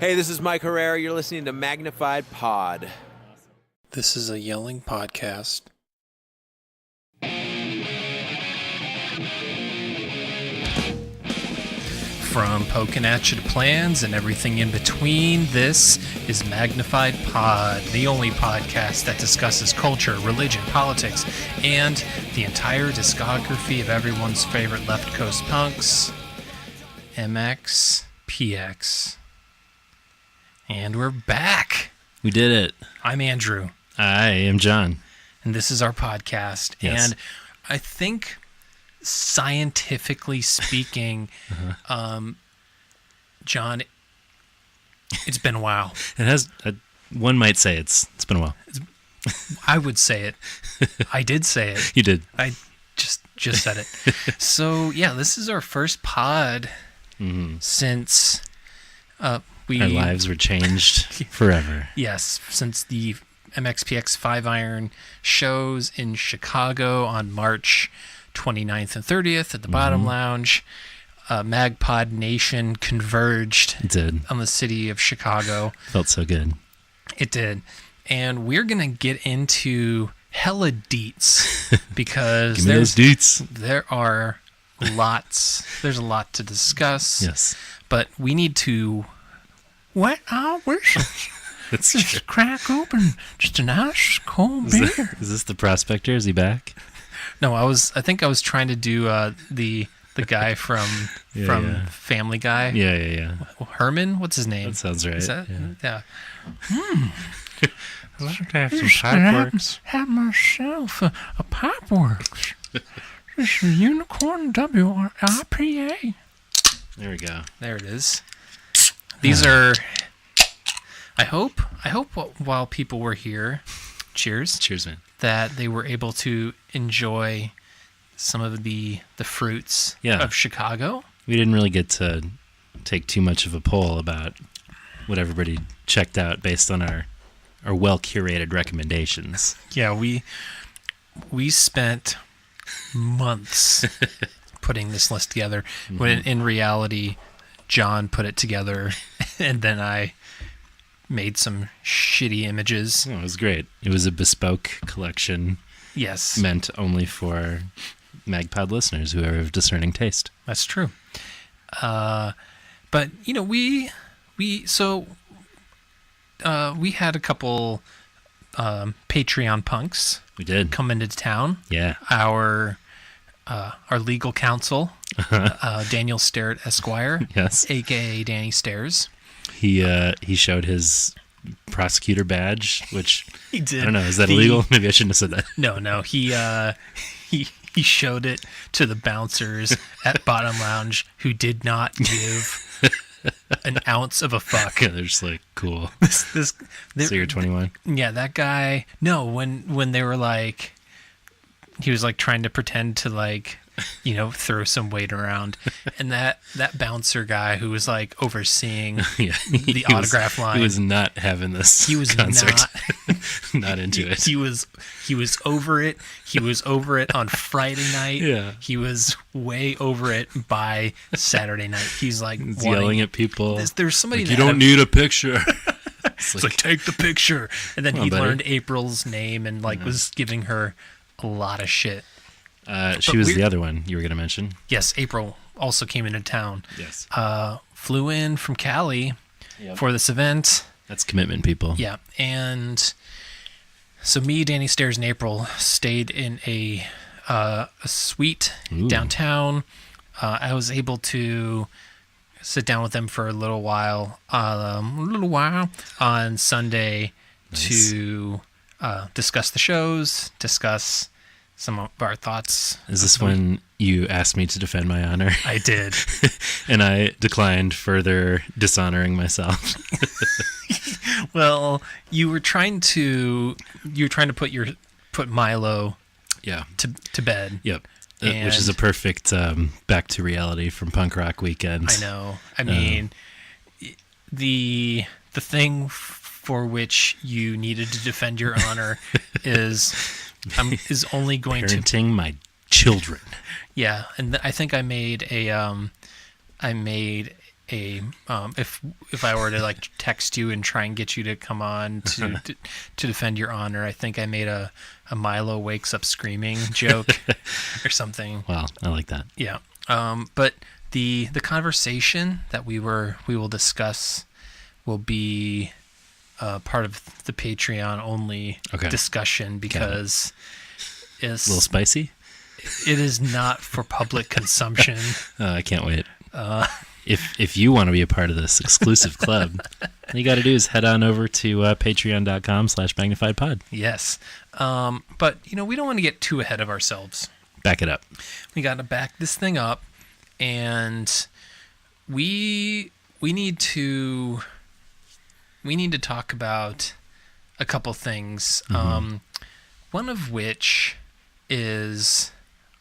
Hey, this is Mike Herrera. You're listening to Magnified Pod. This is a yelling podcast. From poking at you to plans and everything in between, this is Magnified Pod, the only podcast that discusses culture, religion, politics, and the entire discography of everyone's favorite left coast punks, MxPx. And we're back. We did it. I'm Andrew. I am John. And this is our podcast. Yes. And I think, scientifically speaking, John, it's been a while. It has. One might say it's been a while. I would say it. I did say it. You did. I just said it. So yeah, this is our first pod since Our lives were changed forever. Yes, since the MxPx 5 Iron shows in Chicago on March 29th and 30th at the Bottom Lounge. MagPod Nation converged It did. on the city of Chicago. Felt so good. It did. And we're going to get into hella deets because Give me those deets. there are there's a lot to discuss. Yes. But we need to wet our whistles. That's true. Just crack open just a nice cold beer. Is this the prospector? Is he back? No, I think I was trying to do the guy from Family Guy. Yeah. Herman, what's his name? That sounds right. Is that? Yeah. I'd like to have some Pipeworks. Have myself a Pipeworks. This is Unicorn WIPA. There we go. There it is. These are. I hope while people were here, cheers, man. that they were able to enjoy some of the fruits of Chicago. We didn't really get to take too much of a poll about what everybody checked out based on our well-curated recommendations. Yeah, we spent months putting this list together, when in reality, John put it together, and then I made some shitty images. Oh, it was great. It was a bespoke collection. Yes. Meant only for MagPod listeners who are of discerning taste. That's true. But, we had a couple Patreon punks. We did. Come into town. Yeah. Our legal counsel, Daniel Starrett Esquire. Yes. A.K.A. Danny Stairs. He showed his prosecutor badge, which he did. I don't know. Is that illegal? Maybe I shouldn't have said that. No. He showed it to the bouncers at Bottom Lounge, who did not give an ounce of a fuck. Yeah, they're just like, cool. So you're 21? Yeah, that guy. No, when they were like, he was like trying to pretend to like, throw some weight around, and that bouncer guy who was like overseeing the autograph line. He was not having this. He was concert. Not into it. He was over it. He was over it on Friday night. Yeah. He was way over it by Saturday night. He's like yelling at people. There's somebody like, that you don't need a picture. It's like, take the picture. And then he learned April's name and was giving her a lot of shit. She was the other one you were going to mention. Yes, April also came into town. Yes. Flew in from Cali for this event. That's commitment, people. Yeah. And so me, Danny Stairs, and April stayed in a suite downtown. I was able to sit down with them for a little while on Sunday to discuss the shows, discuss some of our thoughts. Is this when you asked me to defend my honor? I did. And I declined further dishonoring myself. Well, you were trying to put Milo to bed. Yep. Which is a perfect back to reality from Punk Rock Weekend. I know. I mean, the thing for which you needed to defend your honor is only going parenting my children. Yeah, and I think I made if I were to like text you and try and get you to come on to defend your honor, I think I made a Milo wakes up screaming joke or something. Well, I like that. Yeah. But the conversation that we will discuss will be part of the Patreon only discussion because it's a little spicy. It is not for public consumption. I can't wait. If you want to be a part of this exclusive club, all you got to do is head on over to patreon.com/magnifiedpod. Yes. But, we don't want to get too ahead of ourselves. Back it up. We got to back this thing up, and we need to talk about a couple things. One of which is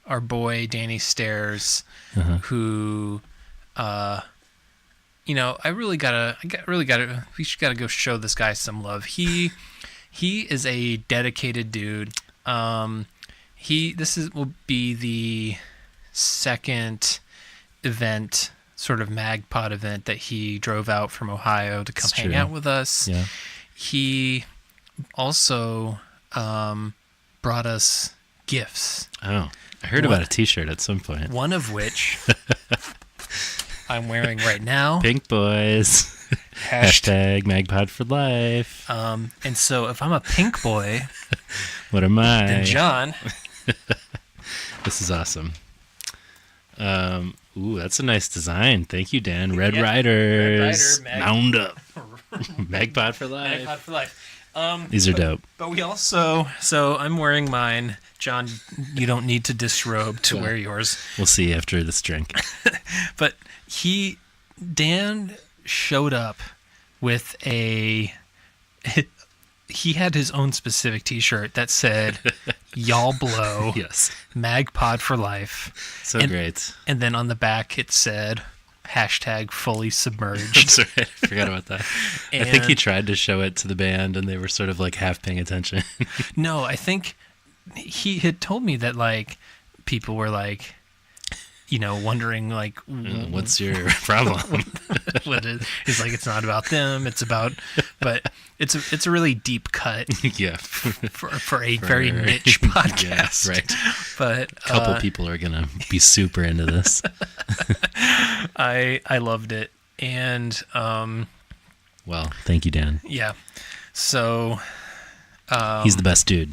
our boy Danny Stairs, who, we gotta go show this guy some love. He is a dedicated dude. Will be the second event, sort of MagPod event, that he drove out from Ohio to come hang out with us. Yeah. He also brought us gifts. Oh, I heard about a T-shirt at some point. One of which I'm wearing right now. Pink boys. Hashtag MagPod for life. And so if I'm a pink boy, what am I? Then John. This is awesome. Ooh, that's a nice design. Thank you, Dan. Red Riders. Mound up. MagPod for life. MagPod for life. These are dope. But we also, so I'm wearing mine. John, you don't need to disrobe to wear yours. We'll see after this drink. But Dan showed up with he had his own specific T-shirt that said, "Y'all blow." Yes. MagPod for life. So great. And then on the back it said, hashtag fully submerged. That's right. I forgot about that. I think he tried to show it to the band and they were sort of like half paying attention. No, I think he had told me that like people were like, wondering like, what's your problem? What is? He's like, it's not about them. It's about, but it's a really deep cut. Yeah. For a very niche podcast. Yeah, right. But a couple people are gonna be super into this. I loved it, and well, thank you, Dan. Yeah. So he's the best dude.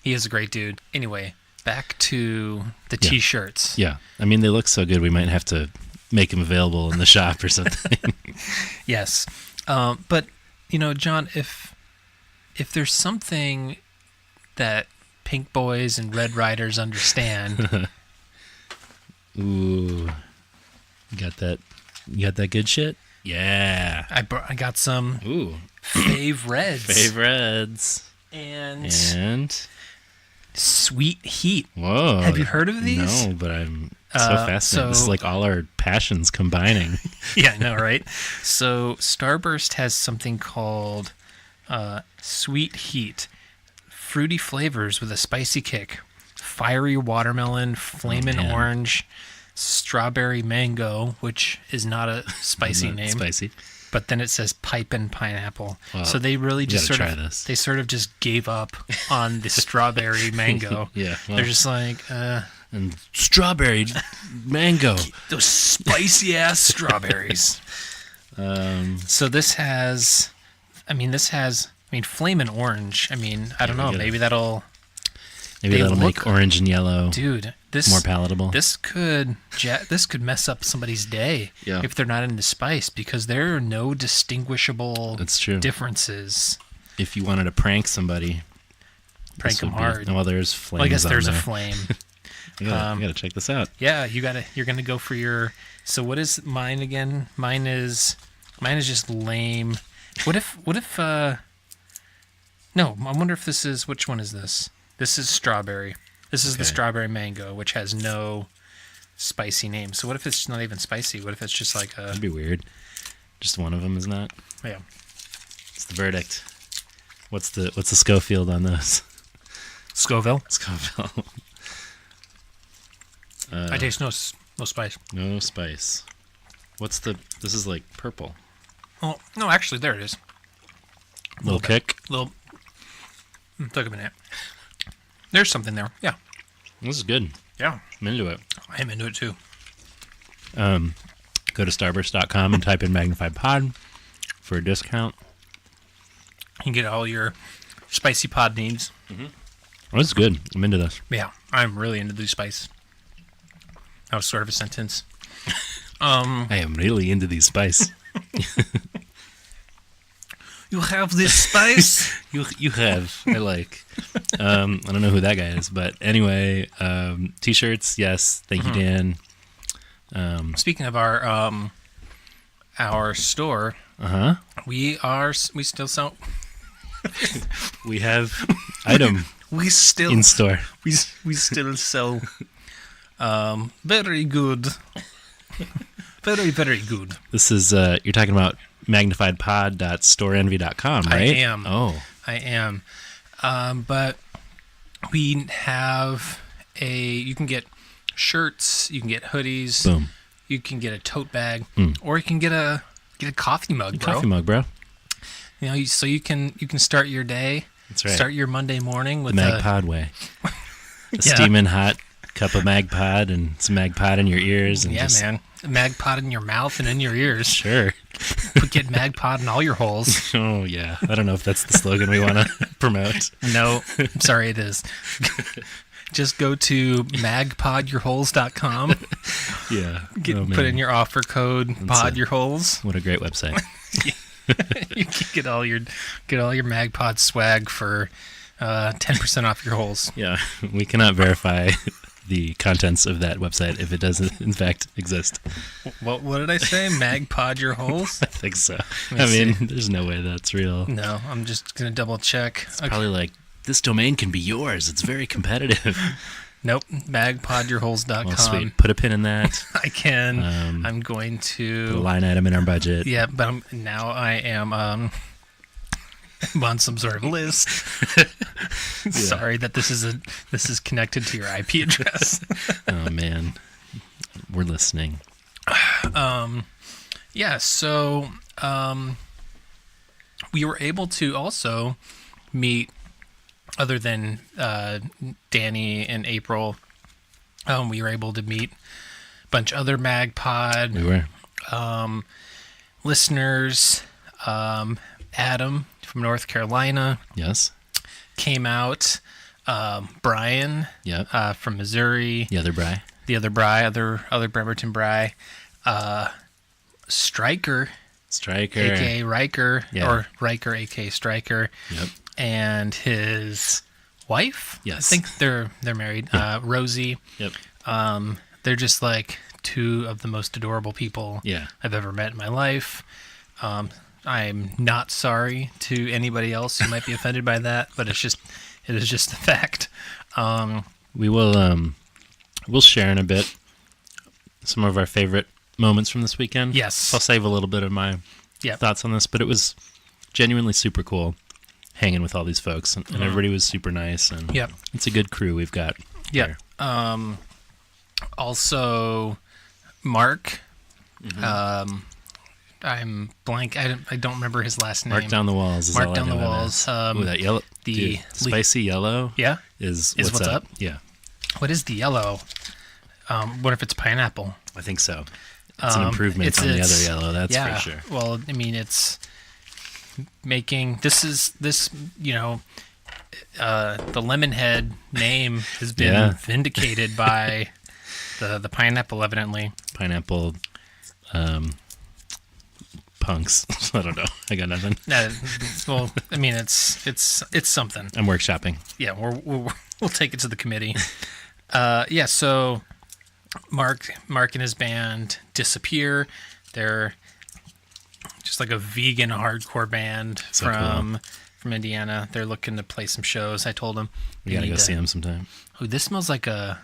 He is a great dude. Anyway, back to the T-shirts. Yeah. I mean, they look so good, we might have to make them available in the shop or something. Yes. But, John, if there's something that Pink Boys and Red Riders understand. Ooh. You got that good shit? Yeah. I got some Fave Reds. Fave Reds. And Sweet Heat. Whoa. Have you heard of these? No, but I'm so fascinated. This is like all our passions combining. Yeah, I know, right? So Starburst has something called Sweet Heat. Fruity flavors with a spicy kick. Fiery watermelon, flamin' orange, strawberry mango, which is not a spicy name. Spicy. But then it says pipe and pineapple. Wow. So they really just sort of just gave up on the strawberry mango. Yeah. Well, they're just like, and strawberry mango. Those spicy ass strawberries. So this has flamin' orange. I mean, I don't know. Maybe that'll make orange and yellow. Dude, this more palatable. This could mess up somebody's day if they're not into spice, because there are no distinguishable differences. If you wanted to prank somebody, prank them hard. Well, there's flames. Well, I guess there's a flame. You gotta check this out. Yeah, you're gonna go for your. So what is mine again? Mine is just lame. What if? No, I wonder if this is. Which one is this? This is strawberry. This is the strawberry mango, which has no spicy name. So what if it's not even spicy? What if it's just like a... That'd be weird. Just one of them is not. Yeah. It's the verdict. What's the Schofield on those? Scoville? Scoville. I taste no spice. No spice. This is like purple. Oh, no, actually, there it is. Little kick. Took a minute. There's something there. Yeah. This is good. Yeah. I'm into it. I am into it, too. Go to starbursts.com and type in Magnified Pod for a discount. You can get all your spicy pod needs. Oh, this is good. I'm into this. Yeah, I'm really into the spice. That was sort of a sentence. I am really into these spice. You have this spice? You have. I like. I don't know who that guy is, but anyway, t-shirts, yes. Thank you, Dan. Speaking of our store, we still sell. We have item We still in store. we still sell. Very good. Very, very good. This is you're talking about magnifiedpod.storeenvy.com, right? I am. Oh, I am. But we have you can get shirts, you can get hoodies, boom. you can get a tote bag, or you can get a coffee mug, bro. Coffee mug, bro. You know, so you can start your day. That's right. Start your Monday morning with Magpod way. A steaming hot cup of Magpod and some Magpod in your ears. And just, man. Magpod in your mouth and in your ears. Sure. Get Magpod in all your holes. Oh, yeah. I don't know if that's the slogan we want to promote. No, I'm sorry, it is. Just go to magpodyourholes.com. Yeah. Put in your offer code podyourholes. What a great website. You can get all your Magpod swag for 10% off your holes. Yeah. We cannot verify the contents of that website if it doesn't in fact exist. What did I say? Magpod your holes? I think so. Let me see. There's no way that's real. No, I'm just gonna double check. It's probably like, this domain can be yours. It's very competitive. Nope. Magpodyourholes.com. Well, sweet. Put a pin in that. I can. I'm going to put a line item in our budget. Yeah, but now I am I'm on some sort of list. Sorry that this is connected to your IP address. Oh man, we're listening. Yeah. So we were able to also meet, other than Danny and April. We were able to meet a bunch of other MagPod. We were listeners. Adam from North Carolina. Yes. Came out. Brian. Yep. From Missouri. The other Bry. Other Bremerton Bry. Striker, aka Riker, or Riker, aka Striker. Yep. And his wife. Yes. I think they're married. Yeah. Rosie. Yep. They're just like two of the most adorable people I've ever met in my life. I'm not sorry to anybody else who might be offended by that, but it is just a fact. We will we'll share in a bit some of our favorite moments from this weekend. Yes. I'll save a little bit of my thoughts on this, but it was genuinely super cool hanging with all these folks, and everybody was super nice, and it's a good crew we've got. Yeah. Also, Mark. I'm blank. I don't remember his last name. Mark Down the Walls. Mark Down the Walls. Ooh, that yellow, the spicy yellow. Yeah. Is what's up? Yeah. What is the yellow? What if it's pineapple? I think so. It's an improvement on the other yellow. That's for sure. Well, I mean, it's making the Lemonhead name has been vindicated by the pineapple, evidently. Pineapple. Punks. I don't know. I got nothing. Well, I mean, it's something. I'm workshopping. Yeah, we'll take it to the committee. So Mark and his band Disappear. They're just like a vegan hardcore band from Indiana. They're looking to play some shows. I told them we gotta go see them sometime. Oh, this smells like I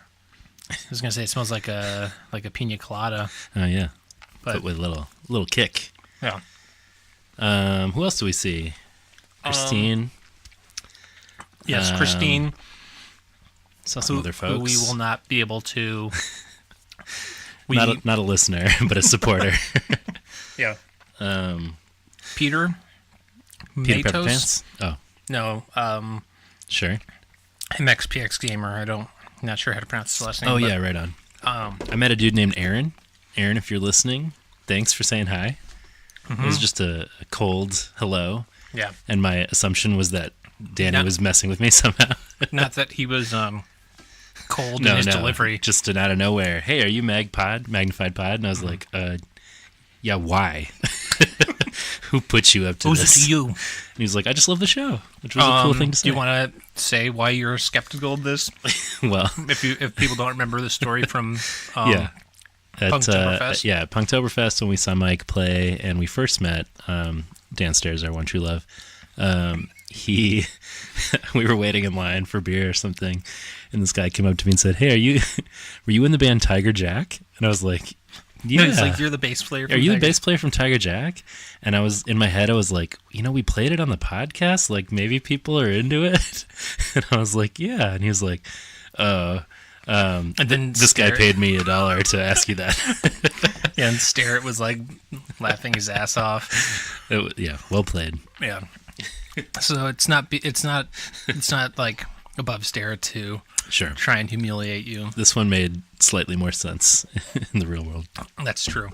was gonna say it smells like a pina colada. Oh yeah, but with a little kick. Yeah. Who else do we see? Christine. Yes, Christine. Saw some other folks. Who we will not be able to not a listener, but a supporter. Yeah. Peter Peter Pepper Matos? Pants? Oh, No. sure. MxPx Gamer. Not sure how to pronounce his last name. Oh, but, yeah, right on. I met a dude named Aaron. Aaron, if you're listening, thanks for saying hi. It was just a cold hello. Yeah. And my assumption was that Danny was messing with me somehow. Not that he was cold in his delivery. Just out of nowhere. Hey, are you Magnified Pod? And I was like, yeah, why? Who put you up to Who's this? it to you? And he was like, I just love the show, which was a cool thing to say. Do you want to say why you're skeptical of this? Well, if people don't remember the story from yeah. Punktoberfest? Yeah, Punktoberfest, when we saw Mike play and we first met, downstairs, our one true love, we were waiting in line for beer or something, and this guy came up to me and said, hey, were you in the band Tiger Jack? And I was like, yeah. No, he's like, you're the bass player from Are you Tiger the bass player from Tiger Jack? And in my head, I was like, we played it on the podcast, like maybe people are into it. And I was like, yeah. And he was like, and then this guy paid me $1 to ask you that. Yeah, and Starrett was like laughing his ass off. Yeah, well played. Yeah. So it's not like above Starrett to try and humiliate you. This one made slightly more sense in the real world. That's true.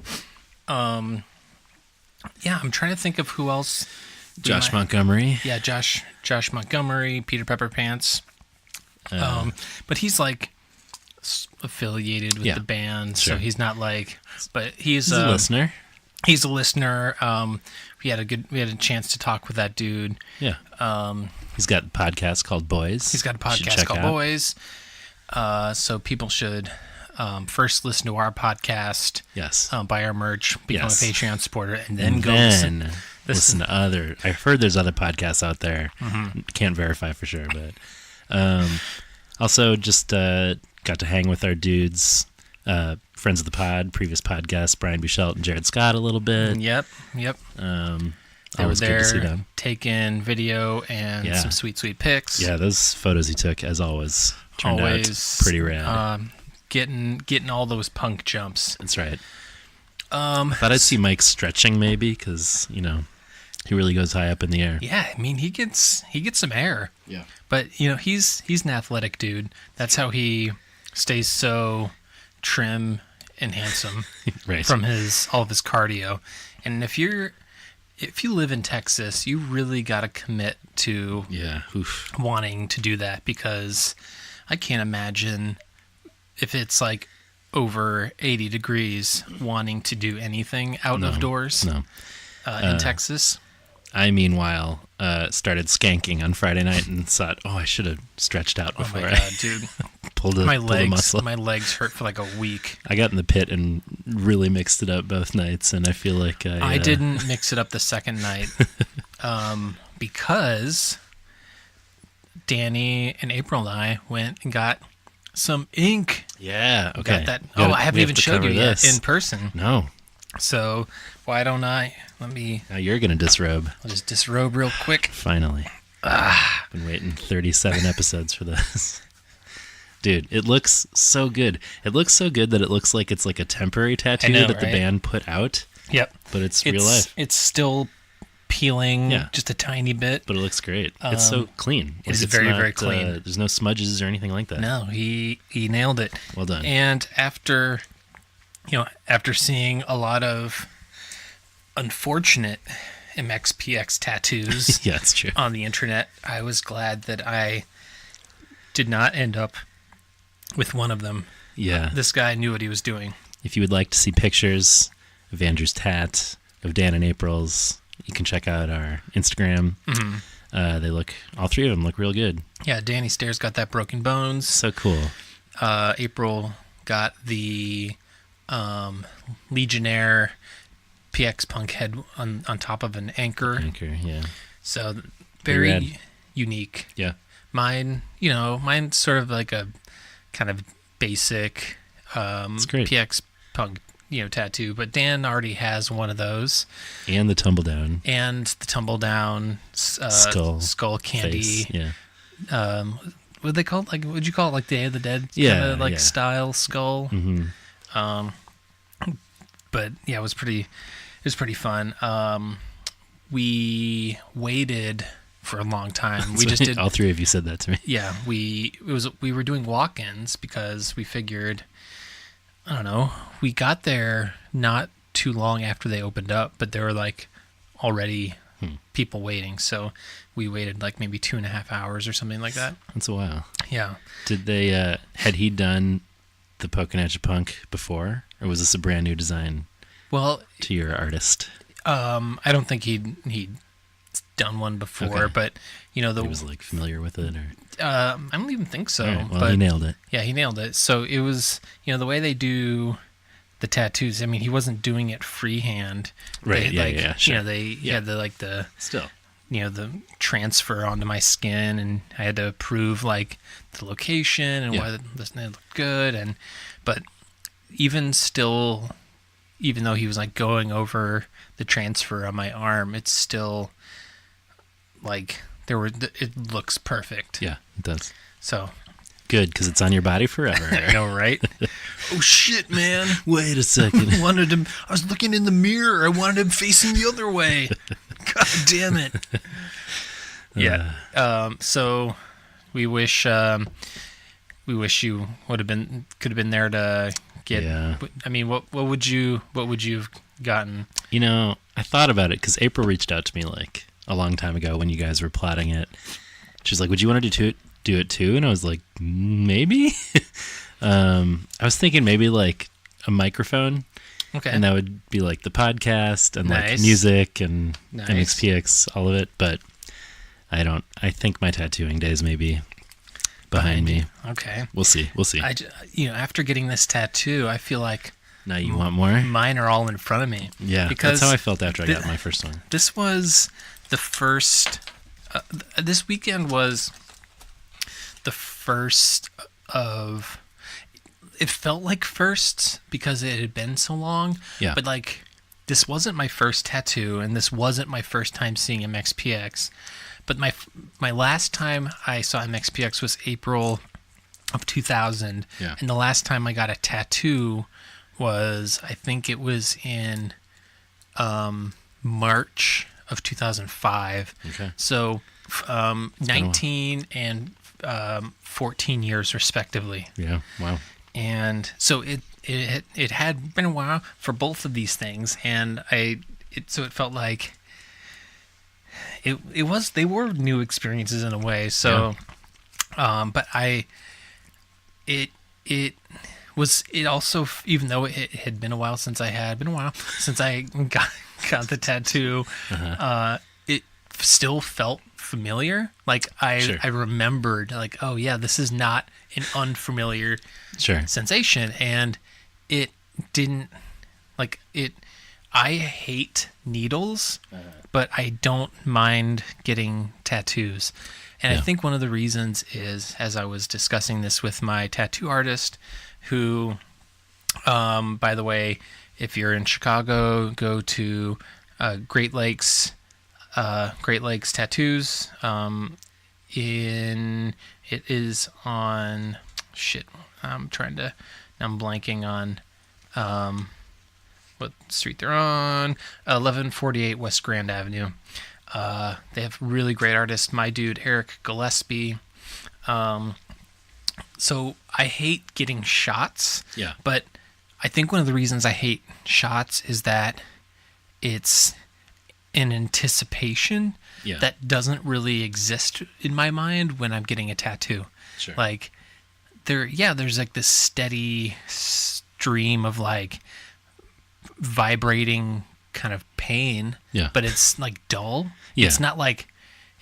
Yeah, I'm trying to think of who else. Josh Montgomery. Yeah, Josh Montgomery, Peter Pepper Pants. But he's like affiliated with the band, so he's not like. But he's a listener. He's a listener. We had a chance to talk with that dude. Yeah. He's got a podcast called Boys. He's got a podcast called Boys. So people should first listen to our podcast. Yes. Buy our merch, become a Patreon supporter, and then listen to other. I've heard there's other podcasts out there. Mm-hmm. Can't verify for sure, but also just got to hang with our dudes. Friends of the pod, previous podcast, Brian Buchelt and Jared Scott a little bit. Yep. They were there good to see them. taking video and some sweet pics. Yeah, those photos he took, as always, turned out pretty rad. Getting all those punk jumps. That's right. Thought I'd see Mike stretching maybe, because, he really goes high up in the air. Yeah, I mean, he gets some air. Yeah. But, he's an athletic dude. That's how he stays so trim and handsome right. from all of his cardio. And if you live in Texas, you really got to commit to wanting to do that, because I can't imagine if it's like over 80 degrees wanting to do anything out of doors in Texas. I, meanwhile, started skanking on Friday night and thought, I should have stretched out before my God, dude. pulled a muscle. My legs hurt for like a week. I got in the pit and really mixed it up both nights, and I feel like I didn't mix it up the second night because Danny and April and I went and got some ink. Yeah, okay. Got that. I haven't even showed you yet in person. No. So why don't I? Now you're going to disrobe. I'll just disrobe real quick. Finally. Been waiting 37 episodes for this. Dude, it looks so good. It looks so good that it looks like it's like a temporary tattoo the band put out. Yep. But it's real life. It's still peeling just a tiny bit. But it looks great. It's so clean. It is very, very clean. There's no smudges or anything like that. No, he nailed it. Well done. And after seeing a lot of unfortunate MxPx tattoos yeah, that's true. on the internet, I was glad that I did not end up with one of them. Yeah. This guy knew what he was doing. If you would like to see pictures of Andrew's tat, of Dan and April's, you can check out our Instagram. Mm-hmm. All three of them look real good. Yeah, Danny Stairs got that broken bones. So cool. April got the Legionnaire PX Punk head on top of an anchor. Anchor, yeah. So very unique. Yeah. Mine's sort of like a kind of basic PX Punk tattoo, but Dan already has one of those. And the tumble down. Skull candy. Face, yeah. What they call it? Like, would you call it like Day of the Dead? Yeah. Kind of style skull. Mm-hmm. but yeah, it was pretty fun. We waited for a long time. We just did. All three of you said that to me. Yeah, we were doing walk-ins because we figured, I don't know, we got there not too long after they opened up, but there were like already people waiting, so we waited like maybe 2.5 hours or something like that. That's a while. Yeah. Did they had he done the Poking at You Punk before, or was this a brand new design? Well, to your artist. I don't think he'd done one before, Okay. but he was like familiar with it, or I don't even think so. Right, well, but he nailed it. Yeah, he nailed it. So it was, the way they do the tattoos. I mean, he wasn't doing it freehand. Right. Yeah. Sure. They had the still. The transfer onto my skin, and I had to prove like the location and why this looked good. But even still, even though he was like going over the transfer on my arm, it's still like it looks perfect. Yeah, it does. So good, because it's on your body forever. I know, right? Oh shit, man! Wait a second. I was looking in the mirror. I wanted him facing the other way. God damn it! Yeah. So we wish you could have been there to get. Yeah. I mean, what would you have gotten? I thought about it because April reached out to me like a long time ago when you guys were plotting it. She's like, "Would you want to do it too?" And I was like, "Maybe." I was thinking maybe like a microphone. Okay. And that would be like the podcast and Nice. like music and Nice. MxPx, all of it. But I think my tattooing days may be behind me. Okay. We'll see. After getting this tattoo, I feel like Now you want more? mine are all in front of me. Yeah. Because that's how I felt after I got my first one. This was the first. This weekend was the first of. It felt like firsts because it had been so long. Yeah. But like, this wasn't my first tattoo, and this wasn't my first time seeing MxPx. But my last time I saw MxPx was April of 2000. Yeah. And the last time I got a tattoo was, I think it was in March of 2005. Okay. So 19 and 14 years respectively. Yeah. Wow. And so it had been a while for both of these things, and so it felt like they were new experiences in a way. So, but it also, even though it had been a while since I got the tattoo, it still felt familiar. Like I remembered, like, oh yeah, this is not an unfamiliar sensation, and it didn't like it. I hate needles, but I don't mind getting tattoos. And I think one of the reasons is, as I was discussing this with my tattoo artist, who, by the way, if you're in Chicago, go to Great Lakes Tattoos. It is on I'm blanking on what street they're on. 1148 West Grand Avenue. They have really great artists. My dude Eric Gillespie. So I hate getting shots. Yeah. But I think one of the reasons I hate shots is that it's an anticipation that doesn't really exist in my mind when I'm getting a tattoo. Sure. Like there's like this steady stream of like vibrating kind of pain. Yeah. But it's like dull. Yeah. It's not like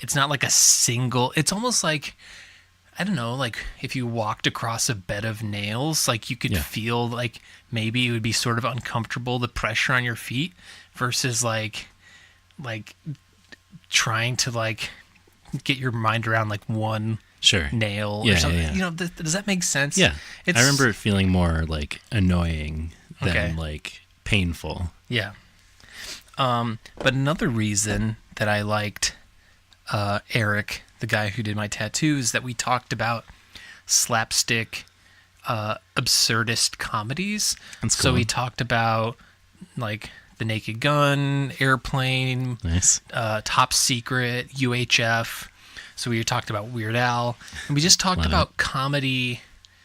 a single. It's almost like, I don't know, like if you walked across a bed of nails, like you could feel like maybe it would be sort of uncomfortable, the pressure on your feet, versus like trying to like get your mind around like one nail or something. Yeah. Does that make sense? Yeah. I remember it feeling more like annoying than like painful. Yeah. But another reason that I liked Eric, the guy who did my tattoos, that we talked about slapstick absurdist comedies. That's cool. So we talked about like The Naked Gun, Airplane, Nice. Top Secret, UHF. So we talked about Weird Al. And we just talked about comedy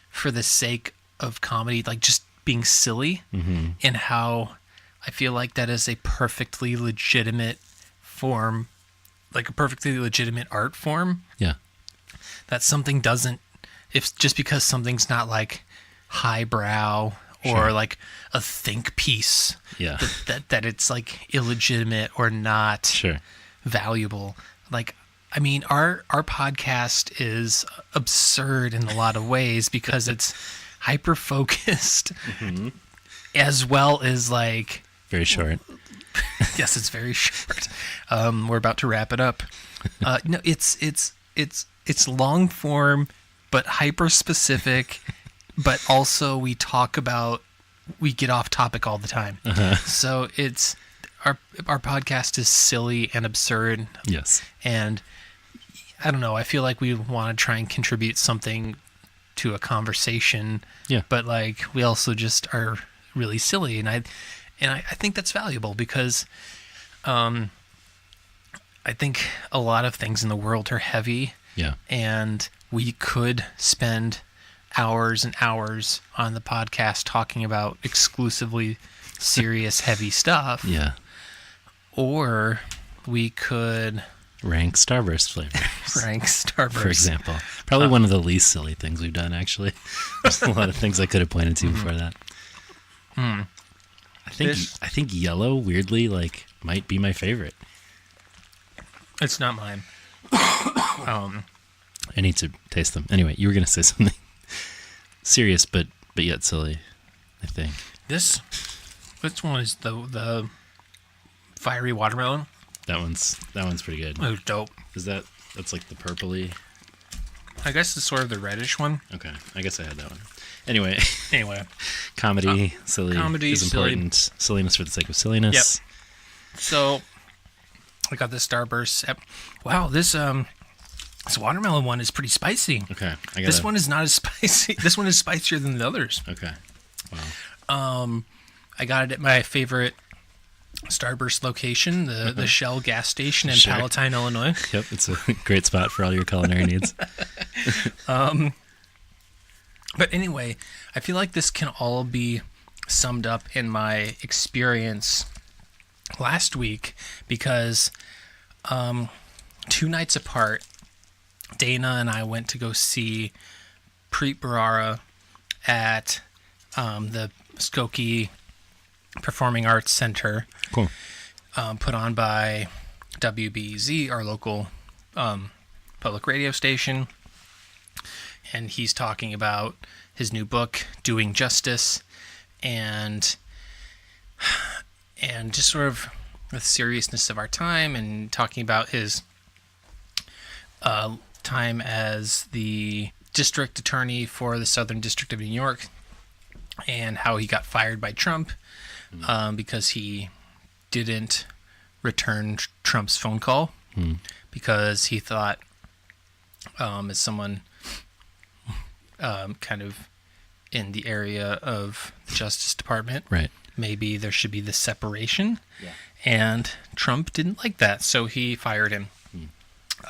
for the sake of comedy, like just being silly, and how I feel like that is a perfectly legitimate form, like a perfectly legitimate art form. Yeah. That something doesn't, if just because something's not like highbrow or like a think piece, Yeah. that it's like illegitimate or not Sure. valuable. Like, I mean, our podcast is absurd in a lot of ways because it's hyper focused, as well as like Very short. yes, it's very short. We're about to wrap it up. No, it's long form, but hyper specific. But also we get off topic all the time. So it's our podcast is silly and absurd. Yes. And I don't know, I feel like we want to try and contribute something to a conversation. Yeah. But like we also just are really silly, and I think that's valuable because I think a lot of things in the world are heavy. Yeah. And we could spend hours and hours on the podcast talking about exclusively serious, heavy stuff. Yeah. Or we could Rank Starburst flavors. rank Starbursts. For example. Probably one of the least silly things we've done, actually. There's a lot of things I could have pointed to before that. I think yellow, weirdly, like, might be my favorite. It's not mine. I need to taste them. Anyway, you were going to say something serious, but yet silly, I think. This one is the fiery watermelon. That one's pretty good. Oh, dope. That's like the purpley? I guess it's sort of the reddish one. Okay, I guess I had that one. Anyway, Comedy, silly is silly. important. Silliness for the sake of silliness. Yep. So I got this Starburst. Wow, this watermelon one is pretty spicy. Okay, This one is not as spicy. This one is spicier than the others. Okay, wow. I got it at my favorite Starburst location, the Shell gas station in Sure. Palatine, Illinois. Yep, it's a great spot for all your culinary needs. But anyway, I feel like this can all be summed up in my experience last week because 2 nights apart, Dana and I went to go see Preet Bharara at the Skokie Performing Arts Center. Cool. Put on by WBZ, our local public radio station. And he's talking about his new book, Doing Justice, and just sort of the seriousness of our time, and talking about his time as the district attorney for the Southern District of New York, and how he got fired by Trump because he didn't return Trump's phone call because he thought, as someone kind of in the area of the Justice Department, Right. maybe there should be this separation. Yeah. And Trump didn't like that, so he fired him.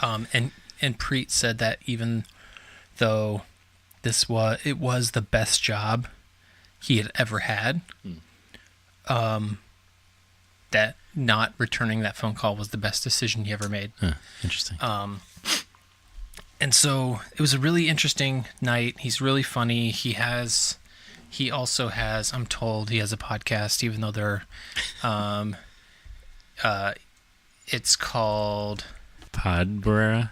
And Preet said that even though it was the best job he had ever had, that not returning that phone call was the best decision he ever made. Huh, interesting. And so it was a really interesting night. He's really funny. He also has, I'm told, he has a podcast, even though they're, it's called Podbra.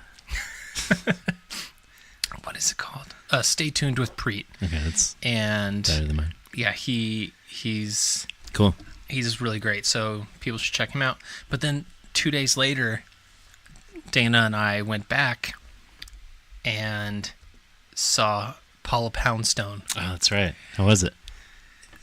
What is it called? Stay Tuned with Preet. Okay, that's And better than mine. yeah, he's Cool. he's really great. So people should check him out. But then 2 days later, Dana and I went back and saw Paula Poundstone. Oh, that's right. How was it?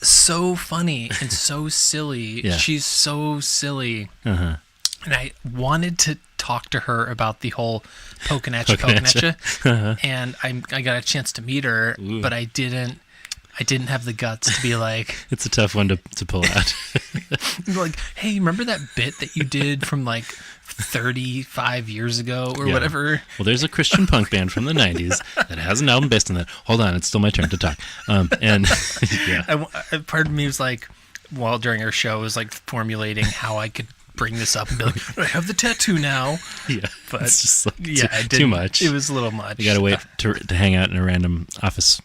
So funny and so silly. Yeah. She's so silly. Uh-huh. And I wanted to talk to her about the whole poking at you. And I got a chance to meet her, Ooh. but I didn't I didn't have the guts to be like, It's a tough one to pull out. like, hey, remember that bit that you did from like 35 years ago or Yeah. whatever? Well, there's a Christian punk band from the 90s that has an album based on that. Hold on, it's still my turn to talk. And yeah, Part of me was like, while during our show, was like formulating how I could bring this up and be like, I have the tattoo now. yeah, But it's just like it too didn't- much. It was a little much. You gotta wait to hang out in a random office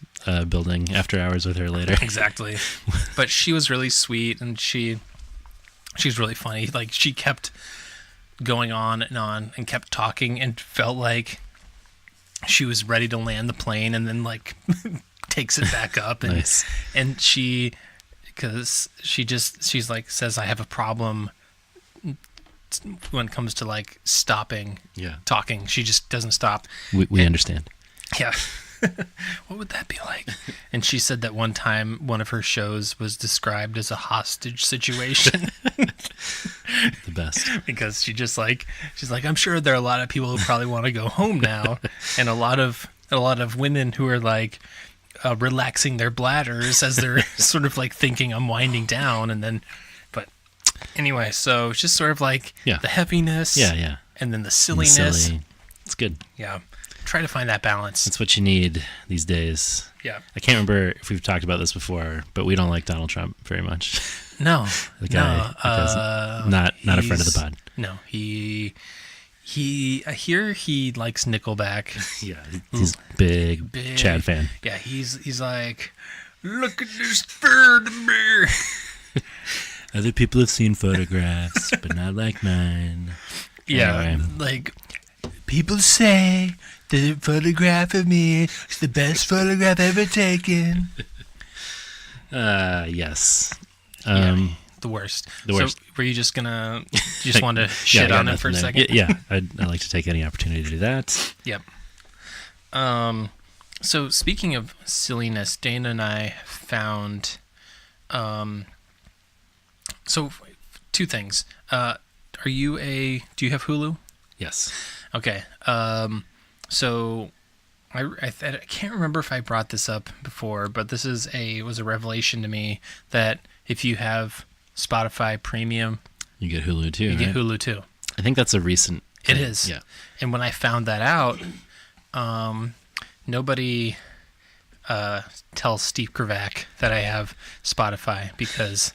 building after hours with her later. Exactly. But she was really sweet, and she's really funny. Like, she kept going on and kept talking, and felt like she was ready to land the plane, and then like takes it back up. And Nice. and because she's like, says, I have a problem when it comes to like stopping Yeah, talking. She just doesn't stop. we understand. Yeah. What would that be like? And she said that one time one of her shows was described as a hostage situation The best. because she's like, I'm sure there are a lot of people who probably want to go home now, and a lot of women who are like relaxing their bladders as they're sort of like thinking I'm winding down, and then, but anyway, so it's just sort of like Yeah. the heaviness, Yeah. and then the And silliness. silly. It's good. Yeah, try to find that balance. That's what you need these days. Yeah. I can't remember if we've talked about this before, but we don't like Donald Trump very much. No, The guy, because not a friend of the pod. No, he. I hear he likes Nickelback. Yeah, he's big Chad fan. Yeah, he's like, look at this bird bear. Other people have seen photographs, but not like mine. Yeah, Anyway. like people say the photograph of me is the best photograph ever taken. Yes. Yeah, the worst. the worst. So were you just gonna want to Yeah, shit I got on him for a nothing second? there. Yeah, I'd like to take any opportunity to do that. Yep. So speaking of silliness, Dana and I found, so two things. Do you have Hulu? Yes. Okay. So I can't remember if I brought this up before, but this was a revelation to me that if you have Spotify Premium, You get Hulu too, you right? get Hulu too. I think that's a recent It thing. is. Yeah. And when I found that out, nobody tells Steve Kravac that I have Spotify, because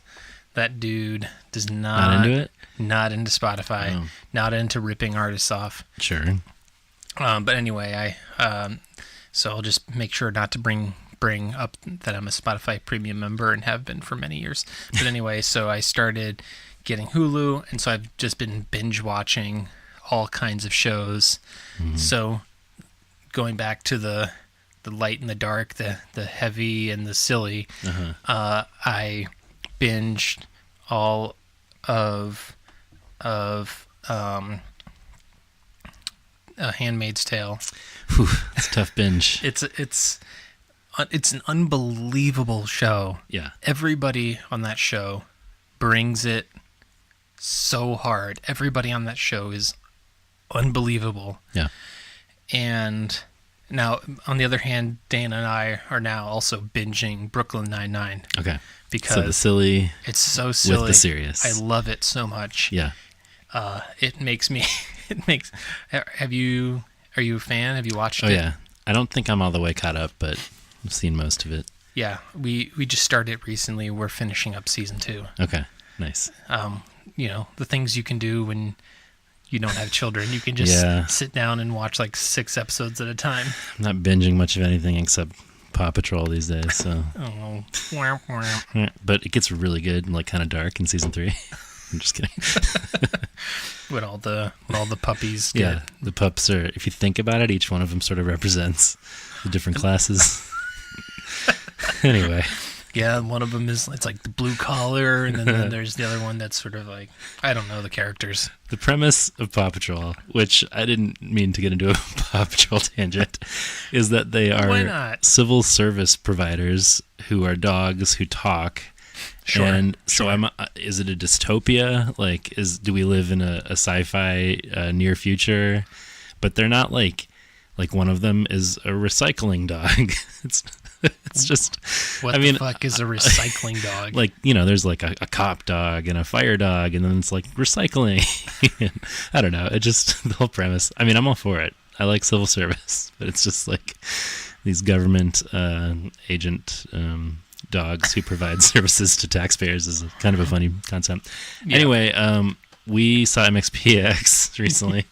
that dude does Not into it? Not into Spotify, Oh. not into ripping artists off. Sure. But anyway, so I'll just make sure not to bring up that I'm a Spotify Premium member and have been for many years. But anyway, so I started getting Hulu, and so I've just been binge watching all kinds of shows. Mm-hmm. So going back to the light and the dark, the heavy and the silly, I binged all of Handmaid's Tale. Whew, it's a tough binge. It's an unbelievable show. Yeah. Everybody on that show brings it so hard. Everybody on that show is unbelievable. Yeah. And now, on the other hand, Dana and I are now also binging Brooklyn Nine-Nine. Okay. Because So the silly it's so silly. with the serious. I love it so much. Yeah. It makes me. Are you a fan? Have you watched Oh it? yeah. I don't think I'm all the way caught up, but I've seen most of it. Yeah, we just started it recently. We're finishing up season 2. Okay. Nice. The things you can do when you don't have children. You can just sit down and watch like 6 episodes at a time. I'm not binging much of anything except Paw Patrol these days, so Oh, wah, wah. but it gets really good and like kind of dark in season 3. I'm just kidding. What all the puppies get. Yeah, the pups are, if you think about it, each one of them sort of represents the different classes. Anyway. Yeah, one of them it's like the blue collar, and then there's the other one that's sort of like, I don't know the characters. The premise of Paw Patrol, which I didn't mean to get into a Paw Patrol tangent, is that they Why are not? civil service providers who are dogs who talk. Sure, And so is it a dystopia? Like, do we live in a sci-fi near future? But they're not like one of them is a recycling dog. It's just, What the fuck is a recycling dog? like, there's like a cop dog and a fire dog, and then it's like recycling. I don't know. It just, the whole premise. I mean, I'm all for it. I like civil service, but it's just like these government agent dogs who provide services to taxpayers is kind of a funny concept. Yeah. Anyway, we saw MxPx recently.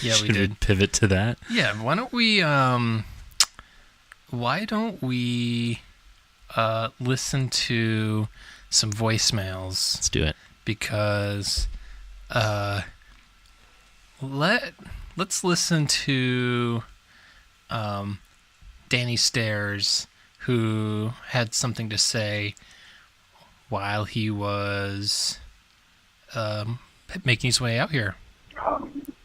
Yeah, we Should did. we pivot to that? Yeah, why don't we listen to some voicemails? Let's do it. Because let's listen to Danny Stairs, who had something to say while he was making his way out here.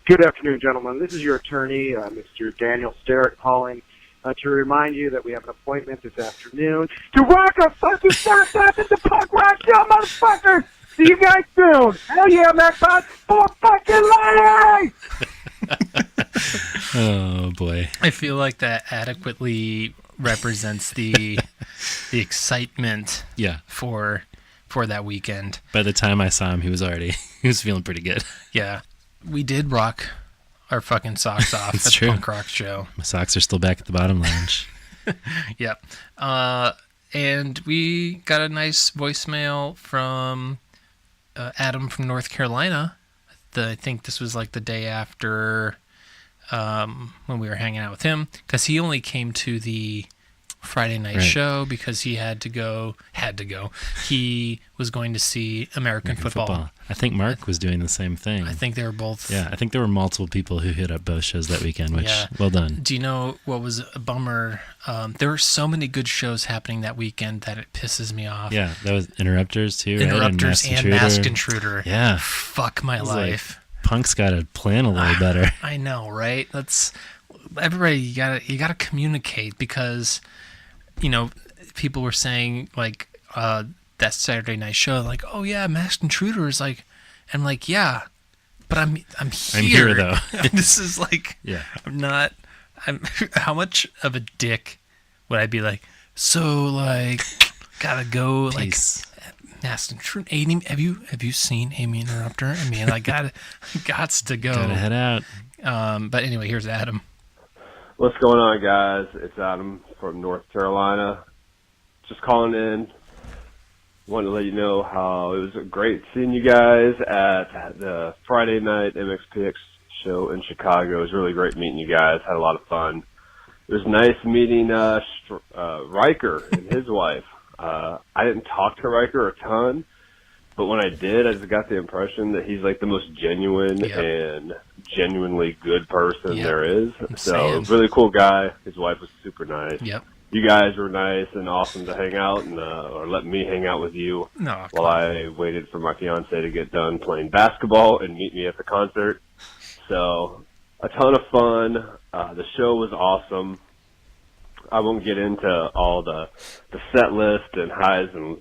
Good afternoon, gentlemen. This is your attorney, Mr. Daniel Sterrett, calling to remind you that we have an appointment this afternoon to rock a fucking Starbursts at the punk rock show, motherfuckers! See you guys soon! Hell yeah, MxPx for fucking life! Oh, boy. I feel like that adequately represents the excitement for that weekend. By the time I saw him, he was feeling pretty good. Yeah. We did rock our fucking socks off at the punk rock show. My socks are still back at the bottom lounge. Yep. And we got a nice voicemail from Adam from North Carolina. I think this was like the day after when we were hanging out with him, because he only came to the Friday night show because he had to go. He was going to see American football. I think Mark was doing the same thing. I think they were both. Yeah, I think there were multiple people who hit up both shows that weekend, which, well done. Do you know what was a bummer? There were so many good shows happening that weekend that it pisses me off. Yeah, that was Interrupters too, right? Interrupters and Masked Intruder. Yeah. Fuck my life. Like, Punk's got to plan a little better. I know, right? Everybody, you gotta communicate, because, people were saying, like, that Saturday night show, like, oh yeah, Masked Intruder is like, I'm like, yeah, but I'm here. I'm here though. This is like, how much of a dick would I be like, so like, gotta go, Peace. like, Masked Intruder. Have you seen Amy Interrupter? I mean, I gots to go. Gotta head out. But anyway, here's Adam. What's going on, guys? It's Adam from North Carolina. Just calling in. Wanted to let you know how it was great seeing you guys at the Friday night MxPx show in Chicago. It was really great meeting you guys. Had a lot of fun. It was nice meeting Riker and his wife. I didn't talk to Riker a ton, but when I did, I just got the impression that he's like the most genuine and genuinely good person there is. So, really cool guy. His wife was super nice. Yep. You guys were nice and awesome to hang out and or let me hang out with you while I waited for my fiance to get done playing basketball and meet me at the concert. So, a ton of fun. The show was awesome. I won't get into all the set list and highs and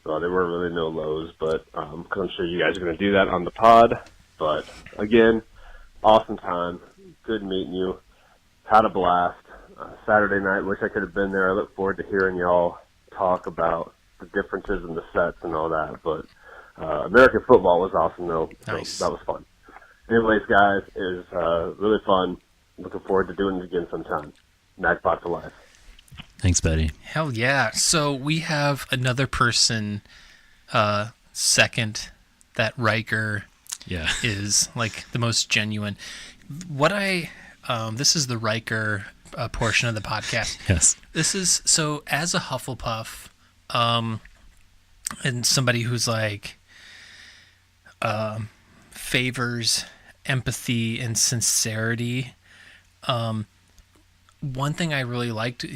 there were really no lows, but I'm sure you guys are going to do that on the pod. But again, awesome time. Good meeting you. Had a blast. Saturday night, wish I could have been there. I look forward to hearing y'all talk about the differences in the sets and all that. But American football was awesome, though. Nice. So that was fun. Anyways, guys, it was really fun. Looking forward to doing it again sometime. MxPx for life. Thanks, buddy. Hell yeah. So we have another person second that Riker is like the most genuine. This is the Riker portion of the podcast. Yes. This is, so as a Hufflepuff, and somebody who's like, favors empathy and sincerity, one thing I really liked,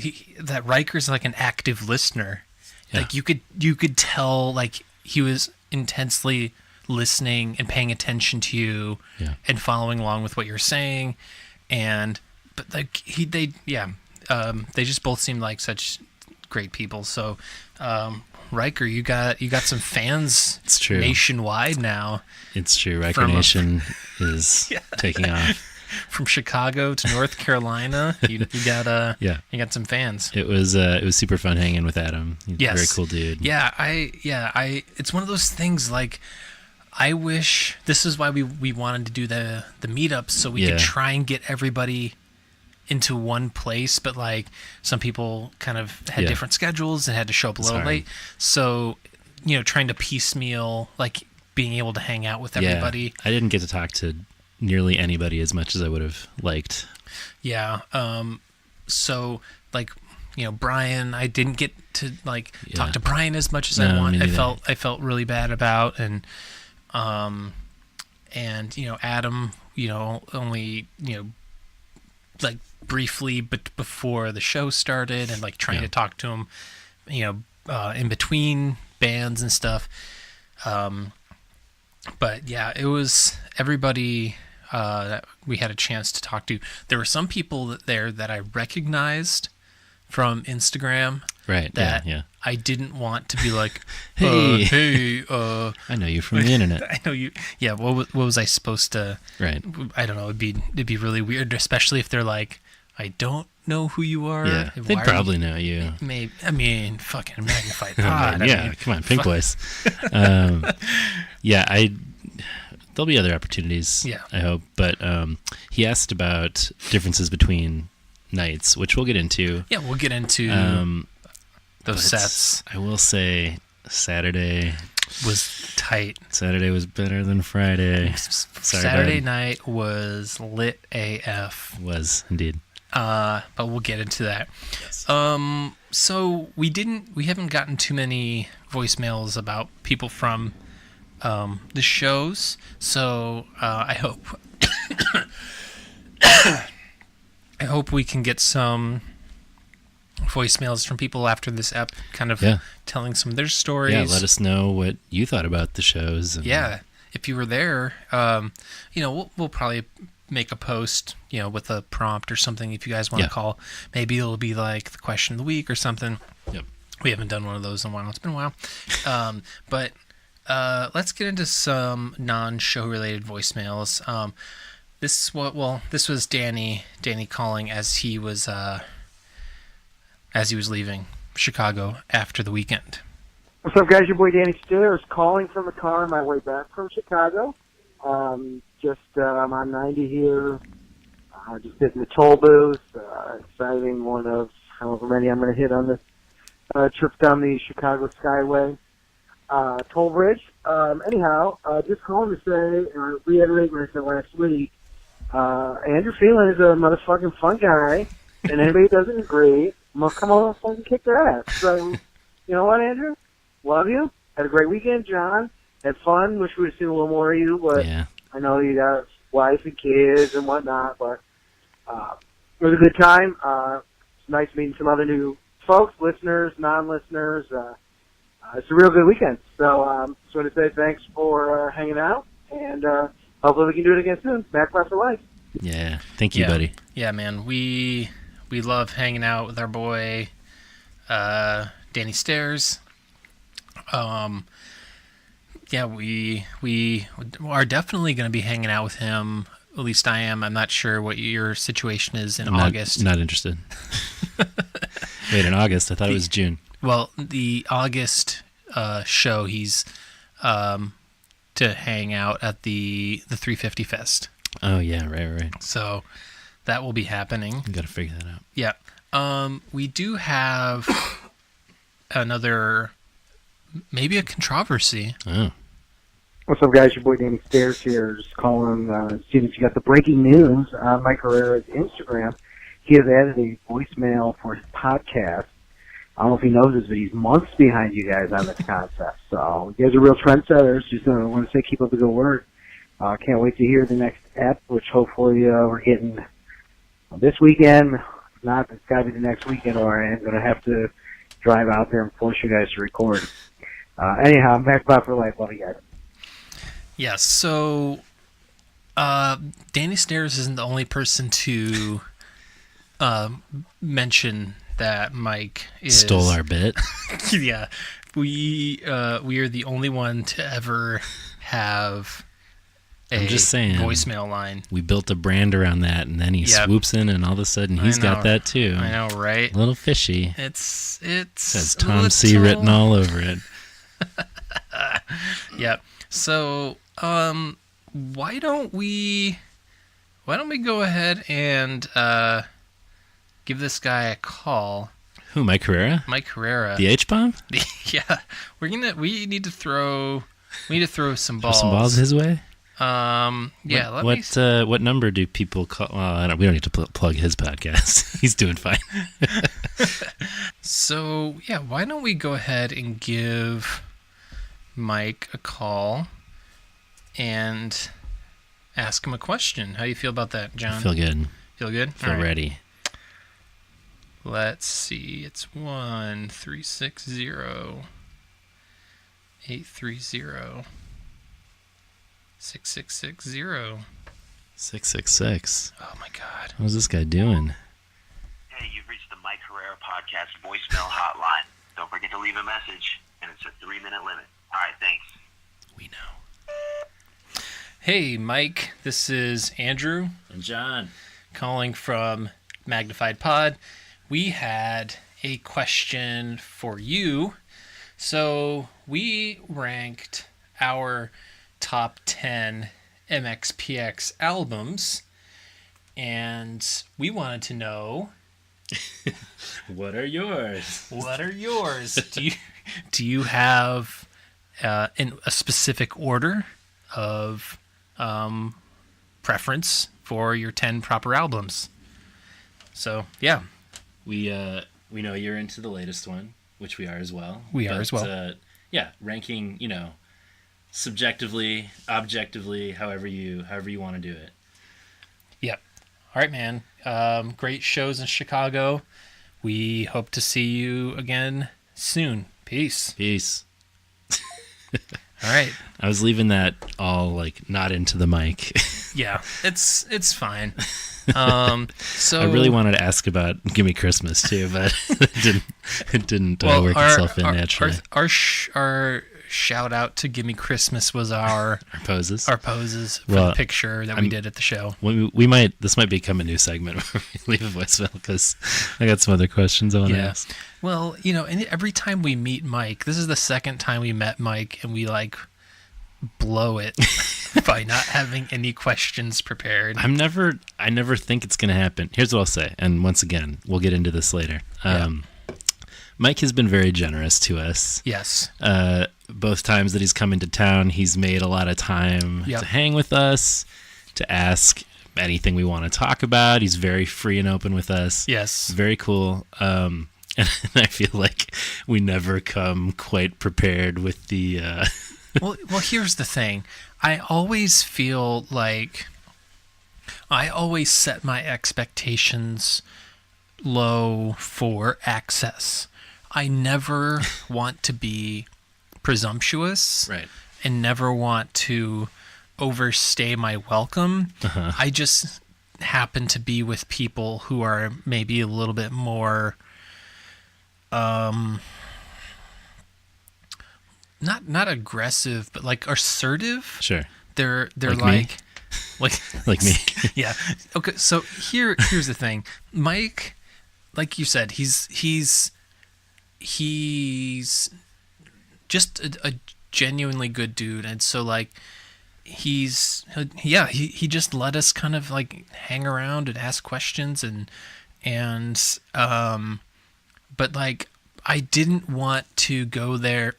that Riker's like an active listener. Yeah. Like you could tell, like, he was intensely listening and paying attention to you and following along with what you're saying. But like they just both seemed like such great people. So, Riker, you got some fans. It's true. Nationwide now. It's true. Riker Nation is taking off. from Chicago to North Carolina. You got you got some fans. It was super fun hanging with Adam. He's a very cool dude. Yeah, it's one of those things like I wish this is why we wanted to do the meetups so we could try and get everybody into one place, but like some people kind of had different schedules and had to show up a little late. So, trying to piecemeal, like being able to hang out with everybody. I didn't get to talk to nearly anybody as much as I would have liked. Yeah. So like, Brian, I didn't get to talk to Brian as much as I want. I felt really bad about, and Adam, only, like briefly, but before the show started, and like trying to talk to him, in between bands and stuff. But yeah, it was everybody that we had a chance to talk to. There were some people there that I recognized from Instagram. Right. That I didn't want to be like, hey, I know you from the internet. I know you. Yeah. What was I supposed to? Right. I don't know. It'd be really weird, especially if they're like, I don't know who you are. Yeah. They probably know you. Maybe. I mean, fucking Magnified Pod. Come on, Pink Voice. There'll be other opportunities. Yeah. I hope. But he asked about differences between nights, which we'll get into. Yeah, we'll get into those sets. I will say Saturday was tight. Saturday was better than Friday. Saturday night was lit AF. Was indeed. But we'll get into that. Yes. So we haven't gotten too many voicemails about people from the shows. So I hope we can get some voicemails from people after this app, kind of telling some of their stories. Yeah, let us know what you thought about the shows. And if you were there, we'll probably make a post, with a prompt or something if you guys want to call. Maybe it'll be like the question of the week or something. Yep. We haven't done one of those in a while. It's been a while. But let's get into some non-show related voicemails. This was Danny calling as he was leaving Chicago after the weekend. What's up, guys? Your boy Danny Stairs calling from the car on my way back from Chicago. I'm on 90 here, just hitting the toll booth, exciting one of however many I'm going to hit on this trip down the Chicago Skyway toll bridge. Just calling to say, reiterate what I said last week, Andrew Phelan is a motherfucking fun guy, and anybody who doesn't agree, I'm going to come over and fucking kick their ass. So, you know what, Andrew? Love you. Had a great weekend, John. Had fun. Wish we would have seen a little more of you, but I know you got wife and kids and whatnot, but it was a good time. It's nice meeting some other new folks, listeners, non-listeners. It's a real good weekend. So just want to say thanks for hanging out, and hopefully we can do it again soon. Backlash for life. Yeah. Thank you, buddy. Yeah, man. We love hanging out with our boy Danny Stairs. We are definitely going to be hanging out with him. At least I am. I'm not sure what your situation is in August. Not interested. Wait, in August? I thought it was June. Well, the August show, he's to hang out at the 350 Fest. Oh, yeah, right. So that will be happening. You got to figure that out. Yeah. We do have another, maybe a controversy. Oh. What's up, guys? Your boy Danny Stairs here. Just calling, seeing if you got the breaking news on Mike Herrera's Instagram. He has added a voicemail for his podcast. I don't know if he knows this, but he's months behind you guys on this concept. So you guys are real trendsetters. Just want to say keep up the good work. Can't wait to hear the next ep, which hopefully we're getting this weekend. If not, it's got to be the next weekend, or I'm going to have to drive out there and force you guys to record. Anyhow, I'm back for life. Love you guys. Yes, so Danny Stairs isn't the only person to mention that Mike stole our bit. Yeah, we are the only one to ever have I'm just saying, voicemail line. We built a brand around that, and then he swoops in, and all of a sudden he's got that too. I know, right? A little fishy. It says Tom C written all over it. Yep. So, why don't we go ahead and give this guy a call? Who, Mike Carrera? Mike Carrera. The H-bomb? Yeah. We need to throw some balls. Throw some balls his way? Yeah. What number do people call? Well, we don't need to plug his podcast. He's doing fine. So, yeah, why don't we go ahead and give Mike a call and ask him a question. How do you feel about that, John? I feel good. Feel good? Feel ready. Let's see. It's 1-360-830-6660. 666. Oh my God. What's this guy doing? Hey, you've reached the Mike Herrera Podcast voicemail hotline. Don't forget to leave a message, and it's a 3-minute limit. All right, thanks. We know. Hey, Mike. This is Andrew. And John. Calling from Magnified Pod. We had a question for you. So we ranked our top 10 MxPx albums, and we wanted to know What are yours? What are yours? Do you have in a specific order of preference for your 10 proper albums? So yeah, we know you're into the latest one, which we are as well. We are as well. Yeah, ranking, subjectively, objectively, however you want to do it. Yep. All right, man. Great shows in Chicago. We hope to see you again soon. Peace. All right. I was leaving that all not into the mic. Yeah, it's fine. So I really wanted to ask about "Gimme Christmas" too, but it didn't work itself in naturally. Our shout out to "Gimme Christmas" was our poses. Our poses for the picture that we did at the show. This might become a new segment where we leave a voicemail because I got some other questions I want to ask. Well, and every time we meet Mike, this is the second time we met Mike, and we blow it by not having any questions prepared. I never think it's going to happen. Here's what I'll say, and once again, we'll get into this later. Mike has been very generous to us. Yes. Both times that he's come into town, he's made a lot of time to hang with us, to ask anything we want to talk about. He's very free and open with us. Yes. Very cool. And I feel like we never come quite prepared with the... Well, here's the thing. I always feel like I always set my expectations low for access. I never want to be presumptuous, right, and never want to overstay my welcome. Uh-huh. I just happen to be with people who are maybe a little bit more not aggressive, but assertive. Sure. They're like me. Yeah. Okay, so here's the thing. Mike, like you said, he's just a genuinely good dude, and so he just let us kind of hang around and ask questions and but I didn't want to go there.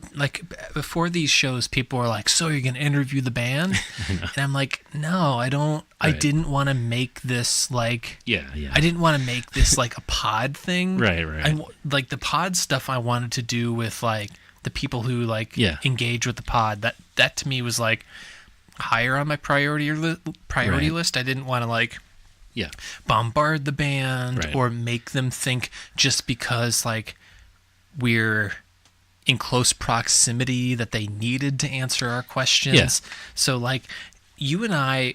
Before these shows, people were like, "So you're gonna interview the band?" And I'm like, "No, I don't. Right. I didn't want to make this I didn't want to make this a pod thing. Right. The pod stuff I wanted to do with the people who engage with the pod. That to me was higher on my priority list. I didn't want to bombard the band or make them think just because we're in close proximity that they needed to answer our questions. Yeah. So you and I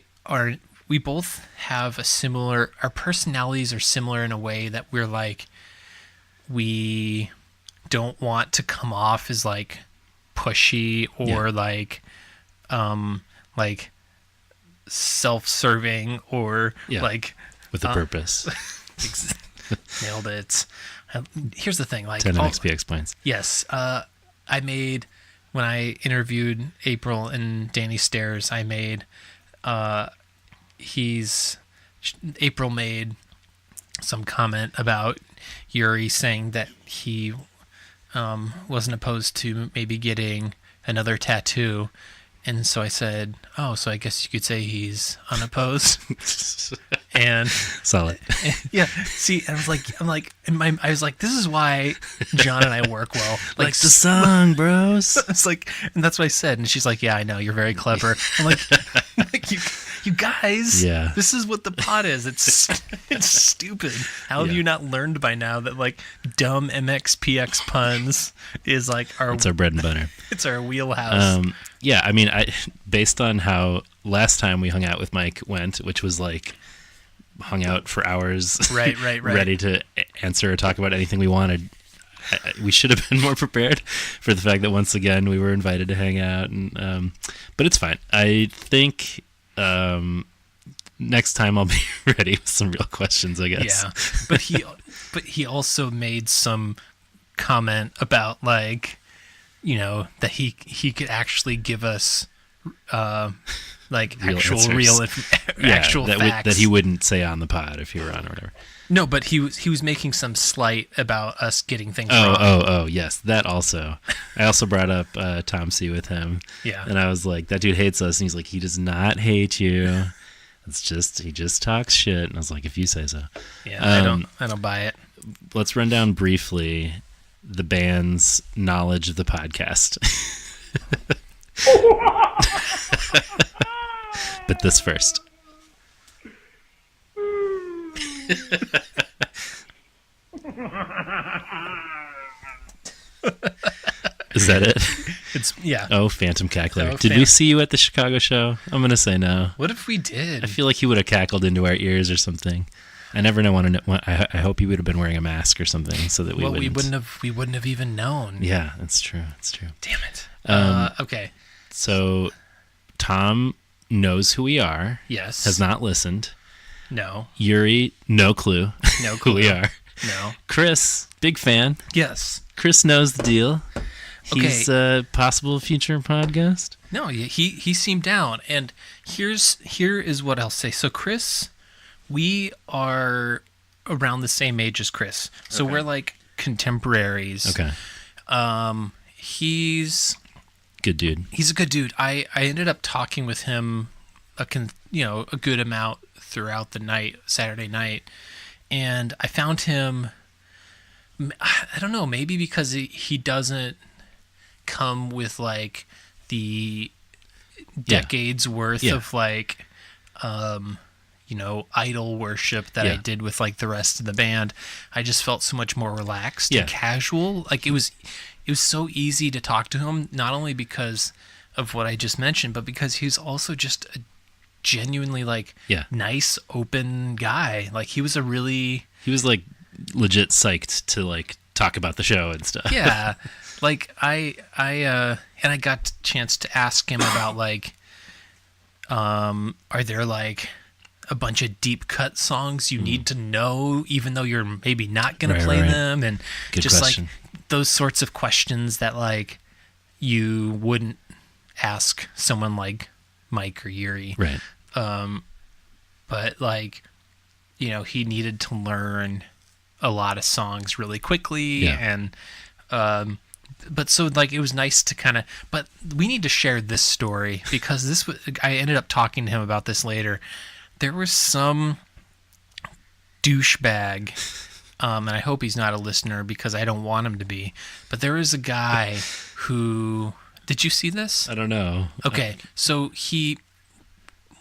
we both have our personalities are similar in a way that we're we don't want to come off as pushy or self-serving or like with a purpose. Nailed it. Here's the thing, like 10 MxPx points. Yes, I made when I interviewed April and Danny Stairs. I made April made some comment about Yuri saying that he wasn't opposed to maybe getting another tattoo. And so I said, oh, so I guess you could say he's unopposed. And solid. Yeah. See, I was like, I was like, this is why John and I work well. Like the song, bros. It's like, and that's what I said. And she's like, yeah, I know, you're very clever. I'm like you guys, yeah. This is what the pod is. It's stupid. How have you not learned by now that like dumb MxPx puns is like it's our bread and butter. It's our wheelhouse. Yeah, I mean, based on how last time we hung out with Mike went, which was like hung out for hours, right, ready to answer or talk about anything we wanted. We should have been more prepared for the fact that once again we were invited to hang out, and but it's fine. I think next time I'll be ready with some real questions, I guess. Yeah, but he also made some comment about like, you know, that he could actually give us like real actual facts that he wouldn't say on the pod if he were on or whatever. No, but he was making some slight about us getting things wrong. Oh, yes, that also. I also brought up Tom C with him. Yeah. And I was like, that dude hates us. And he's like, he does not hate you. It's just, he just talks shit. And I was like, if you say so. Yeah, I don't buy it. Let's run down briefly the band's knowledge of the podcast. But this first. Is that it? It's yeah. Oh, Phantom Cackler. Did we see you at the Chicago show? I'm gonna say no. What if we did? I feel like he would have cackled into our ears or something. I never know. I hope he would have been wearing a mask or something so that we wouldn't have even known. Yeah, that's true. That's true. Damn it. Okay. So Tom knows who we are. Yes. Has not listened. No. Yuri, no clue. No clue. Who we are. No. Chris, big fan. Yes. Chris knows the deal. He's a possible future podcast. No, he seemed down. And here is what I'll say. So Chris, we are around the same age as Chris. So we're like contemporaries. Okay. He's good dude. He's a good dude. I ended up talking with him a good amount throughout the night, Saturday night. And I found him, I don't know, maybe because he doesn't come with like the decades worth of like, idol worship that I did with like the rest of the band. I just felt so much more relaxed and casual. Like it was so easy to talk to him, not only because of what I just mentioned, but because he's also just a genuinely like nice, open guy. Like he was like legit psyched to like talk about the show and stuff. Yeah. Like I got a chance to ask him about like, are there like a bunch of deep cut songs you need to know, even though you're maybe not going to play them? And good just question. Like those sorts of questions that like you wouldn't ask someone like Mike or Yuri. Right. But like, he needed to learn a lot of songs really quickly. And, but so like, it was nice to but we need to share this story because I ended up talking to him about this later. There was some douchebag, and I hope he's not a listener because I don't want him to be, but there was a guy who, did you see this? I don't know. Okay. So he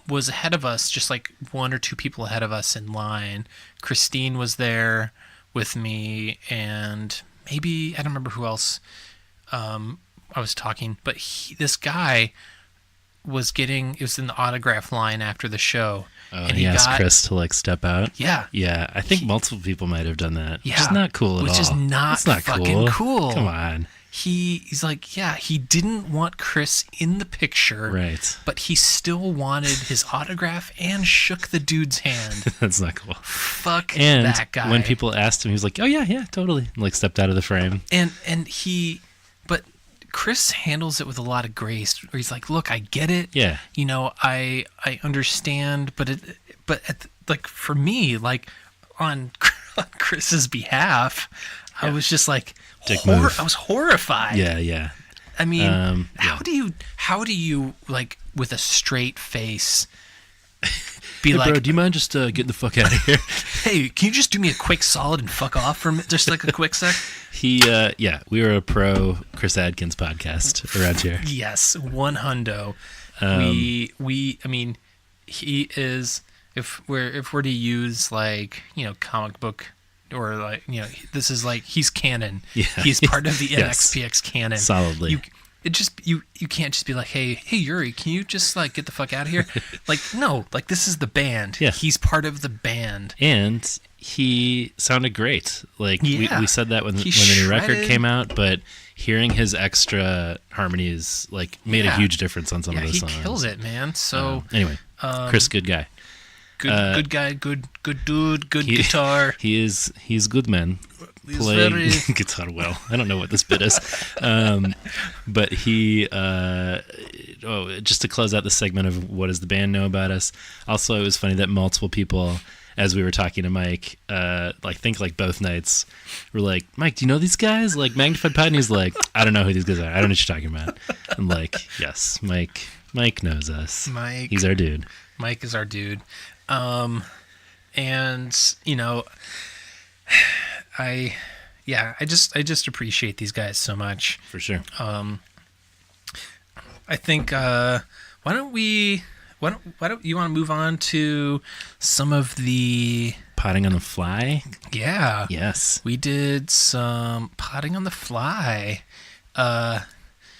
was ahead of us, just like one or two people ahead of us in line. Christine was there with me, and maybe, I don't remember who else I was talking, but this guy was it was in the autograph line after the show. And he asked Chris to like step out. Yeah. Yeah. I think multiple people might have done that. Yeah. Which is not cool at all. Which is not fucking cool. Come on. he's like, yeah, he didn't want Chris in the picture, right? But he still wanted his autograph and shook the dude's hand. That's not cool. Fuck and that guy. When people asked him, he was like, "Oh yeah, totally." Like stepped out of the frame. But Chris handles it with a lot of grace. Where he's like, "Look, I get it. Yeah, you know, I understand, like for me, like on Chris's behalf, I was just like, I was horrified. Yeah. I mean, how do you like with a straight face be like, bro, do you mind just getting the fuck out of here? Hey, can you just do me a quick solid and fuck off for just like a quick sec? We were a pro Chris Adkins podcast around here. Yes, 100. I mean, he is. If we're to use like, you know, comic book or like, you know, this is like he's canon. Yeah. He's part of the MxPx canon. Solidly. You can't just be like, hey Yuri, can you just like get the fuck out of here? Like, no, like this is the band. Yeah. He's part of the band. And he sounded great. Like we said that when the new record came out, but hearing his extra harmonies like made a huge difference on some of those songs. He kills it, man. So anyway, Chris, good guy. Good guy, good dude, good guitar. He's good man. Play guitar well. I don't know what this bit is. But he just to close out the segment of what does the band know about us. Also, it was funny that multiple people, as we were talking to Mike, like both nights, were like, Mike, do you know these guys? Like Magnified Pod? And he's like, I don't know who these guys are. I don't know what you're talking about. I'm like, yes, Mike knows us. He's our dude. Mike is our dude. And you know, I just appreciate these guys so much. For sure. I think why don't you want to move on to some of the potting on the fly? Yeah. Yes. We did some potting on the fly.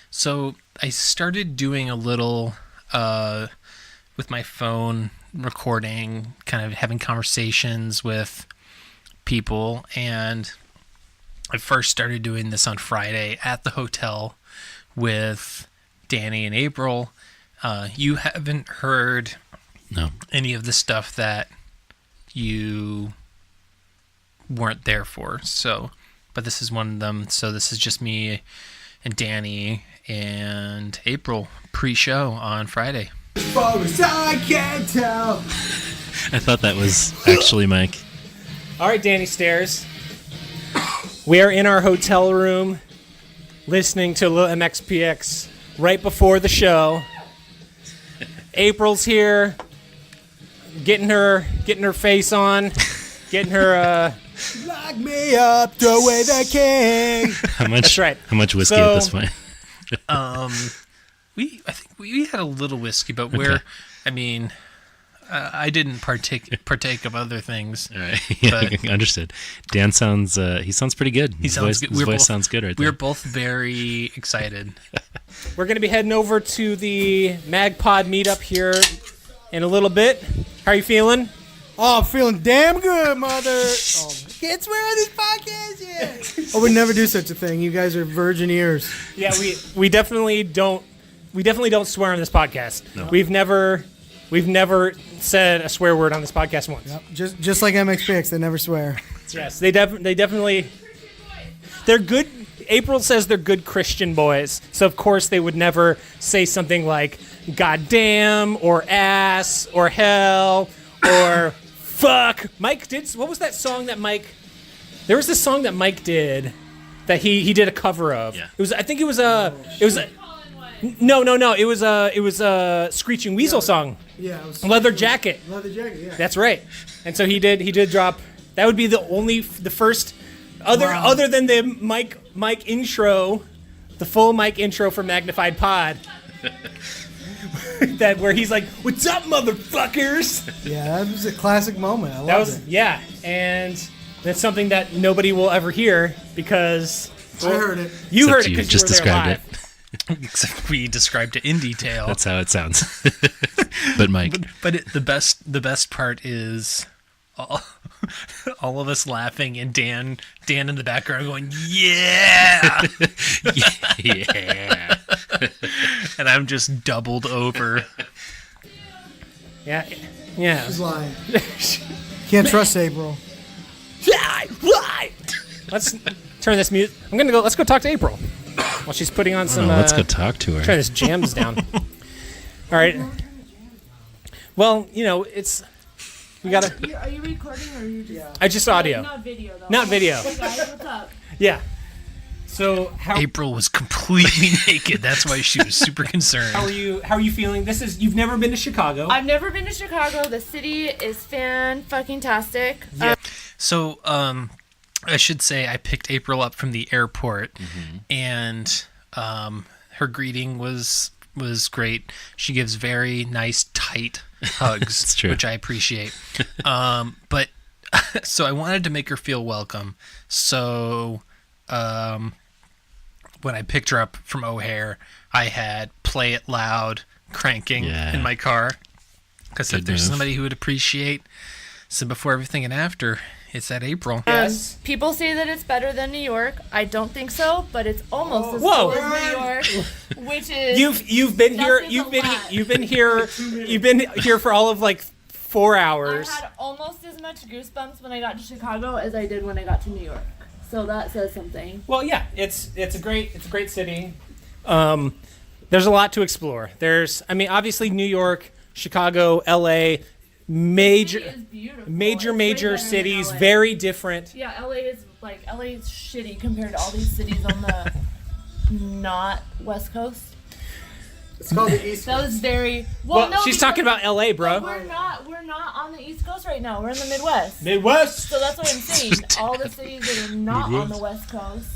So I started doing a little with my phone recording, kind of having conversations with people, and I first started doing this on Friday at the hotel with Danny and April. You haven't heard any of the stuff that you weren't there for, but this is one of them. So this is just me and Danny and April pre-show on Friday. As far as I can tell. I thought that was actually Mike. All right, Danny Stairs. We are in our hotel room listening to a little MxPx right before the show. April's here getting her face on, getting her lock me up the way they can. That's right. How much whiskey at this point? I think we had a little whiskey, but I didn't partake of other things. All right. Yeah, understood. Dan sounds pretty good. His voice sounds good right there. We're both very excited. We're going to be heading over to the MagPod meetup here in a little bit. How are you feeling? Oh, I'm feeling damn good, mother. Oh, can't swear on this podcast yet. I would never do such a thing. You guys are virgin ears. Yeah, we definitely don't swear on this podcast. No. We've never said a swear word on this podcast once. Yep. Just like MxPx, they never swear. Yes, they definitely. They're good. April says they're good Christian boys, so of course they would never say something like "goddamn" or "ass" or "hell" or "fuck." Mike did. What was that song that Mike? There was this song that Mike did that he did a cover of. Yeah. It was. I think it was a. It was a. No. It was a Screeching Weasel song. Yeah. It was Leather Jacket. Leather Jacket. Yeah. That's right. And so he did drop. That would be the first. Other than the Mike intro, the full Mike intro for Magnified Pod, where he's like, "What's up, motherfuckers?" Yeah, that was a classic moment. I loved it. Yeah, and that's something that nobody will ever hear because I heard it. You heard it because you just were described there live. it. Except we described it in detail. That's how it sounds. But Mike, but the best part is all of us laughing, and Dan in the background going, "Yeah, Yeah. and I'm just doubled over. Yeah. She's lying. Can't trust April. Let's turn this music. Let's go talk to April while she's putting on some. Let's go talk to her. Turn this jams down. All right. Well, it's. We gotta. Are you recording or are you just? Just audio. Not video though. Not video. Hey guys, what's up? Yeah. So April was completely naked. That's why she was super concerned. How are you feeling? You've never been to Chicago. I've never been to Chicago. The city is fan-fucking-tastic. Yeah. So, I should say I picked April up from the airport, and her greeting was great. She gives very nice, tight hugs, It's true. which I appreciate. But so I wanted to make her feel welcome. So, when I picked her up from O'Hare, I had Play It Loud cranking in my car, because if there's somebody who would appreciate. So before everything and after, it's at April. Yes. People say that it's better than New York. I don't think so, but it's almost as Whoa. cool as New York, which is You've been here. That is You've a been lot. you've been here for all of like 4 hours. I had almost as much goosebumps when I got to Chicago as I did when I got to New York. So that says something. Well, yeah, it's a great city. There's a lot to explore. Obviously New York, Chicago, LA, major City is beautiful. It's major way better than cities, LA. very different. Yeah, LA is shitty compared to all these cities on the not West Coast. It's called the East That Coast. was very Well, no. she's because- talking about LA, bro. But we're not on the East Coast right now. We're in the Midwest. Midwest. So that's what I'm saying. All the cities that are not on the West Coast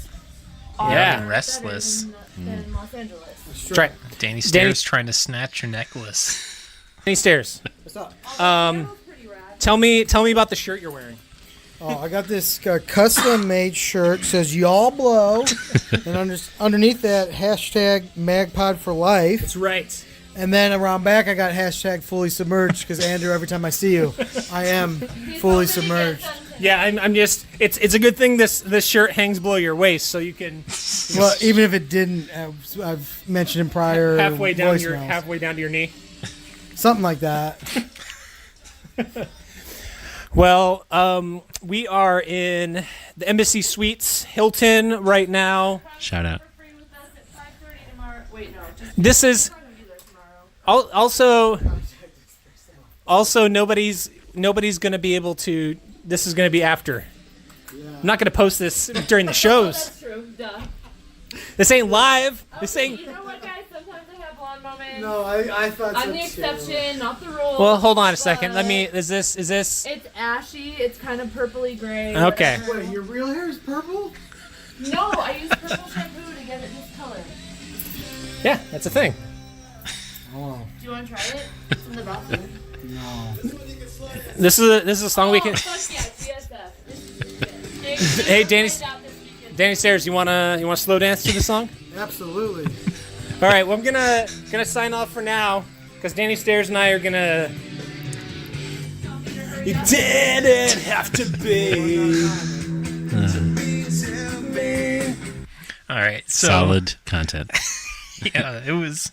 are Yeah. better Restless. than Los Angeles. Try. Danny Stairs trying to snatch your necklace. Danny Stairs. What's up? Pretty rad. Tell me about the shirt you're wearing. Oh, I got this custom-made shirt. Says "Y'all blow," and underneath that hashtag MagPod for life. That's right. And then around back, I got hashtag fully submerged because Andrew, every time I see you, I am fully submerged. Yeah, I'm just. It's a good thing this shirt hangs below your waist, so you can Well, even if it didn't, I've mentioned in prior halfway down voicemails. to your knee. Something like that. Well, we are in the Embassy Suites Hilton right now. Shout out. Free with us at 5:30 tomorrow. Wait, no. Just This is we're gonna be there tomorrow. also nobody's gonna be able to. This is gonna be after. I'm not gonna post this during the Oh, shows. that's true. Duh. This ain't live. This ain't. You know what, guys? Sometimes I have blonde moments. No, I thought I'm the exception, not the rule. Well, hold on a second. but Is this? It's ashy. It's kind of purpley gray. Okay. whatever. Wait, your real hair is purple? No, I use purple shampoo to get it this color. Yeah, that's a thing. Oh, Do you want to try it? It's in the bathroom. no. This is a song we can. Fuck yeah, CSF. Hey, Danny Stairs, you wanna slow dance to the song? Absolutely. All right, well I'm gonna sign off for now because Danny Stairs and I are gonna. You didn't have to be. All right, so Solid content. yeah, it was.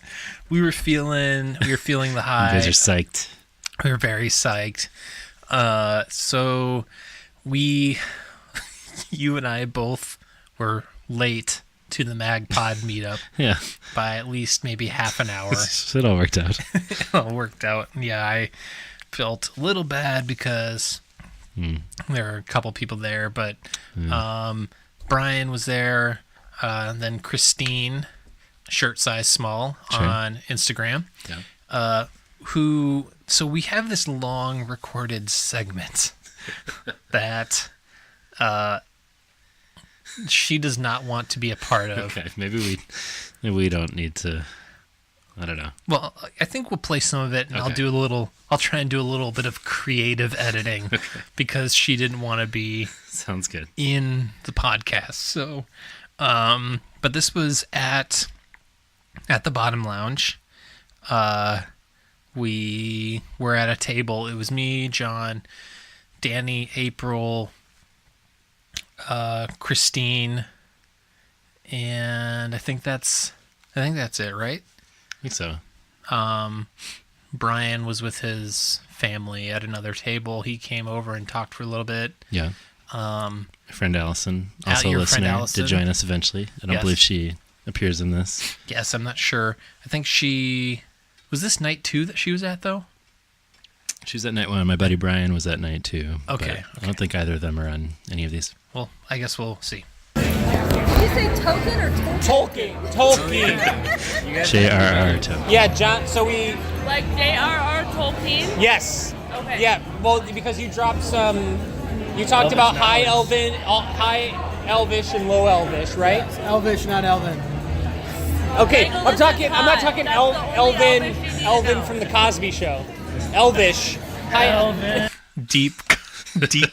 We were feeling the high. You guys are psyched. We were very psyched. So you and I both were late to the MagPod meetup Yeah. by at least maybe half an hour. It all worked out. It all worked out. Yeah, I felt a little bad because there were a couple people there, but Brian was there, and then Christine, shirt size small, Sure. on Instagram. Yeah. So we have this long recorded segment that she does not want to be a part of. Okay, maybe we don't need to. I don't know. Well, I think we'll play some of it, and Okay. I'll try and do a little bit of creative editing because she didn't want to be Sounds good. in the podcast. So, but this was at the Bottom Lounge. We were at a table. It was me, John, Danny, April, Christine, and I think that's it, right? I think so. Brian was with his family at another table. He came over and talked for a little bit. Yeah. My friend Allison, also a your friend listener, Allison. did join us eventually. I don't believe she appears in this. Yes, I'm not sure. I think was this night 2 that she was at, though? She was at night 1. My buddy Brian was at night 2. Okay. I don't think either of them are on any of these. Well, I guess we'll see. Did you say Tolkien or Tolkien. J.R.R. Tolkien. Yeah, John. So we. Like J.R.R. Tolkien? Yes. Okay. Yeah. Well, because you dropped some. You talked about high Elvish and low Elvish, right? Elvish, not Elvin. Okay. I'm not talking That's the only Elvish Elvin from the Cosby Show. Elvish. High Elvin. Deep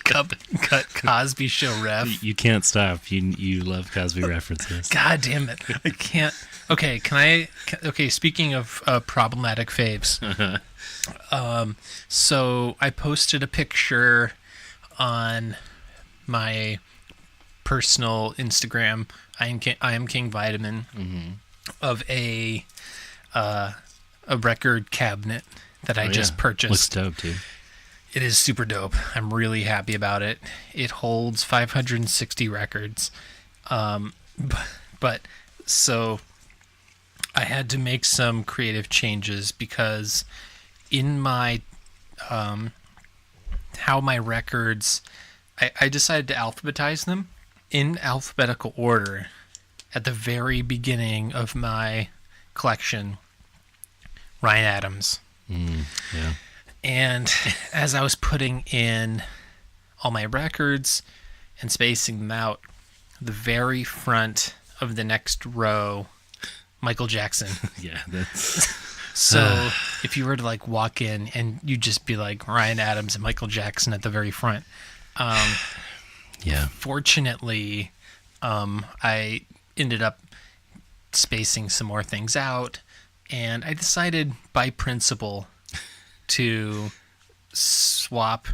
cut Cosby Show ref. You can't stop. You love Cosby references. God damn it. I can't. Okay, okay, speaking of problematic faves. So I posted a picture on my personal Instagram, I am King Vitamin, of a record cabinet that I just purchased. Looks dope, dude. It is super dope. I'm really happy about it. It holds 560 records. But so I had to make some creative changes because in my how my records, I decided to alphabetize them in alphabetical order at the very beginning of my collection. Ryan Adams. Yeah. And as I was putting in all my records and spacing them out, the very front of the next row, Michael Jackson. Yeah, that's... So if you were to like walk in and you'd just be like Ryan Adams and Michael Jackson at the very front. Yeah. Fortunately, I ended up spacing some more things out, and I decided by principle to swap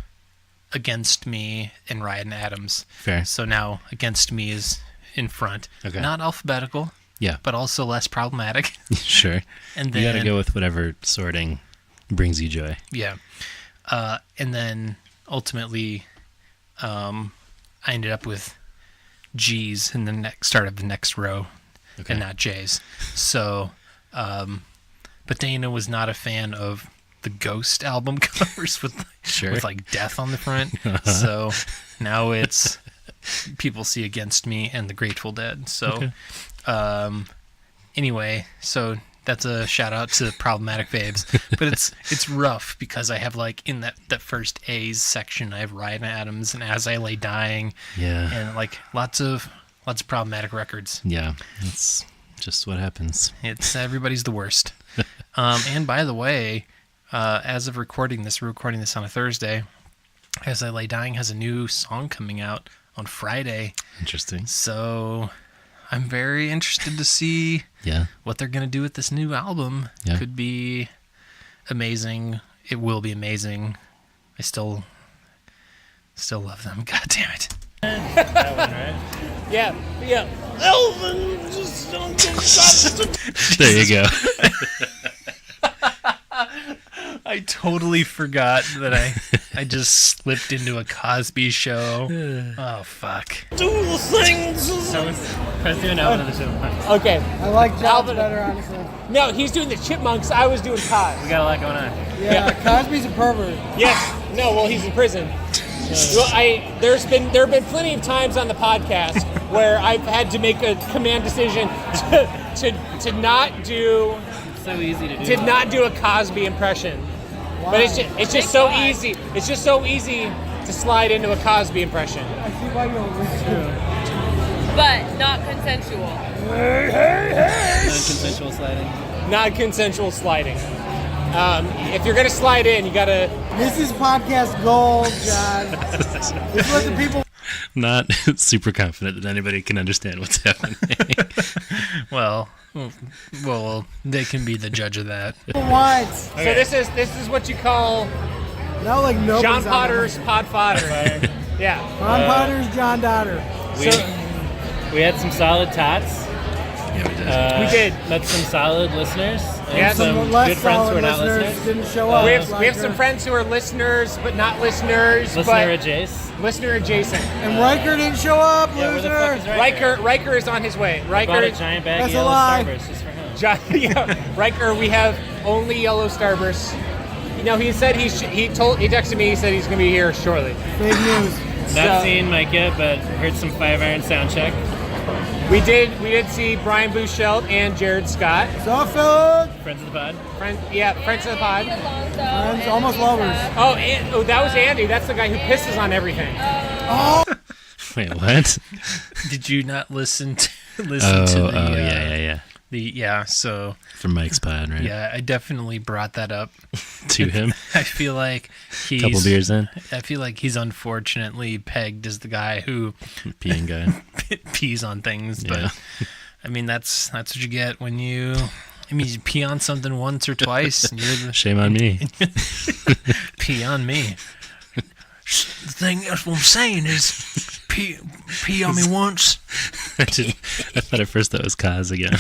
Against Me and Ryan Adams. Fair. So now Against Me is in front. Okay. Not alphabetical. Yeah. But also less problematic. Sure. And then you got to go with whatever sorting brings you joy. Yeah. And then ultimately, I ended up with G's in the start of the next row, and not J's. So, but Dana was not a fan of the Ghost album covers with like death on the front. So now it's people see Against Me and the Grateful Dead. So, anyway, so that's a shout out to problematic faves, but it's rough because I have like in that first A's section I have Ryan Adams and As I Lay Dying, and like lots of problematic records. Yeah, that's just what happens. It's everybody's the worst. And by the way, as of recording this, we're recording this on a Thursday. As I Lay Dying has a new song coming out on Friday. Interesting. So I'm very interested to see what they're going to do with this new album. Yeah. Could be amazing. It will be amazing. I still love them. God damn it. That one, right? Yeah. Elvin, just don't get shot. There you go. I totally forgot that I just slipped into a Cosby Show. Oh, fuck. Do the things. Let's do an Alvin and the Chipmunks. Okay. I like John's better, honestly. No, he's doing the Chipmunks. I was doing Cos. We got a lot going on. Yeah, Cosby's a pervert. Yes. No, well, he's in prison. Well, there have been plenty of times on the podcast where I've had to make a command decision to not do. It's so easy to do. To not do a Cosby impression. Why? But it's just so easy. It's just so easy to slide into a Cosby impression. I see why you're But not consensual. Non-consensual sliding. Non-consensual sliding. If you're gonna slide in, you gotta. This is podcast gold, John. This is what the people. Not super confident that anybody can understand what's happening. Well, they can be the judge of that. Want. So this is what you call Now like nobody's John on Potter's that. Pod Fodder. Yeah. Ron Potter's John Dotter. We had some solid tots. Yeah, we did. Met some solid listeners. And Yeah, some less good friends who are not solid listeners. didn't show up. We have some friends who are listeners, but not listeners. Listener adjacent. Listener adjacent. And Riker didn't show up, Yeah, where the fuck loser. is Riker? Riker is on his way. I bought Riker. a giant bag That's of a yellow lie. Starbursts just for him. Yeah, Riker. We have only yellow Starbursts. You know, he said he texted me. He said he's gonna be here shortly. Fake news. Not seen Mike yet, but heard some 5 Iron sound check. We did see Brian Buchelt and Jared Scott. What's up, fellas? Friends of the pod. Friends of the pod. Friends, almost lovers. Oh, that was Andy. That's the guy who pisses on everything. Wait, what? Did you not listen to the? So from Mike's pod, right? Yeah, I definitely brought that up to him. I feel like he's couple beers in. I feel like he's unfortunately pegged as the guy who peeing guy pees on things. Yeah. But I mean, that's what you get when you. I mean, you pee on something once or twice, and you're the shame on me. Pee on me. The thing, that's what I'm saying is, pee on me once. I thought at first that was Kaz again.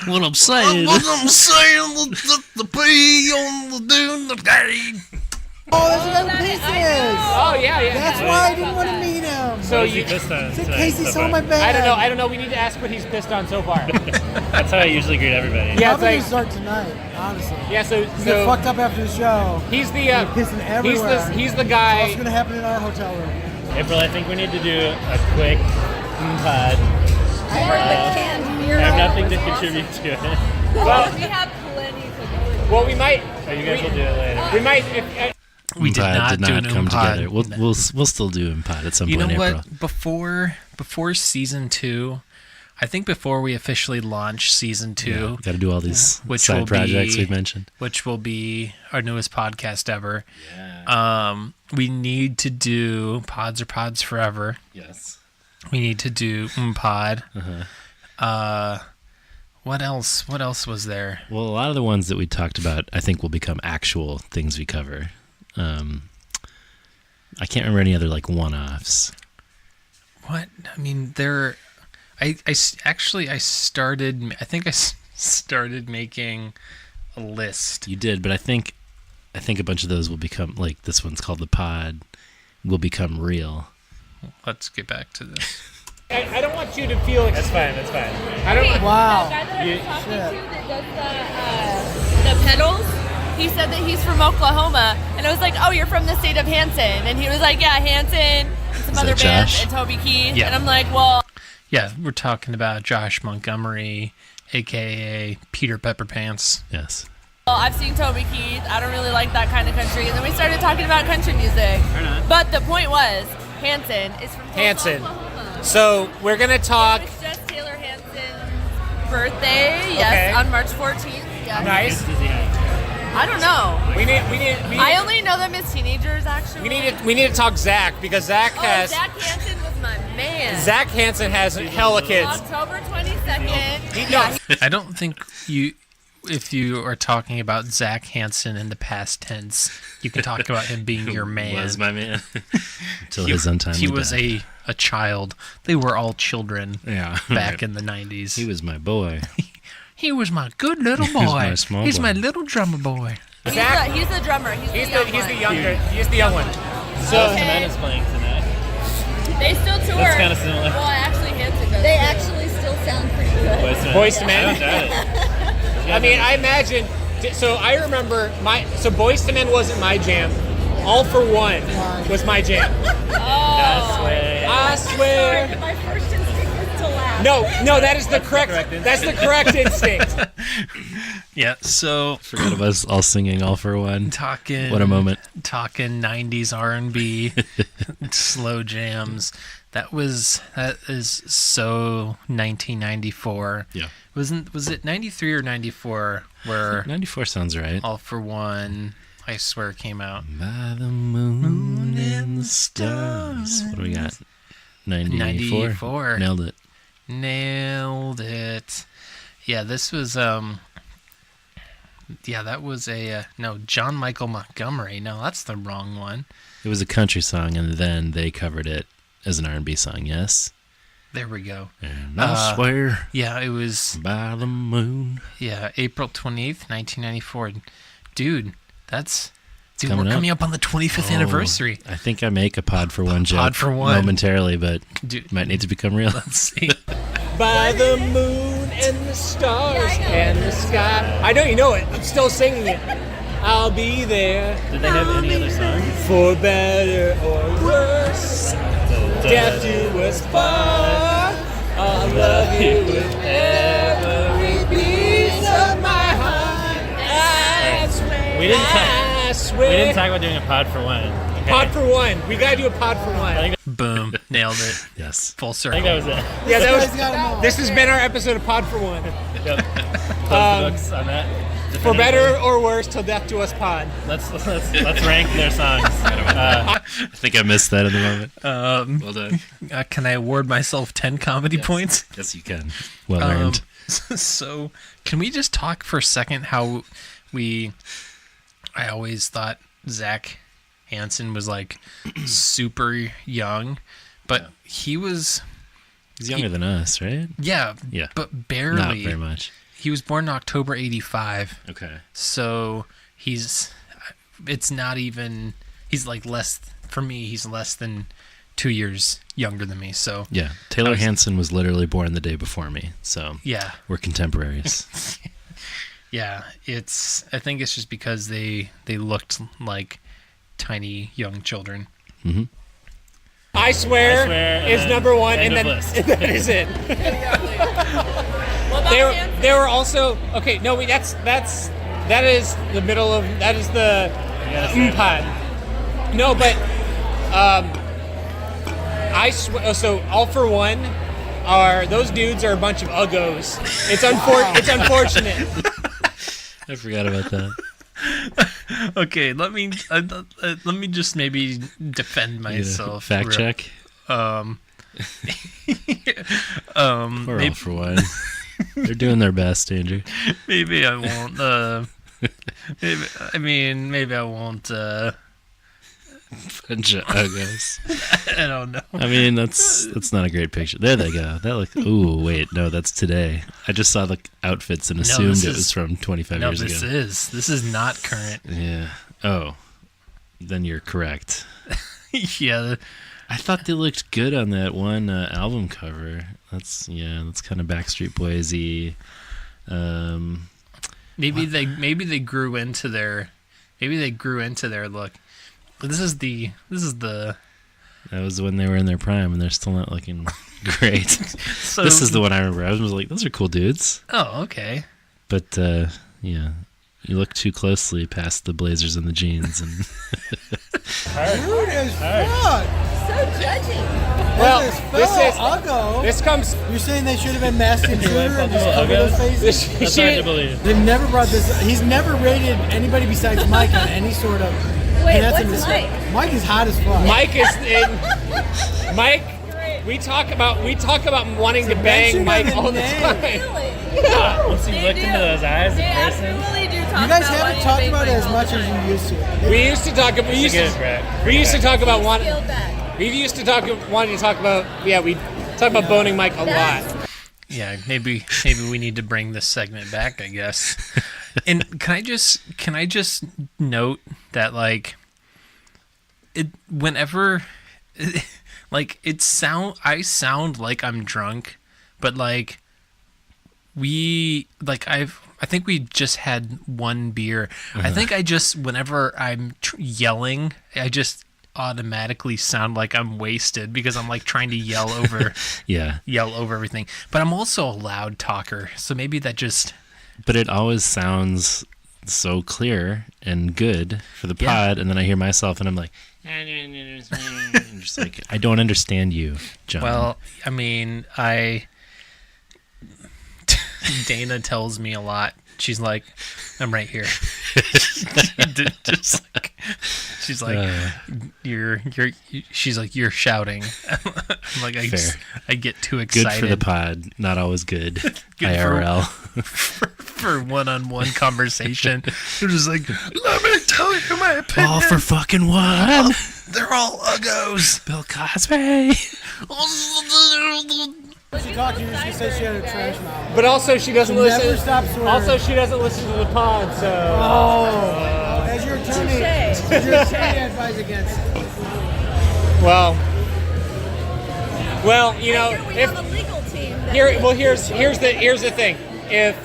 What I'm saying. The pee on the dune, the game. Oh, that's what that Pieces. Oh yeah. That's why I didn't want to meet him. So you pissed on Said tonight Casey so saw far? my bag. I don't know. We need to ask what he's pissed on so far. That's how I usually greet everybody. Yeah, Probably it's gonna start tonight, honestly. Yeah, so You get fucked up after the show. He's the pissing everywhere. he's the guy. What's gonna happen in our hotel room? April, I think we need to do a quick pod. I heard the canned beer. I have nothing to contribute to it. Well, we have plenty to go. Well, we might. Oh, you guys will do it later. We might. We did not do an come Pod. together. We'll still do Pod at some You point know in what? April. Before season 2, I think before we officially launch season 2, got to do all these side projects we've mentioned, which will be our newest podcast ever. Yeah. We need to do Pods or Pods Forever. Yes. We need to do Pod. Uh-huh. What else? What else was there? Well, a lot of the ones that we talked about, I think, will become actual things we cover. I can't remember any other like one-offs. What? I mean, I started making a list. You did, but I think a bunch of those will become, like this one's called The Pod, will become real. Let's get back to this. I don't want you to feel. That's fine. I don't. Wow. The guy that I was talking to that does the pedals, he said that he's from Oklahoma, and I was like, "Oh, you're from the state of Hanson," and he was like, "Yeah, Hanson, and some other bands, and Toby Keith," Yeah. and I'm like, "Well." Yeah, we're talking about Josh Montgomery, a.k.a. Peter Pepperpants. Yes. Well, I've seen Toby Keith. I don't really like that kind of country. And then we started talking about country music. But the point was, Hanson is from Hanson. Oklahoma. So we're gonna talk. It was just Taylor Hanson's birthday. Yes, on March 14th. Yes. Nice. I don't know. We need. I only know them as teenagers, actually. We need to talk Zach because Zach has. Zach Hanson was my man. Zach Hanson has hella kids. October 22nd. No. I don't think if you are talking about Zach Hanson in the past tense, you can talk about him being your man. Was my man. Until his untimely He was death. a child. They were all children back in the 90s. He was my boy. He was my good little boy. He was my small He's boy. my little drummer boy. He's the drummer. He's the young one. So Cement is playing tonight. They still tour. That's kind of similar. Well, actually, Hanson does. They actually still sound pretty good. Boyz II Men. I don't doubt it. I mean, I imagine. So I remember Boyz II Men wasn't my jam. All for One was my jam. I swear. Sorry, my first instinct was to laugh. No, that is the correct. That's the correct instinct. Yeah, so Forgot of us all singing All for One. talking What a moment. Talking 90s R&B slow jams. That is so 1994. Yeah. Was it 93 or 94 where 94 sounds right. All for One, I swear, came out? By the moon and the stars. What do we got? 94. 94. Nailed it. Yeah, this was Yeah, that was no, John Michael Montgomery. No, that's the wrong one. It was a country song, and then they covered it as an R&B song, yes? There we go. And I swear. Yeah, it was... By the moon. Yeah, April 28th, 1994. Dude, that's... Dude, we're coming up on the 25th anniversary. I think I make a pod for one joke pod for one momentarily, but Dude, might need to become real. Let's see. By the moon and the stars and the sky. I know you know it. I'm still singing it. I'll be there. Did they have any other songs? For better or worse. Death do us part. I'll love you with every piece of my heart. I swear. We didn't talk about doing a pod for one. Okay. Pod for one. We gotta do a pod for one. Boom. Nailed it. Yes. Full circle. I think that was it. Yeah, that was. This has been our episode of Pod for One. Yep. Close the books on that. For better or worse, till death do us pod. Let's rank their songs. I think I missed that in the moment. Well done. Can I award myself 10 comedy points? Yes, you can. Well earned. So, can we just talk for a second how I always thought Zach Hansen was like super young, but he's younger than us, right? Yeah. Yeah. But barely. Not very much. He was born in October 85. Okay. So it's not even, he's like for me, he's less than 2 years younger than me. So yeah, Taylor Hansen was literally born the day before me. So yeah, we're contemporaries. Yeah, I think it's just because they looked like tiny young children. Mm-hmm. I swear is number one, and then that is it. They were also okay. No, that is the middle of that is the pod. No, but I swear. So all for one those dudes are a bunch of uggos. It's unfortunate. I forgot about that. Okay, let me just maybe defend myself. Fact check. Or all for one. They're doing their best, Andrew. Maybe I won't. Maybe I won't. Bunch of uggos. I don't know. I mean, that's not a great picture. There they go. That ooh, wait, no, that's today. I just saw the outfits and assumed it was from 25 years ago. No, this is not current. Yeah. Oh, then you're correct. Yeah. I thought they looked good on that one album cover. That's kind of Backstreet Boys-y. Maybe they grew into their look. This is the. That was when they were in their prime, and they're still not looking great. So, this is the one I remember. I was like, those are cool dudes. Oh, okay. But yeah, you look too closely past the blazers and the jeans, and rude as fuck. So judgy. Well, this comes. You're saying they should have been masked intruder and just cover those faces? That's hard to believe. They've never brought this. He's never rated anybody besides Mike on any sort of. Wait, what's Mike? Mike is hot as fuck. Mike. We talk about wanting to bang Mike all the time. Really? Yeah. Once you looked into those eyes in person. Absolutely do talk You guys about haven't talked about it as much as you used to. We used to talk about wanting to talk about boning Mike a lot. Yeah, maybe we need to bring this segment back, I guess. And can I just note that I sound like I'm drunk, but I think we just had one beer. I think whenever I'm yelling, I just automatically sound like I'm wasted because I'm trying to yell over yell over everything. But I'm also a loud talker, so maybe that just. But it always sounds so clear and good for the pod, and then I hear myself and I'm like, I'm just like, I don't understand you, John. Well, I mean, Dana tells me a lot. She's like, I'm right here. Just she's like, she's like, you're shouting. I'm like, I get too excited. Good for the pod, not always good. IRL. for one-on-one conversation. They're just like, let me tell you my opinion. All for fucking one. They're all uggos. Bill Cosby. She talked to you. She said she had a trash mouth. But also she doesn't listen. Never stop swearing. Also she doesn't listen to the pod. So. As your attorney, advise against. Well, you know, Here we have a legal team. here's the thing. If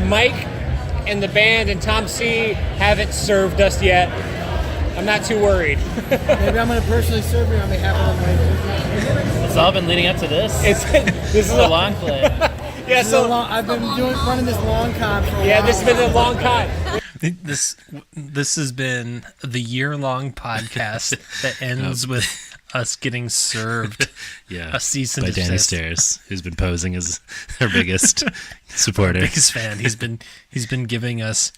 Mike and the band and Tom C haven't served us yet, I'm not too worried. Maybe I'm going to personally serve you on behalf of the Mike. It's all been leading up to this. This is a long play. Yeah, so I've been running this long con for a while. Yeah, this has been a long con. This has been the year-long podcast that ends with us getting served a cease and by desist. Danny Stairs, who's been posing as our biggest supporter. Biggest fan. He's been giving us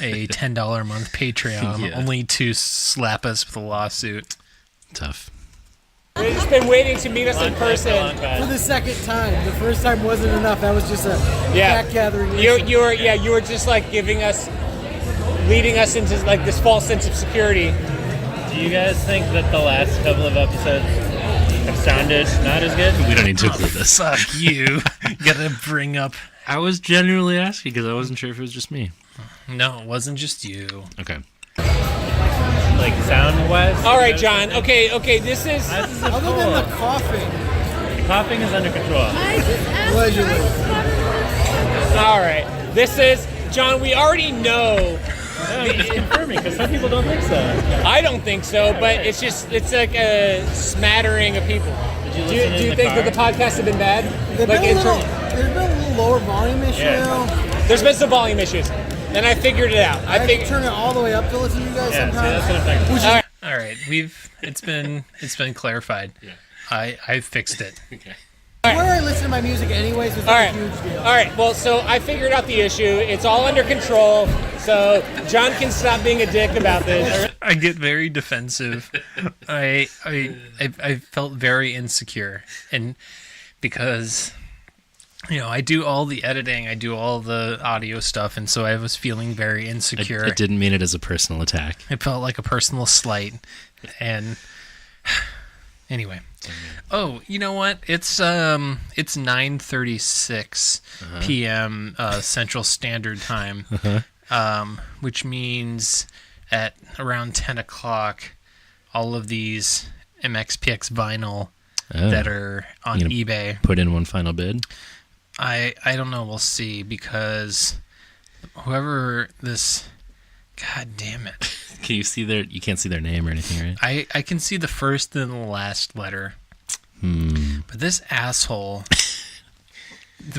a $10 a month Patreon only to slap us with a lawsuit. Tough. They've just been waiting to meet us in person for the second time. The first time wasn't enough. That was just a fact gathering. You were just like leading us into like this false sense of security. Do you guys think that the last couple of episodes have sounded not as good? We don't need to include this. Fuck you. You gotta bring up. I was genuinely asking because I wasn't sure if it was just me. No, it wasn't just you. Okay. Like sound-wise? All right, John. Okay. This is other than the coughing. The coughing is under control. Allegedly. All right. This is John. We already know. It's confirming because some people don't think so. I don't think so, but it's like a smattering of people. Do you think that the podcasts have been bad? There's been a little lower volume issue. Yeah. There's been some volume issues, and I figured it out. I figured turn it all the way up to listen to you guys sometimes. All right, it's been clarified. Yeah. I fixed it. Okay. Where I listen to my music anyways is a huge deal. All right, well, so I figured out the issue. It's all under control, so John can stop being a dick about this. I get very defensive. I felt very insecure, and because I do all the editing, I do all the audio stuff, and so I was feeling very insecure. I didn't mean it as a personal attack. It felt like a personal slight, and anyway. Oh, you know what? It's 9:36 p.m. Central Standard Time, which means at around 10 o'clock, all of these MxPx vinyl that are on eBay. Put in one final bid? I don't know. We'll see, because whoever this... God damn it. Can you see you can't see their name or anything, right? I can see the first and the last letter. But this asshole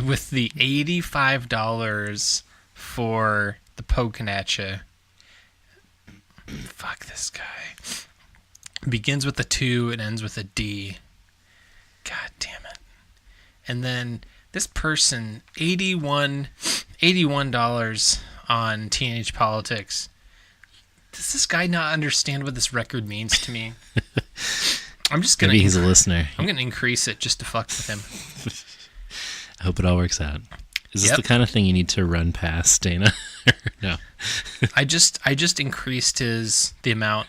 with the $85 for the poking at you. Fuck this guy. Begins with a 2 and ends with a D. God damn it. And then this person, $81 on Teenage Politics. Does this guy not understand what this record means to me? I'm just gonna. Maybe he's a listener. I'm gonna increase it just to fuck with him. I hope it all works out. Is this the kind of thing you need to run past Dana? No. I just increased the amount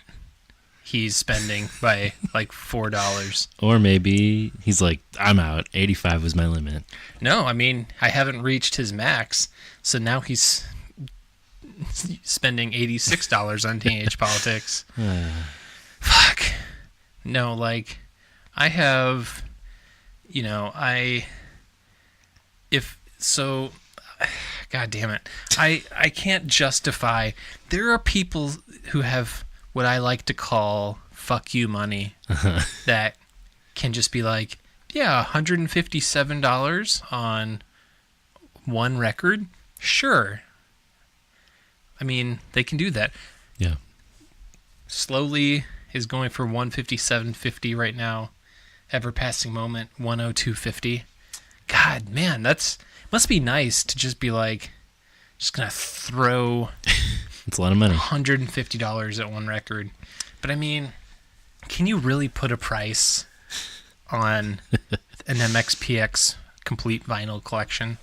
he's spending by like $4. Or maybe he's like, I'm out. 85 was my limit. No, I mean, I haven't reached his max, so now he's spending $86 on Teenage Politics. Fuck. No, like, I have, God damn it. I can't justify. There are people who have what I like to call fuck you money that can just be like, yeah, $157 on one record? Sure. I mean, they can do that. Yeah. Slowly is going for $157.50 right now. Ever Passing Moment, $102.50. God, man, must be nice to just be like, just gonna throw it's a lot of money. $150 at one record. But I mean, can you really put a price on an MxPx complete vinyl collection?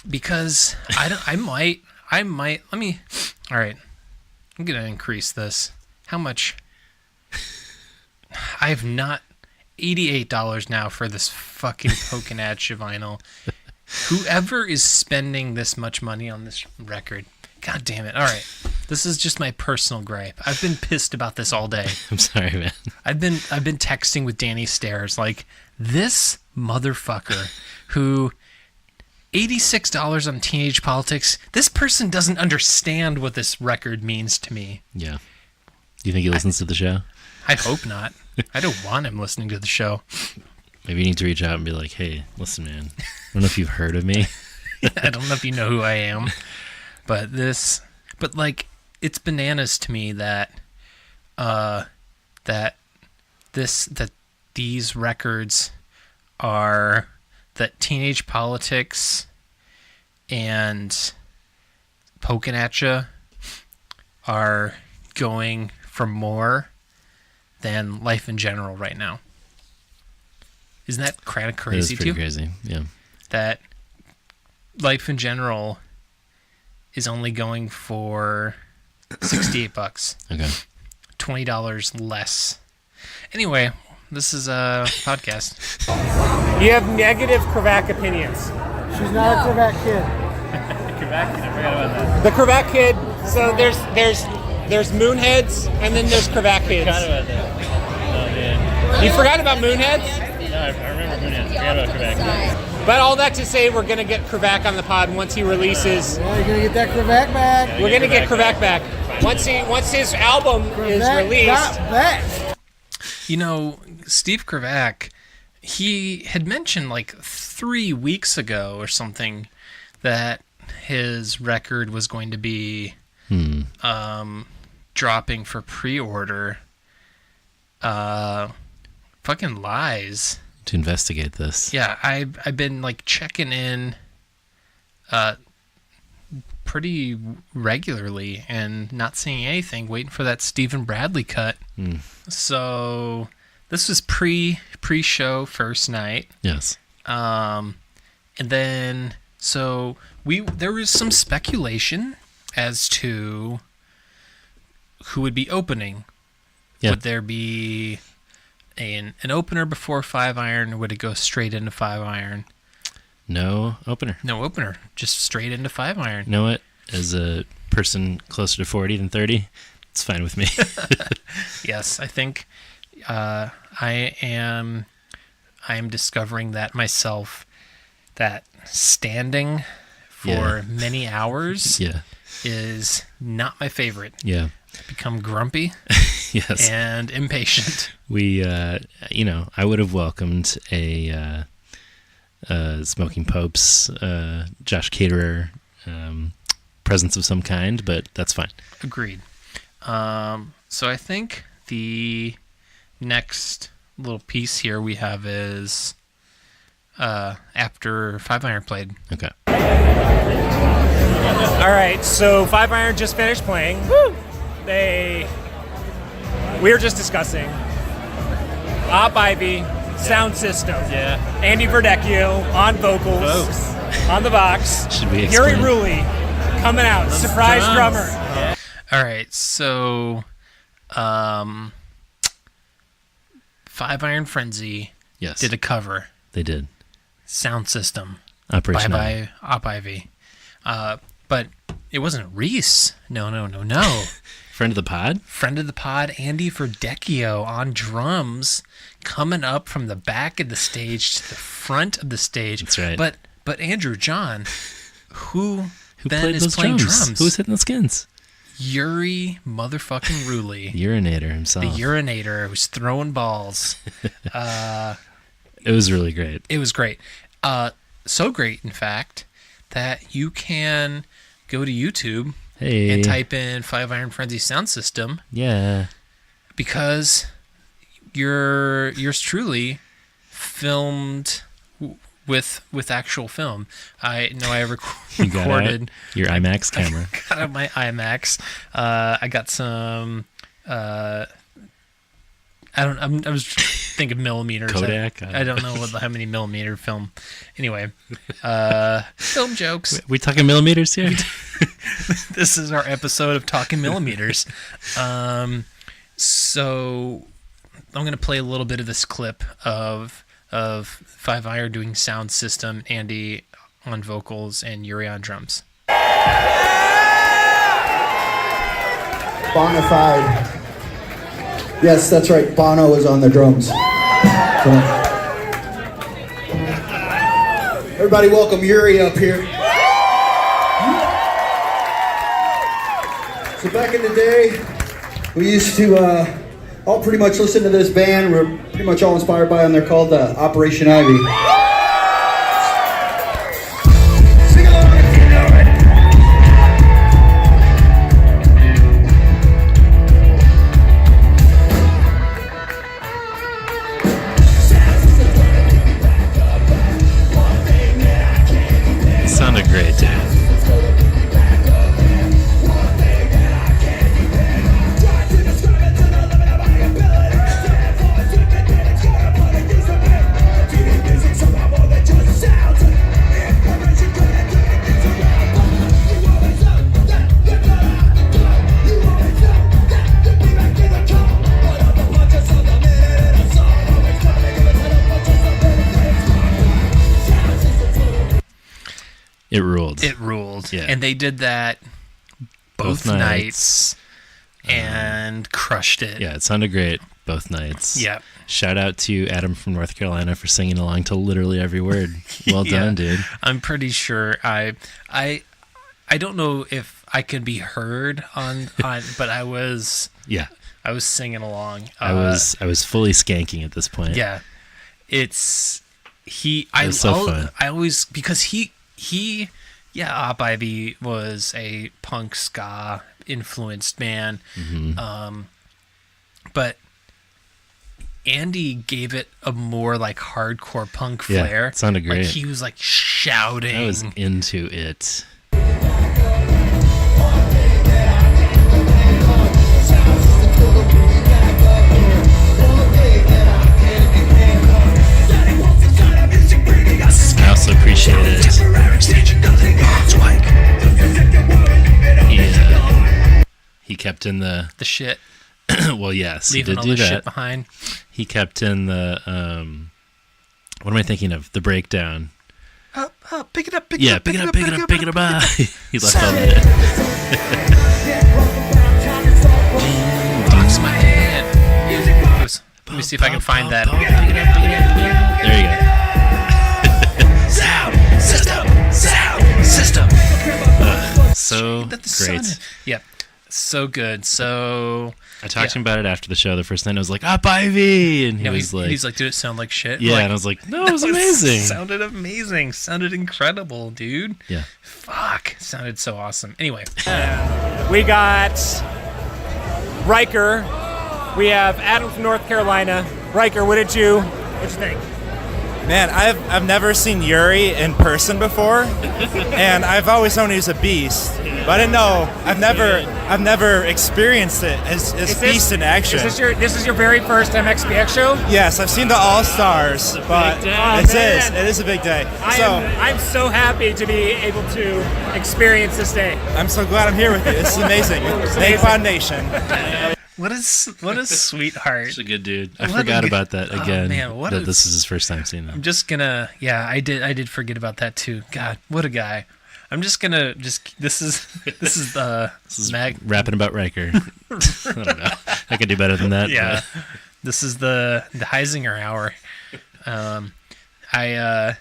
Because I might, all right, I'm going to increase this. How much? I have not, $88 now for this fucking Poking At You vinyl. Whoever is spending this much money on this record, God damn it. All right. This is just my personal gripe. I've been pissed about this all day. I'm sorry, man. I've been texting with Danny Stairs like, this motherfucker who $86 on Teenage Politics, this person doesn't understand what this record means to me. Yeah. Do you think he listens to the show? I hope not. I don't want him listening to the show. Maybe you need to reach out and be like, hey, listen, man, I don't know if you've heard of me. I don't know if you know who I am. But like, it's bananas to me that these records are, that Teenage Politics and Poking At Ya are going for more than Life in General right now. Isn't that kind of crazy to you? That is pretty crazy, yeah. That Life in General is only going for $68. Okay. $20 less. Anyway, this is a podcast. You have negative Cravat opinions. She's not a Cravat kid. Cravat kid, I forgot about that. The Cravat kid. So there's Moonheads and then there's Cravat kids. I forgot about that. Oh man. You forgot about Moonheads? No, I remember Moonheads. I forgot about Cravat kids. But all that to say, we're gonna get Cravat on the pod once he releases. Yeah, you're gonna get that Cravat back. We're gonna get Cravat back once his album is released. Back. You know, Steve Kravac, he had mentioned like 3 weeks ago or something that his record was going to be dropping for pre-order. Fucking lies. To investigate this. Yeah, I've been like checking in pretty regularly and not seeing anything, waiting for that Stephen Bradley cut. So this was pre-show first night. Yes. And then so there was some speculation as to who would be opening. Yeah. Would there be an opener before Five Iron, or would it go straight into Five Iron? No opener. No opener, just straight into Five Iron. You know what? As a person closer to 40 than 30, it's fine with me. Yes, I think I am discovering that myself, that standing for many hours is not my favorite. Yeah. I become grumpy and impatient. We, I would have welcomed a Smoking Popes, Josh Caterer presence of some kind, but that's fine. Agreed. So I think the next little piece here we have is after Five Iron played. Okay. All right, so Five Iron just finished playing. Woo! We were just discussing Op Ivy, sound system. Yeah. Andy Verdecchio on vocals. On the box. Should we Gary explain? Rulli coming out, surprise drummer. Yeah. All right, so Five Iron Frenzy did a cover. They did. Sound system. Operation by Op Ivy. But it wasn't Reese. No. Friend of the pod? Friend of the pod, Andy Verdecchio on drums, coming up from the back of the stage to the front of the stage. That's right. But Andrew John, who then played is those playing drums? drums? Who was hitting the skins? Yuri motherfucking Rulli. Urinator himself. The Urinator who's throwing balls. It was really great. It was great. So great, in fact, that you can go to YouTube and type in Five Iron Frenzy Sound System. Yeah. Because yours truly filmed with actual film. I know I recorded your IMAX camera. I got out my IMAX. I got some. I was think of millimeters. Kodak? I don't know how many millimeter film. Anyway, film jokes. We talking millimeters here? This is our episode of Talking Millimeters. So I'm going to play a little bit of this clip of Five Iron doing sound system, Andy on vocals, and Yuri on drums. Bonafide. Yes, that's right. Bono is on the drums. Everybody welcome Yuri up here. So back in the day, we used to all pretty much listen to this band. We're pretty much all inspired by them. They're called Operation Ivy. Sing along if you know it. Sounded great, dude. It ruled. It ruled. Yeah. And they did that both nights and crushed it. Yeah, it sounded great both nights. Yep. Shout out to Adam from North Carolina for singing along to literally every word. Well done, dude. I'm pretty sure I don't know if I could be heard on but I was singing along. I was fully skanking at this point. Yeah. It was so fun. I always, because he Op Ivy was a punk ska influenced man. Mm-hmm. But Andy gave it a more like hardcore punk flair. Yeah, it sounded great. Like he was like shouting. I was into it. I also appreciate it. He kept in the shit. Well, yes, leaving he did all do the that. shit behind. He kept in the what am I thinking of? The breakdown. Pick it up, pick it up. He left all that. Box my hand. Let me see if I can find that. There you go. Sound system. So great. Yep. So good. So I talked to him about it after the show the first night. I was like, Op Ivy! And he's like, did it sound like shit? Yeah, like, and I was like, no, it was amazing. Sounded amazing. Sounded incredible, dude. Yeah. Fuck. Sounded so awesome. Anyway. We got Riker. We have Adam from North Carolina. Riker, what'd you think? Man, I've never seen Yuri in person before, and I've always known he was a beast. But I didn't know. I've never experienced it as beast in action. This is your very first MxPx show? Yes, I've seen the All Stars, but it is a big day. I'm so happy to be able to experience this day. I'm so glad I'm here with you. This is amazing. Thank God Nation. What a sweetheart. Such a good dude. I forgot about that again. Man, this is his first time seeing him. I'm just gonna, I did forget about that too. God, what a guy. I'm just gonna this is rapping about Riker. I don't know. I could do better than that. Yeah. But. This is the Heisinger hour. I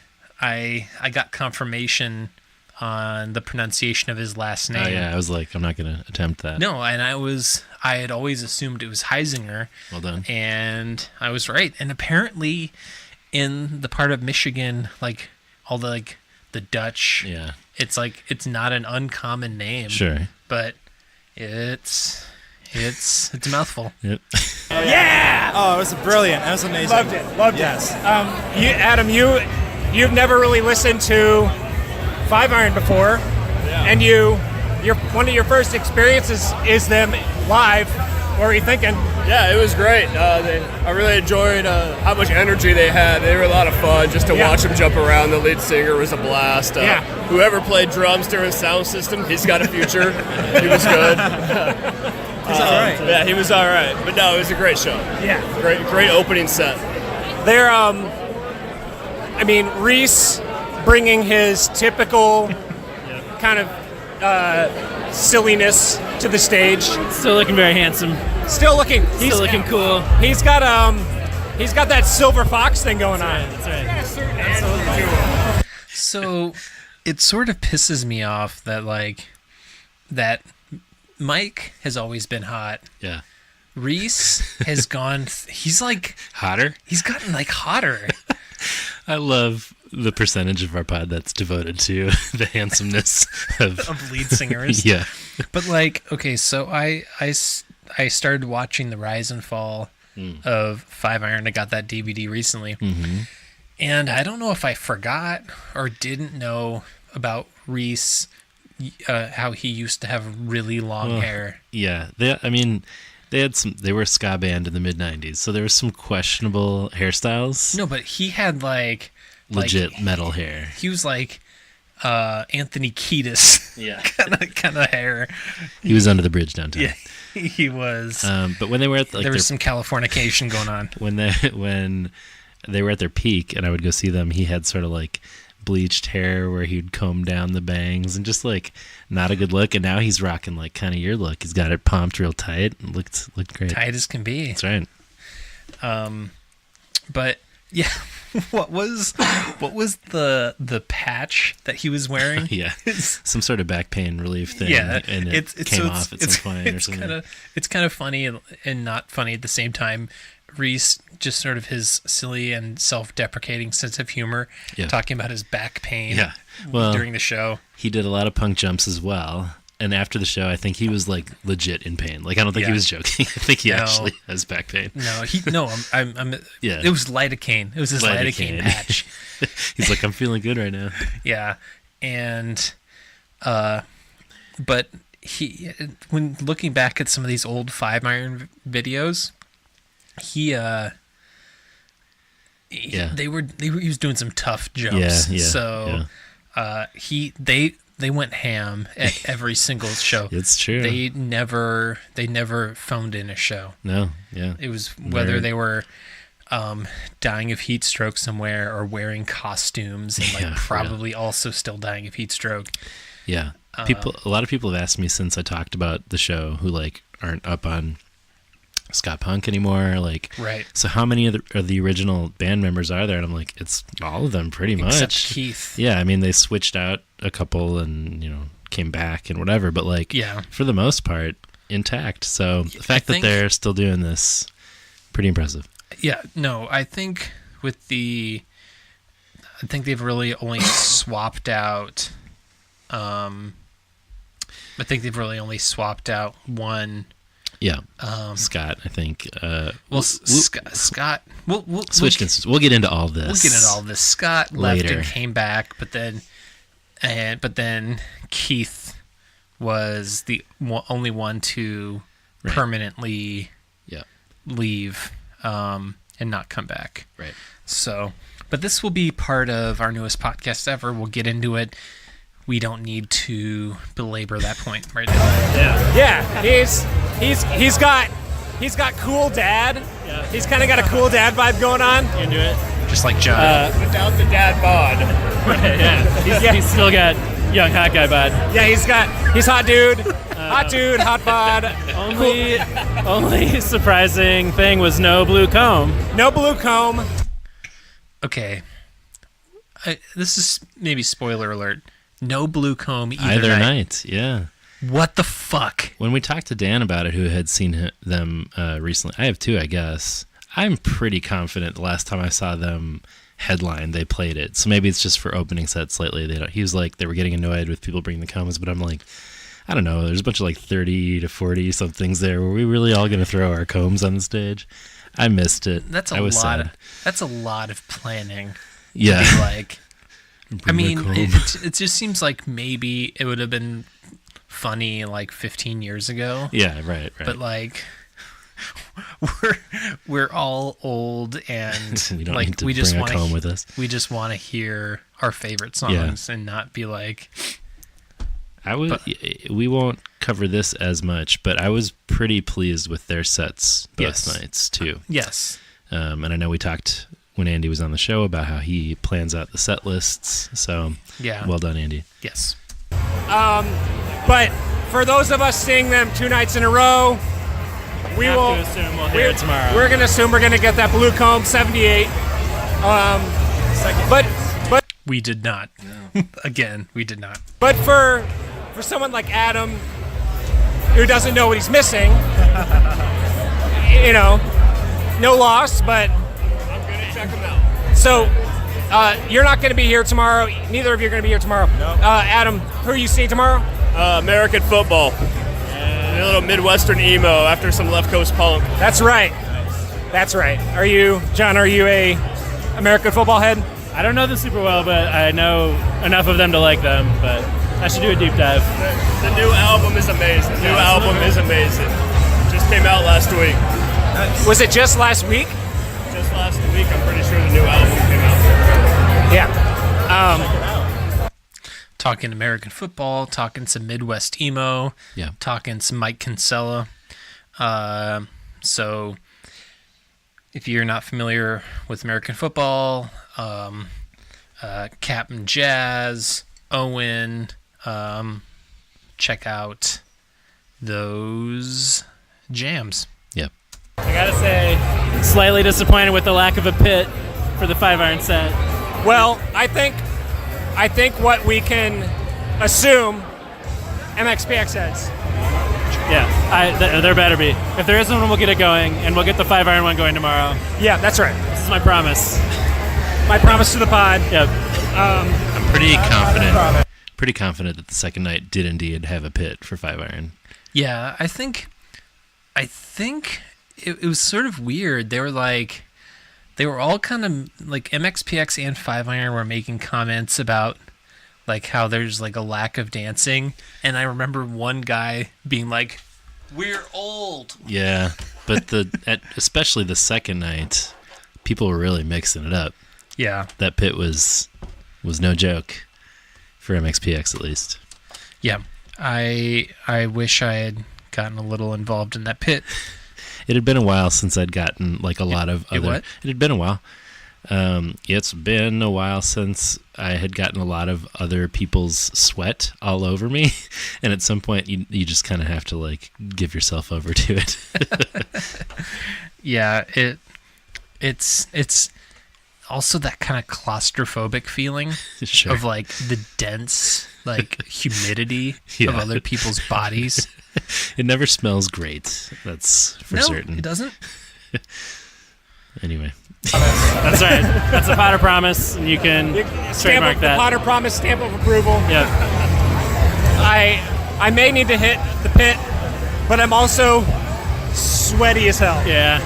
got confirmation on the pronunciation of his last name. Oh yeah, I was like, I'm not gonna attempt that. No, and I had always assumed it was Heisinger. Well done. And I was right. And apparently, in the part of Michigan, like all the Dutch, it's like it's not an uncommon name. Sure. But it's a mouthful. Yep. Yeah! Oh, it was brilliant. That was amazing. Loved it. Yes. Adam, you've never really listened to Five Iron before, and one of your first experiences is them live. What were you thinking? Yeah, it was great. I really enjoyed how much energy they had. They were a lot of fun just to watch them jump around. The lead singer was a blast. Whoever played drums during sound system, he's got a future. He was good. He's all right. Yeah, he was all right. But no, it was a great show. Yeah. Great opening set. They're, Reese bringing his typical kind of silliness to the stage. Still looking very handsome. Still looking cool. He's got that silver fox thing going on. That's right. So it sort of pisses me off that Mike has always been hot. Yeah. Reese has gone. He's like hotter. He's gotten like hotter. I love the percentage of our pod that's devoted to the handsomeness of lead singers. Yeah. But okay, so I started watching the rise and fall of Five Iron. I got that DVD recently. Mm-hmm. And I don't know if I forgot or didn't know about Reese, how he used to have really long hair. Yeah. They were a ska band in the mid-90s, so there was some questionable hairstyles. No, but he had legit metal hair. He was like Anthony Kiedis. Yeah. kind of hair. He was under the bridge downtown. Yeah, he was. But when they were at there was some Californication going on. When they were at their peak, and I would go see them, he had sort of bleached hair where he'd comb down the bangs and just not a good look. And now he's rocking kind of your look. He's got it pumped real tight. It looked great. Tight as can be. That's right. But yeah, what was the patch that he was wearing? Yeah, some sort of back pain relief thing. Yeah, and it came off at some point or something. It's kind of funny and not funny at the same time. Reese, just sort of his silly and self-deprecating sense of humor, talking about his back pain during the show. He did a lot of punk jumps as well. And after the show, I think he was legit in pain. I don't think he was joking. I think he actually has back pain. No, it was lidocaine. It was his lidocaine patch. He's like, I'm feeling good right now. Yeah. And, but when looking back at some of these old Five Iron videos, he was doing some tough jumps. So they went ham at every single show. It's true. They never phoned in a show. No, yeah. It was whether they were dying of heat stroke somewhere or wearing costumes and probably also still dying of heat stroke. Yeah. A lot of people have asked me since I talked about the show who aren't up on ska punk anymore, right. So how many of the original band members are there? And I'm like, it's all of them pretty much. Except Keith. Yeah, they switched out a couple and came back and whatever, but for the most part intact. So the fact that they're still doing this, pretty impressive. Yeah, no, I think they've really only swapped out. I think they've really only swapped out one. Yeah, Scott, I think. Scott. We'll switched instances. We'll get into all this. Scott left and came back, but then Keith was the only one to permanently leave and not come back. Right. So, but this will be part of our newest podcast ever. We'll get into it. We don't need to belabor that point right now. Yeah. He's got cool dad. Yeah. He's kind of got a cool dad vibe going on. You can do it. Just like John. Without the dad bod. Yeah. He's still got young hot guy bod. Yeah, he's hot dude. Hot bod. Only surprising thing was no blue comb. No blue comb. Okay. This is maybe spoiler alert. No blue comb either night. Yeah. What the fuck? When we talked to Dan about it, who had seen them recently, I have too, I guess. I'm pretty confident the last time I saw them headline, they played it. So maybe it's just for opening sets lately. He was like, they were getting annoyed with people bringing the combs, but I'm like, I don't know. There's a bunch of 30 to 40 somethings there. Were we really all going to throw our combs on the stage? I missed it. That's a lot of planning. Yeah. It just seems like maybe it would have been funny 15 years ago. Yeah, right. But we're all old and we don't need to bring a comb with us. We just want to hear our favorite songs and not be like. We won't cover this as much, but I was pretty pleased with their sets both nights too. Yes. And I know we talked when Andy was on the show about how he plans out the set lists. So well done, Andy. Yes. But for those of us seeing them 2 nights in a row, we will assume we'll hear it tomorrow. We're going to assume we're going to get that Blue Comb 78. But we did not. No. Again, we did not. But for someone like Adam, who doesn't know what he's missing, no loss, but I'm going to check him out. So, you're not going to be here tomorrow. Neither of you are going to be here tomorrow. No. Adam, who are you seeing tomorrow? American football. A little Midwestern emo after some left coast punk. That's right. That's right. John, are you a American football head? I don't know them super well, but I know enough of them to like them, but I should do a deep dive. The new album is amazing. Just came out last week. Was it just last week? Just last week, I'm pretty sure the new album came out. Yeah. Talking American football, talking some Midwest emo, talking some Mike Kinsella. So if you're not familiar with American football, Captain Jazz, Owen, check out those jams. Yep. I gotta say, slightly disappointed with the lack of a pit for the 5 iron set. Well, I think what we can assume MxPx has. Yeah, there better be. If there isn't one, we'll get it going, and we'll get the 5 iron one going tomorrow. Yeah, that's right. This is my promise. My promise to the pod. Yep. I'm pretty confident. Pretty confident that the second night did indeed have a pit for 5 iron. Yeah, I think it was sort of weird. They were all kind of like MxPx and 5 iron were making comments about like how there's like a lack of dancing, and I remember one guy being like, "We're old." Yeah, but especially the second night, people were really mixing it up. Yeah, that pit was no joke for MxPx at least. Yeah, I wish I had gotten a little involved in that pit. It had been a while since I'd gotten like a lot of other. What? It had been a while. It's been a while since I had gotten a lot of other people's sweat all over me, and at some point you just kind of have to like give yourself over to it. Yeah, it's also that kind of claustrophobic feeling Sure. of like the dense like humidity of other people's bodies. It never smells great. That's for certain. It doesn't. Anyway. That's right. That's a Potter promise, and you can trademark that. The Potter promise stamp of approval. Yep. I may need to hit the pit, but I'm also sweaty as hell. Yeah.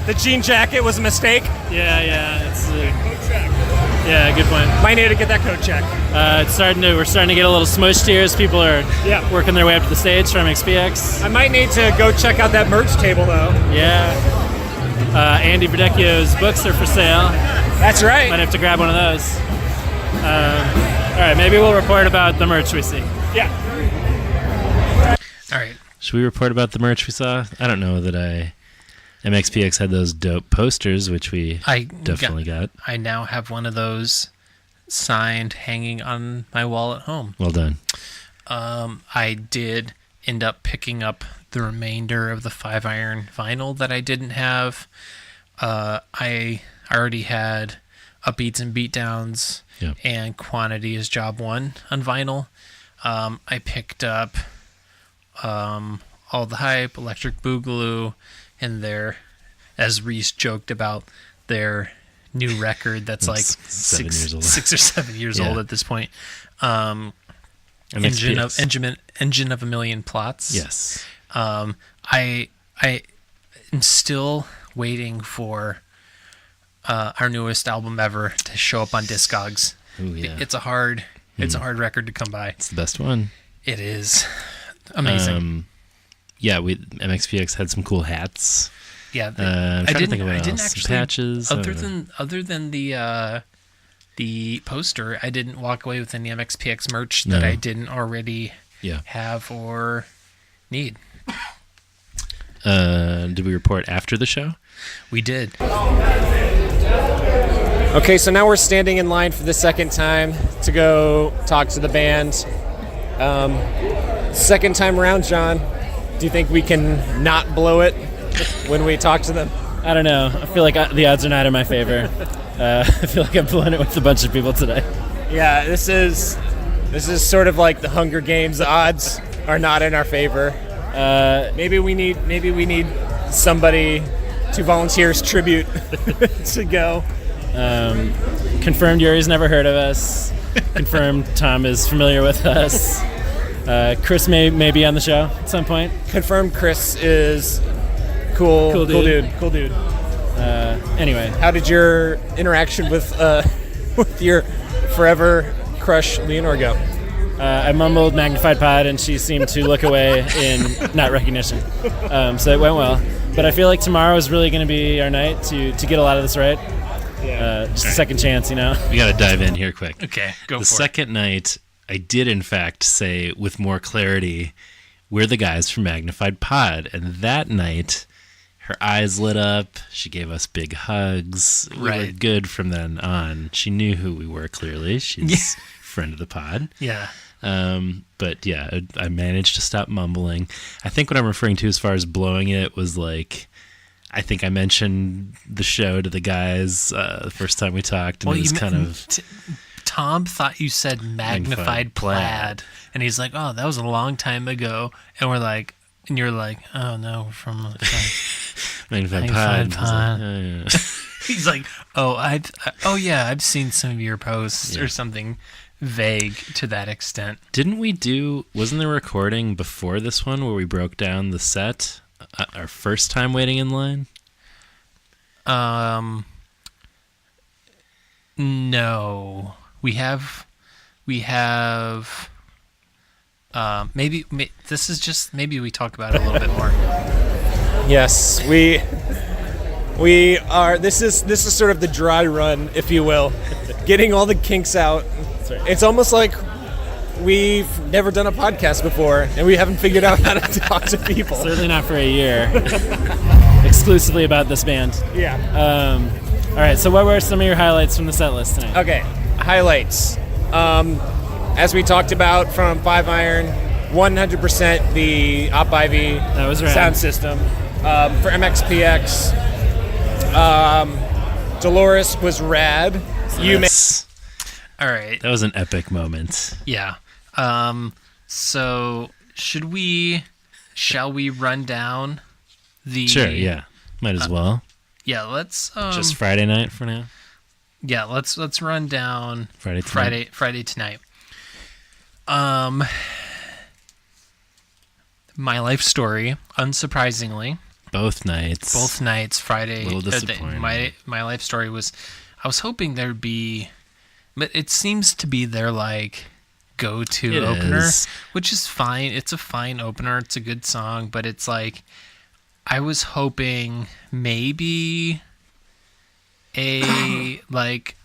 The jean jacket was a mistake. Yeah. It's yeah, good point. Might need to get that coat check. We're starting to get a little smushed here as people are working their way up to the stage from MxPx. I might need to go check out that merch table though. Yeah. Andy Verdecchio's books are for sale. That's right. Might have to grab one of those. All right, maybe we'll report about the merch we see. Yeah. All right. Should we report about the merch we saw? I don't know that MxPx had those dope posters, which we definitely got. I now have one of those signed hanging on my wall at home. Well done. I did end up picking up the remainder of the 5 iron vinyl that I didn't have. I already had Upbeats and Beatdowns and Quantity is Job 1 on vinyl. I picked up All the Hype, Electric Boogaloo, and their, as Reese joked about, their new record that's like 6 or 7 years old at this point. Engine of a Million Plots. Yes. I am still waiting for our newest album ever to show up on Discogs. Ooh, yeah. It's a hard record to come by. It's the best one. It is amazing. yeah, MxPx had some cool hats. Yeah, I'm trying to think of what else. Actually, some patches. Other than the poster, I didn't walk away with any MxPx merch that I didn't already have or need. Did we report after the show? We did. Okay, so now we're standing in line for the second time to go talk to the band. Second time around, John, do you think we can not blow it when we talk to them? I don't know. I feel like the odds are not in my favor. I feel like I've blown it with a bunch of people today. Yeah, this is sort of like the Hunger Games. The odds are not in our favor. Maybe we need somebody to volunteer as tribute to go. Confirmed Yuri's never heard of us. Confirmed Tom is familiar with us. Chris may be on the show at some point. Confirmed Chris is cool dude. Anyway, how did your interaction with your forever crush Leonore go? I mumbled magnified pod and she seemed to look away in not recognition. So it went well. But I feel like tomorrow is really going to be our night to get a lot of this right. Just a second chance, you know. We got to dive in here quick. Okay, go for it. The second night, I did in fact say with more clarity, we're the guys from Magnified Pod. And that night, her eyes lit up. She gave us big hugs. We were good from then on. She knew who we were, clearly. She's friend of the pod. Yeah. But yeah, I managed to stop mumbling. I think what I'm referring to as far as blowing it was like, I think I mentioned the show to the guys the first time we talked, and it was kind of... Tom thought you said magnified plaid, and he's like, "Oh, that was a long time ago," and we're like, and you're like, "Oh no, we're from magnified pod." Pod. Like, oh, yeah. He's like, I've seen some of your posts or something vague to that extent. Wasn't there a recording before this one where we broke down the set? Our first time waiting in line? No. We have maybe this is just, maybe we talk about it a little bit more. Yes, we are, this is sort of the dry run, if you will. Getting all the kinks out. It's almost like we've never done a podcast before, and we haven't figured out how to talk to people. Certainly not for a year. Exclusively about this band. Yeah. All right, so what were some of your highlights from the set list tonight? Okay, highlights. As we talked about from Five Iron, 100% the Op IV that was rad. Sound system. For MxPx, Dolores was rad. All right. That was an epic moment. Yeah. So shall we run down the... Sure, yeah. Might as well. Yeah, let's... just Friday night for now? Yeah, let's run down Friday tonight. My Life Story, unsurprisingly. Both nights. Friday. A little disappointing. My Life Story was... I was hoping there'd be... But it seems to be their, like, go-to opener, which is fine. It's a fine opener. It's a good song, but it's like... I was hoping maybe a, like,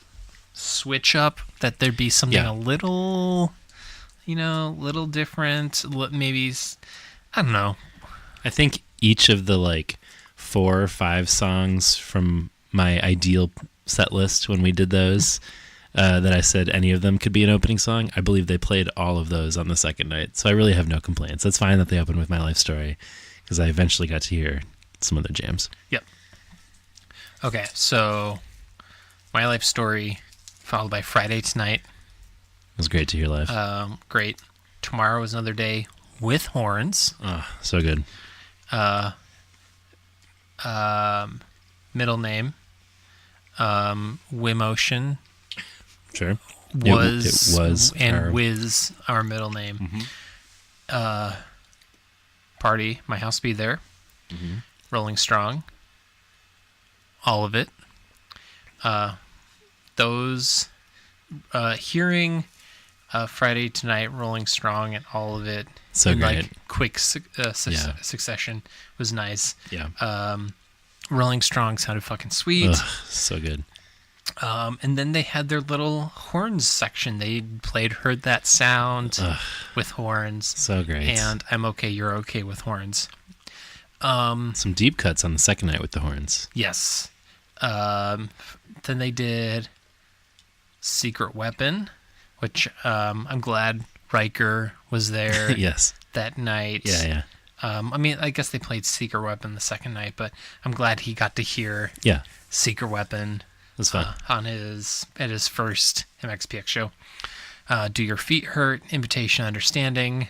switch up, that thered be something a little, little different. Maybe, I don't know. I think each of the, like, 4 or 5 songs from my ideal set list when we did those, that I said any of them could be an opening song, I believe they played all of those on the second night. So I really have no complaints. It's fine that they opened with My Life Story, because I eventually got to hear some other jams. Yep. Okay, so My Life Story, followed by Friday Tonight. It was great to hear live. Great. Tomorrow is Another Day with horns. Oh, so good. Middle name. Wimotion. Sure. It was and Wiz, our middle name. Mm-hmm. Party, My House Be There. Mm-hmm. Rolling Strong. All of it. Those, hearing Friday Tonight, Rolling Strong, and all of it So in great. like quick succession was nice. Yeah. Rolling Strong sounded fucking sweet. Ugh, so good. And then they had their little horns section. They played Heard That Sound with horns. So great. And I'm Okay, You're Okay with horns. Some deep cuts on the second night with the horns. Yes. Then they did Secret Weapon, which I'm glad Riker was there Yes. that night. Yeah. I mean, I guess they played Secret Weapon the second night, but I'm glad he got to hear Secret Weapon. That's fun. At his first MxPx show. Do Your Feet Hurt, Invitation Understanding,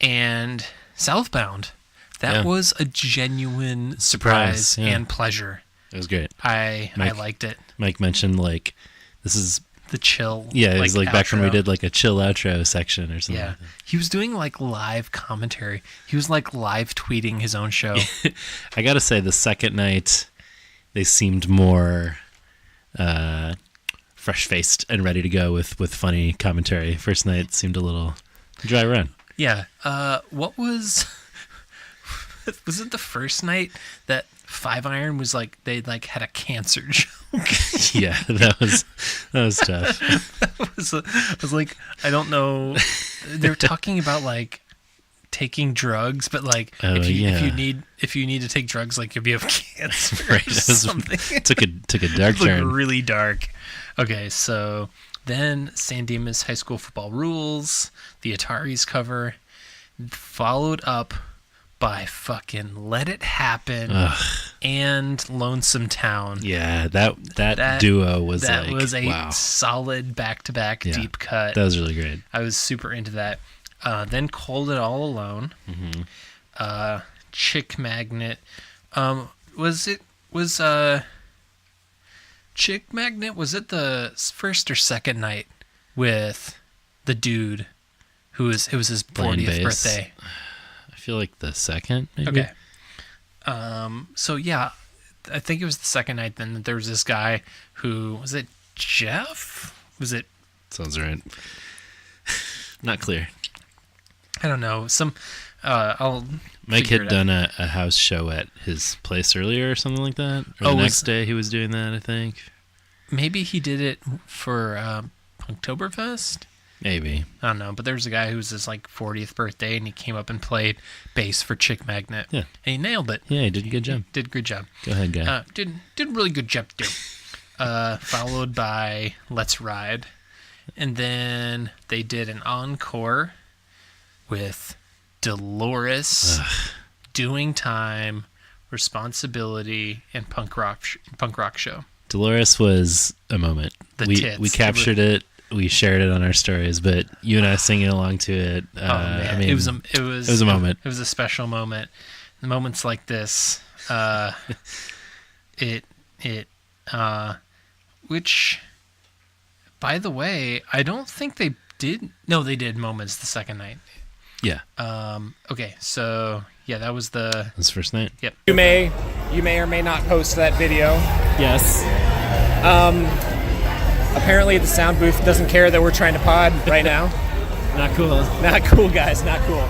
and Southbound. That was a genuine surprise and pleasure. It was great. I liked it. Mike mentioned like this is the chill. Yeah, it was like back when we outro. did like a chill outro section or something. Yeah. Like that. He was doing like live commentary. He was like live tweeting his own show. I gotta say, the second night they seemed more fresh-faced and ready to go with funny commentary. First night seemed a little dry run. Yeah. What was it the first night that Five Iron was like they like had a cancer joke? Yeah, that was tough. I was like, I don't know. They were talking about like taking drugs, but like if you need to take drugs, like if you have cancer, right? Or something. took a dark turn. Really dark. Okay, so then San Dimas High School Football Rules, the Ataris cover, followed up by fucking Let It Happen and Lonesome Town. Yeah, that duo was that like was a wow. solid back-to-back deep cut. That was really great. I was super into that. Then Called It All Alone. Mm-hmm. Chick Magnet. Chick Magnet, was it the first or second night with the dude it was his 40th birthday? I feel like the second, maybe. Okay. So yeah, I think it was the second night. Then there was this guy who, was it Jeff? Was it? Sounds right. Not clear. I don't know. Mike had done a house show at his place earlier or something like that. Or the next day he was doing that, I think. Maybe he did it for Punktoberfest? Maybe. I don't know. But there was a guy who was his like 40th birthday, and he came up and played bass for Chick Magnet. Yeah. And he nailed it. Yeah, he did a good job. Did a good job. Go ahead, guy. Did a really good job too. Followed by Let's Ride. And then they did an encore with Dolores, Doing Time, Responsibility, and Punk Rock Show. Dolores was a moment. We captured it. We shared it on our stories, but you and I singing along to it. Man. I mean, it was a moment. It was a special moment. Moments like this, which, by the way, I don't think they did. No, they did Moments the second night. Yeah. Okay, so yeah, that was the first night. Yep. You may or may not post that video. Yes. Apparently the sound booth doesn't care that we're trying to pod right now. Not cool. Not cool, guys. Not cool.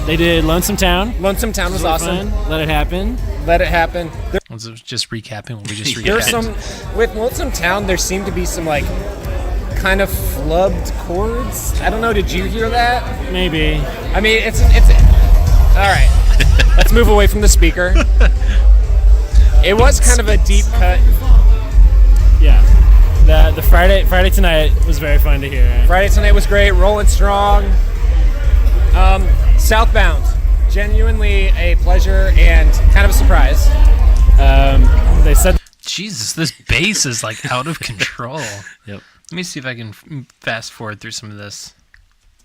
They did Lonesome Town. Lonesome Town was awesome. Fun. Let It Happen. Let It Happen. Let's just recapping what we just recapped. There's some with Lonesome Town. There seemed to be some like kind of flubbed chords. I don't know. Did you hear that? Maybe. I mean, it's all right. Let's move away from the speaker. It was kind of a deep cut. Yeah. The Friday Tonight was very fun to hear. Friday Tonight was great. Rolling Strong. Southbound. Genuinely a pleasure and kind of a surprise. They said, Jesus, this bass is like out of control. Yep. Let me see if I can fast forward through some of this.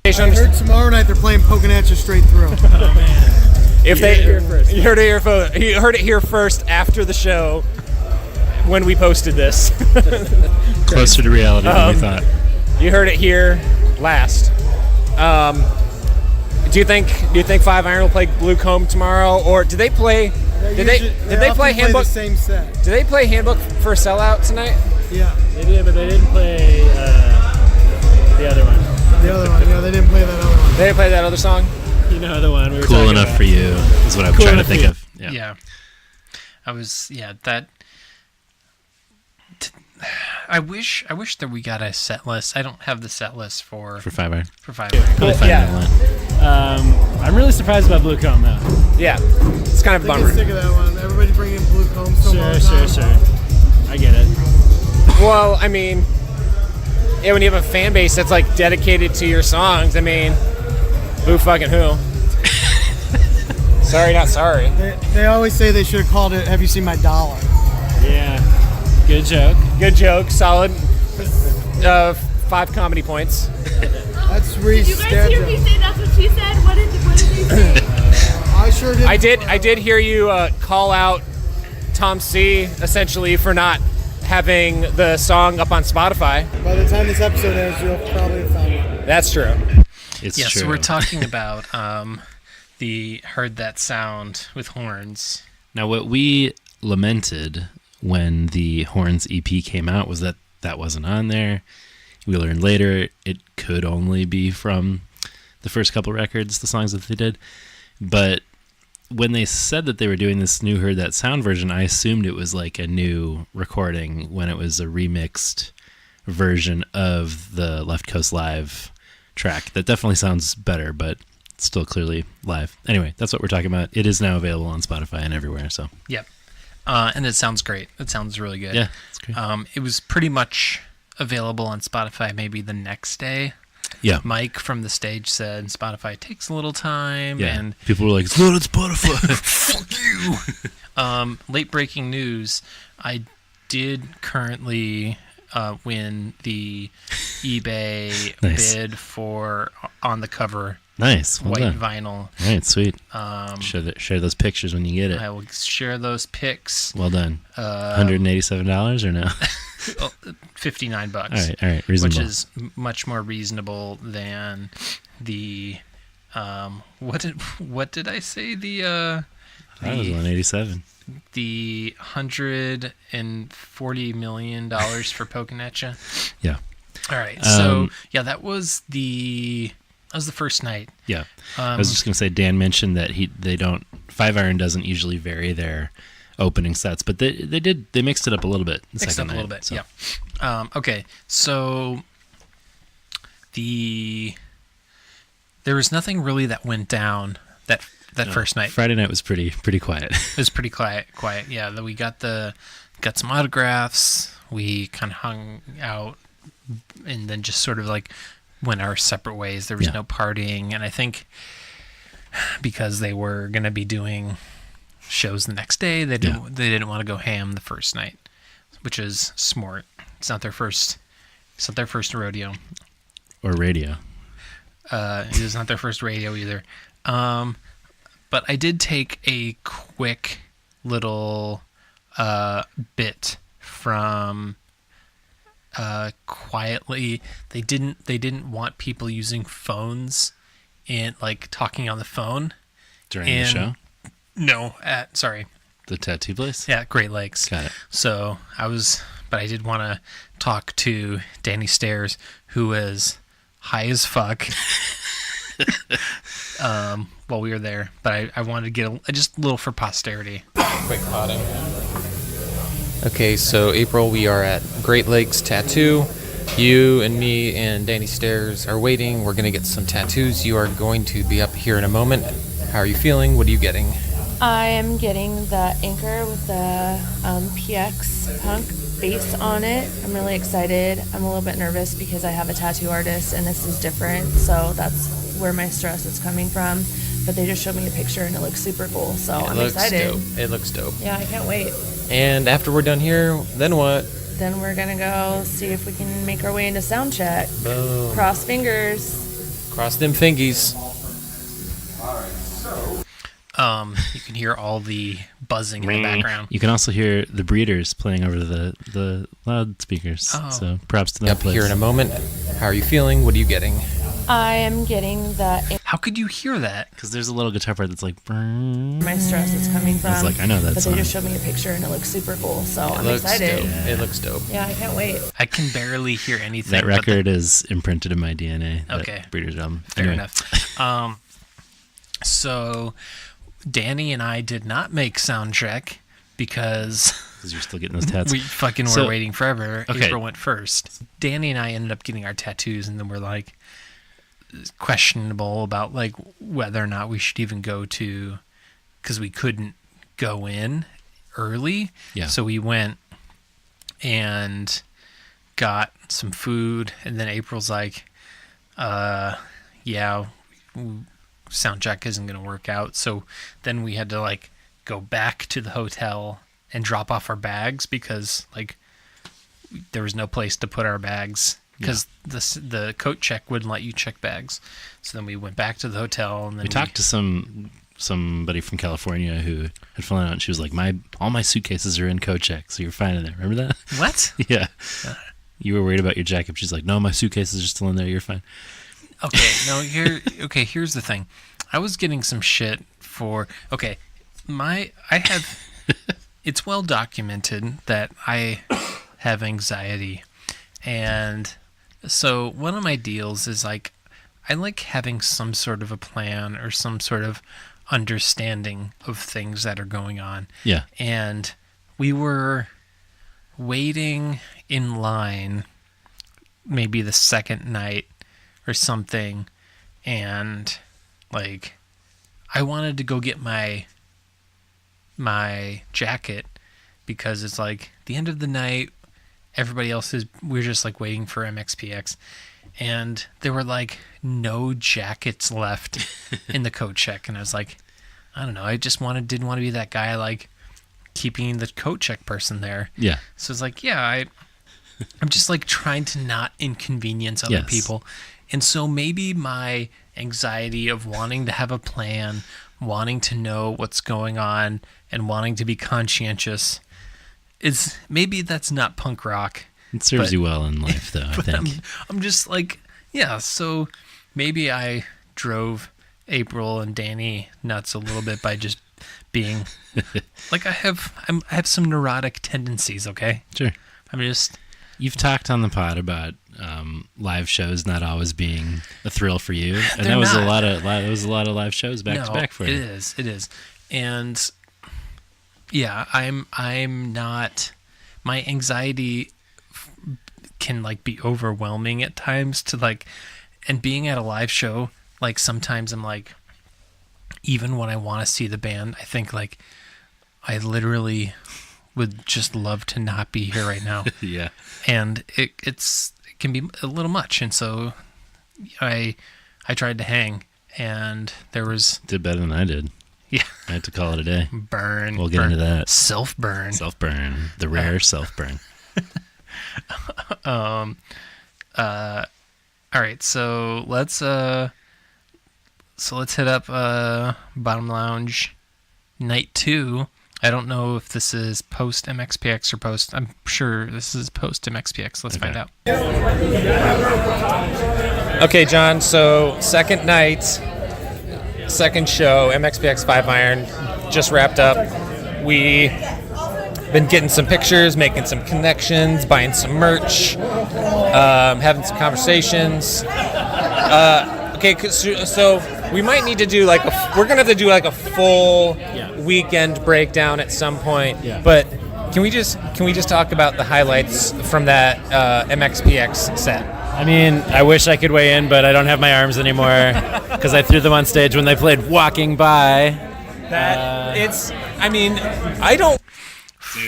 I heard tomorrow night they're playing Poking at You straight through. Oh man! You heard it here first after the show when we posted this. Closer to reality than we thought. You heard it here last. Do you think Five Iron will play Blue Comb tomorrow, or did they play? Did they play Handbook? The same set. Did they play Handbook for a Sellout tonight? Yeah, they did, but they didn't play The other one. The other one. Yeah, they didn't play that other one. They didn't play that other song? You know the one we were Cool talking Enough about. for You is what I'm Cool trying to Enough think for of. You. Yeah. I wish that we got a set list. I don't have the set list for Five Iron. For Five Iron. Probably find that one. I'm really surprised about Blue Comb though. Yeah, it's kind of a They bummer. get sick of that one. Everybody bring in Blue Comb so much. Sure. I get it. Well, I mean, yeah, when you have a fan base that's like dedicated to your songs, I mean, who fucking who? Sorry, not sorry. They always say they should have called it "Have You Seen My Dollar?" Yeah. Good joke. Good joke. Solid. 5 comedy points. That's Reese. Did you guys hear me say that's what she said? What did they say? I sure did. I did hear you call out Tom C. essentially for not having the song up on Spotify. By the time this episode ends, you'll probably have found it. That's true. It's yeah, true. so we're talking about the Heard That Sound with horns. Now, what we lamented when the Horns EP came out was that wasn't on there. We learned later it could only be from the first couple records, the songs that they did. But when they said that they were doing this new Heard That Sound version, I assumed it was like a new recording when it was a remixed version of the Left Coast Live track. That definitely sounds better, but still clearly live. Anyway, that's what we're talking about. It is now available on Spotify and everywhere. So Yep. And it sounds great. It sounds really good. Yeah, it's great. It was pretty much available on Spotify maybe the next day. Yeah. Mike from the stage said Spotify takes a little time. Yeah. And people were like, it's not on Spotify. Fuck you. Late breaking news. I did currently win the eBay Nice. bid for On the Cover. Nice. Well white done. vinyl. All right, sweet. Share those pictures when you get it. I will share those pics. Well done. $187 or no? $59. All right, reasonable. Which is much more reasonable than the what did I say? That was $187. The $140 million for Poking At Ya. Yeah. All right. So yeah, that was the first night. Yeah. I was just gonna say Dan mentioned that Five Iron doesn't usually vary their opening sets, but they mixed it up a little bit. Mixed up a little bit. So. Yeah. Okay. So there was nothing really that went down that first night. Friday night was pretty quiet. It was pretty quiet. Yeah. We got some autographs. We kind of hung out, and then just sort of like went our separate ways. There was no partying, and I think because they were going to be doing shows the next day, they didn't want to go ham the first night, which is smart. It's not their first rodeo or radio. It is not their first radio either. But I did take a quick little bit from quietly. They didn't want people using phones and like talking on the phone during the show. No, the tattoo place. Yeah, Great Lakes. Got it. So but I did want to talk to Danny Stairs, who was high as fuck while we were there. But I wanted to get just a little for posterity. Quick potting. Okay, so April, we are at Great Lakes Tattoo. You and me and Danny Stairs are waiting. We're going to get some tattoos. You are going to be up here in a moment. How are you feeling? What are you getting? I am getting the anchor with the PX Punk base on it. I'm really excited. I'm a little bit nervous because I have a tattoo artist and this is different, so that's where my stress is coming from. But they just showed me a picture and it looks super cool, so I'm excited. It looks dope. Yeah, I can't wait. And after we're done here, then what? Then we're gonna go see if we can make our way into sound check. Boom. Cross fingers. Cross them fingies. You can hear all the buzzing in the background. You can also hear the breeders playing over the loudspeakers. Oh. So props to that Up place. here in a moment. How are you feeling? What are you getting? I am getting the. How could you hear that? Because there's a little guitar part that's like. Brrr. My stress is coming from. I was like, I know that But song. they just showed me a picture and it looks super cool, so I'm looks excited. dope. It looks dope. Yeah, I can't wait. I can barely hear anything. That record is imprinted in my DNA. Okay. Breeder's album. Fair Anyway. enough. So Danny and I did not make sound check because you're still getting those tats. We fucking were waiting forever. Okay. April went first. Danny and I ended up getting our tattoos, and then we're like questionable about like whether or not we should even go to, because we couldn't go in early. Yeah. So we went and got some food, and then April's like, yeah, sound check isn't going to work out. So then we had to like go back to the hotel and drop off our bags because like there was no place to put our bags because the coat check wouldn't let you check bags. So then we went back to the hotel, and then we talked to somebody from California who had flown out, and she was like, all my suitcases are in coat check, so you're fine in there. Remember that? What? Yeah. You were worried about your jacket, but she's like, no, my suitcases are still in there, you're fine. Okay, no, here's the thing. I was getting some shit for it's well documented that I have anxiety, and so one of my deals is like I like having some sort of a plan or some sort of understanding of things that are going on. Yeah. And we were waiting in line maybe the second night or something, and like I wanted to go get my jacket because it's like the end of the night, everybody else we're just like waiting for MxPx, and there were like no jackets left in the coat check, and I was like, I don't know, I just didn't want to be that guy like keeping the coat check person there. Yeah. So it's like, yeah, I'm just like trying to not inconvenience other people. And so maybe my anxiety of wanting to have a plan, wanting to know what's going on, and wanting to be conscientious maybe that's not punk rock. It serves you well in life, though, I think. I'm just like, yeah, so maybe I drove April and Danny nuts a little bit by just being like I have some neurotic tendencies, okay? Sure. You've talked on the pod about live shows not always being a thrill for you, and there was a lot of live shows back to back for you. It is, and yeah, I'm not. My anxiety can like be overwhelming at times to like, and being at a live show, like sometimes I'm like, even when I want to see the band, I think like I literally would just love to not be here right now. Yeah. And it can be a little much, and so I tried to hang, and there was did better than I did. Yeah, I had to call it a day. Burn. We'll get into that. Self-burn. The rare self-burn. All right, so let's hit up Bottom Lounge Night 2. I don't know if this is post MxPx or post. I'm sure this is post MxPx. Let's find out. Okay, John. So second night, second show, MxPx 5 Iron, just wrapped up. We been getting some pictures, making some connections, buying some merch, having some conversations. Okay, so we might need to do we're gonna have to do like a full weekend breakdown at some point. Yeah. But can we just talk about the highlights from that MxPx set? I mean, I wish I could weigh in, but I don't have my arms anymore because I threw them on stage when they played "Walking By." I don't.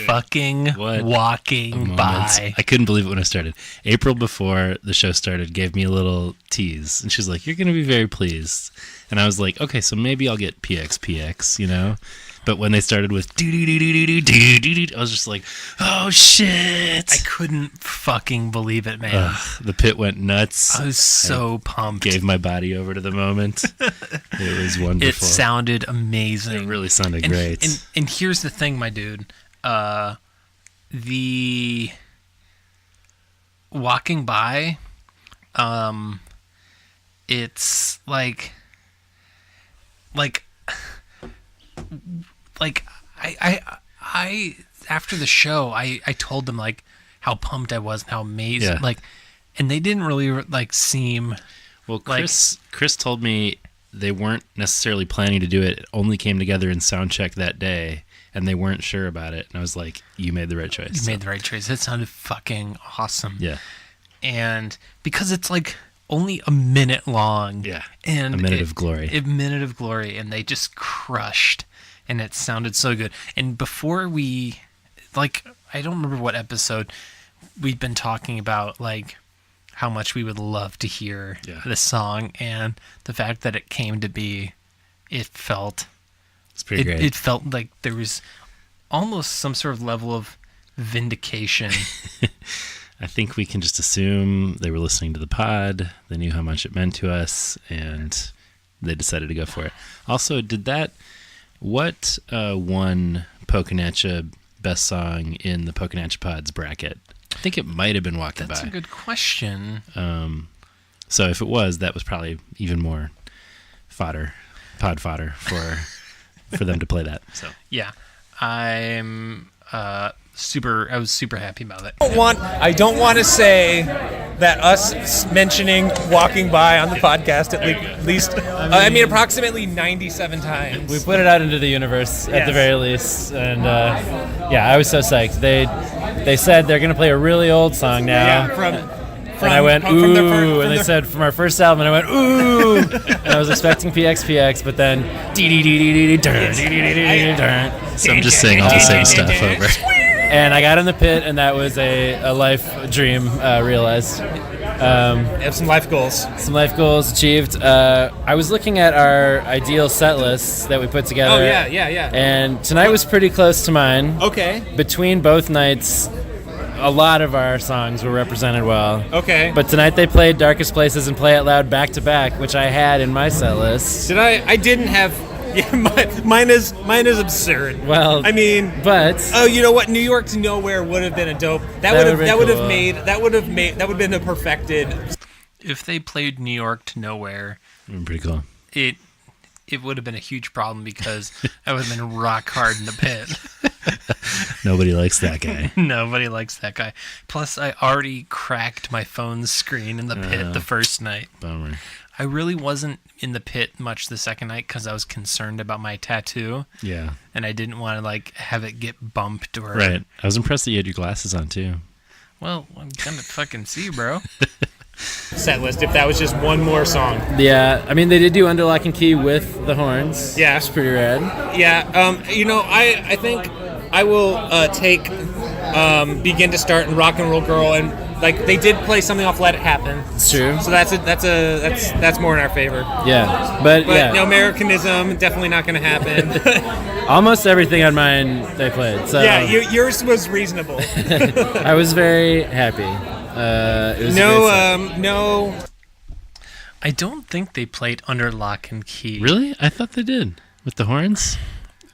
Fucking walking by. I couldn't believe it when I started. April, before the show started, gave me a little tease, and she's like, "You're going to be very pleased." And I was like, "Okay, so maybe I'll get PXPX, you know." But when they started with I was just like, "Oh shit!" I couldn't fucking believe it, man. The pit went nuts. I was so pumped. Gave my body over to the moment. It was wonderful. It sounded amazing. It really sounded great. And here's the thing, my dude. The Walking By, it's like I after the show, I told them like how pumped I was and how amazing, like, and they didn't really like seem. Well, Chris told me they weren't necessarily planning to do it. It only came together in sound check that day, and they weren't sure about it. And I was like, "You made the right choice." You made the right choice. It sounded fucking awesome. Yeah, and because it's like only a minute long. Yeah, and a minute of glory. A minute of glory, and they just crushed, and it sounded so good. And before we, like, I don't remember what episode we'd been talking about, like, how much we would love to hear this song, and the fact that it came to be, it's pretty great. It felt like there was almost some sort of level of vindication. I think we can just assume they were listening to the pod. They knew how much it meant to us, and they decided to go for it. Also, what won Pokin' At Ya best song in the Pokin' At Ya Pods bracket? I think it might have been Walking By. That's a good question. So if it was, that was probably even more pod fodder for them to play that. So yeah, I was super happy about it. I don't want to say that us mentioning Walking By on the podcast at least, I mean approximately 97 times. We put it out into the universe at the very least, and I was so psyched. They said they're gonna play a really old song now. Yeah, and I went, ooh, and they said from our first album, and I went, ooh, and I was expecting PXPX, but then, so I'm just saying all the same stuff over. And I got in the pit, and that was a life dream realized. Have some life goals. Some life goals achieved. I was looking at our ideal set lists that we put together. Oh, yeah. And tonight was pretty close to mine. Okay. Between both nights, a lot of our songs were represented well. Okay. But tonight they played Darkest Places and Play It Loud back to back, which I had in my set list. Did I didn't have... Yeah, mine is absurd. Well, I mean, but you know what? New York to Nowhere would have been a dope. That would have been a perfected. If they played New York to Nowhere, pretty cool. It would have been a huge problem because I would have been rock hard in the pit. Nobody likes that guy. Nobody likes that guy. Plus, I already cracked my phone screen in the pit the first night. Bummer. I really wasn't in the pit much the second night because I was concerned about my tattoo. Yeah. And I didn't want to, like, have it get bumped or... Right. I was impressed that you had your glasses on, too. Well, I'm gonna fucking see, bro. Set list, if that was just one more song. Yeah, I mean, they did do Under Lock and Key with the horns. Yeah. It's pretty rad. Yeah, I think I will take Begin to Start and Rock and Roll Girl, and like they did play something off Let It Happen. It's true. So that's more in our favor. Yeah, but no Americanism, definitely not going to happen. Almost everything on mine they played. So yeah, yours was reasonable. I was very happy. It was no. I don't think they played Under Lock and Key. Really? I thought they did with the horns.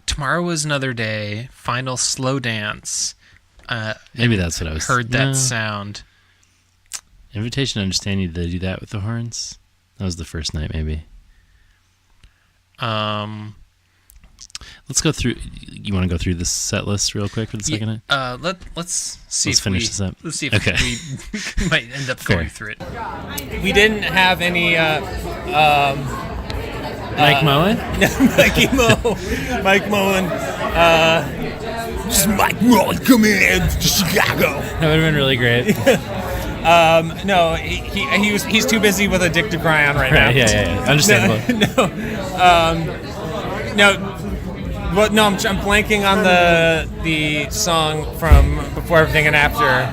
Tomorrow is Another Day. Final Slow Dance. Maybe that's what I was. Heard that sound. Invitation to Understanding. Did they do that with the horns? That was the first night, maybe. Let's go through. You want to go through the set list real quick for the second night? Let's see. Let's finish this up. Let's see if we might end up going through it. We didn't have any. Mike Mullen? Mike Mullen. Just Mike Mullen coming in to Chicago. That would have been really great. No, he's too busy with Addicted Cry on right now. Yeah. Understandable. I'm blanking on the song from Before Everything and After.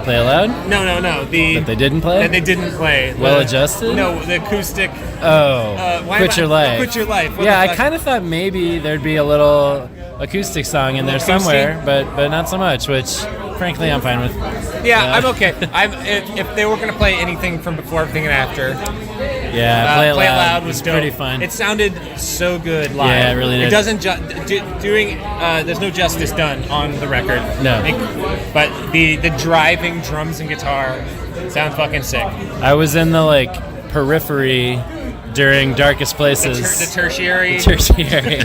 Play It Loud? No. That they didn't play? That they didn't play. Well Adjusted? No, the acoustic. Quit Your Life. Quit Your Life. Yeah, I kind of thought maybe there'd be a little acoustic song in there somewhere, but not so much, which frankly I'm fine with. Yeah, I'm okay. If they were going to play anything from Before Everything and After. Yeah, Play It Loud was pretty fun. It sounded so good live. Yeah, it really did. It doesn't there's no justice done on the record. No. But the driving drums and guitar sound fucking sick. I was in the periphery during Darkest Places. The tertiary. The tertiary.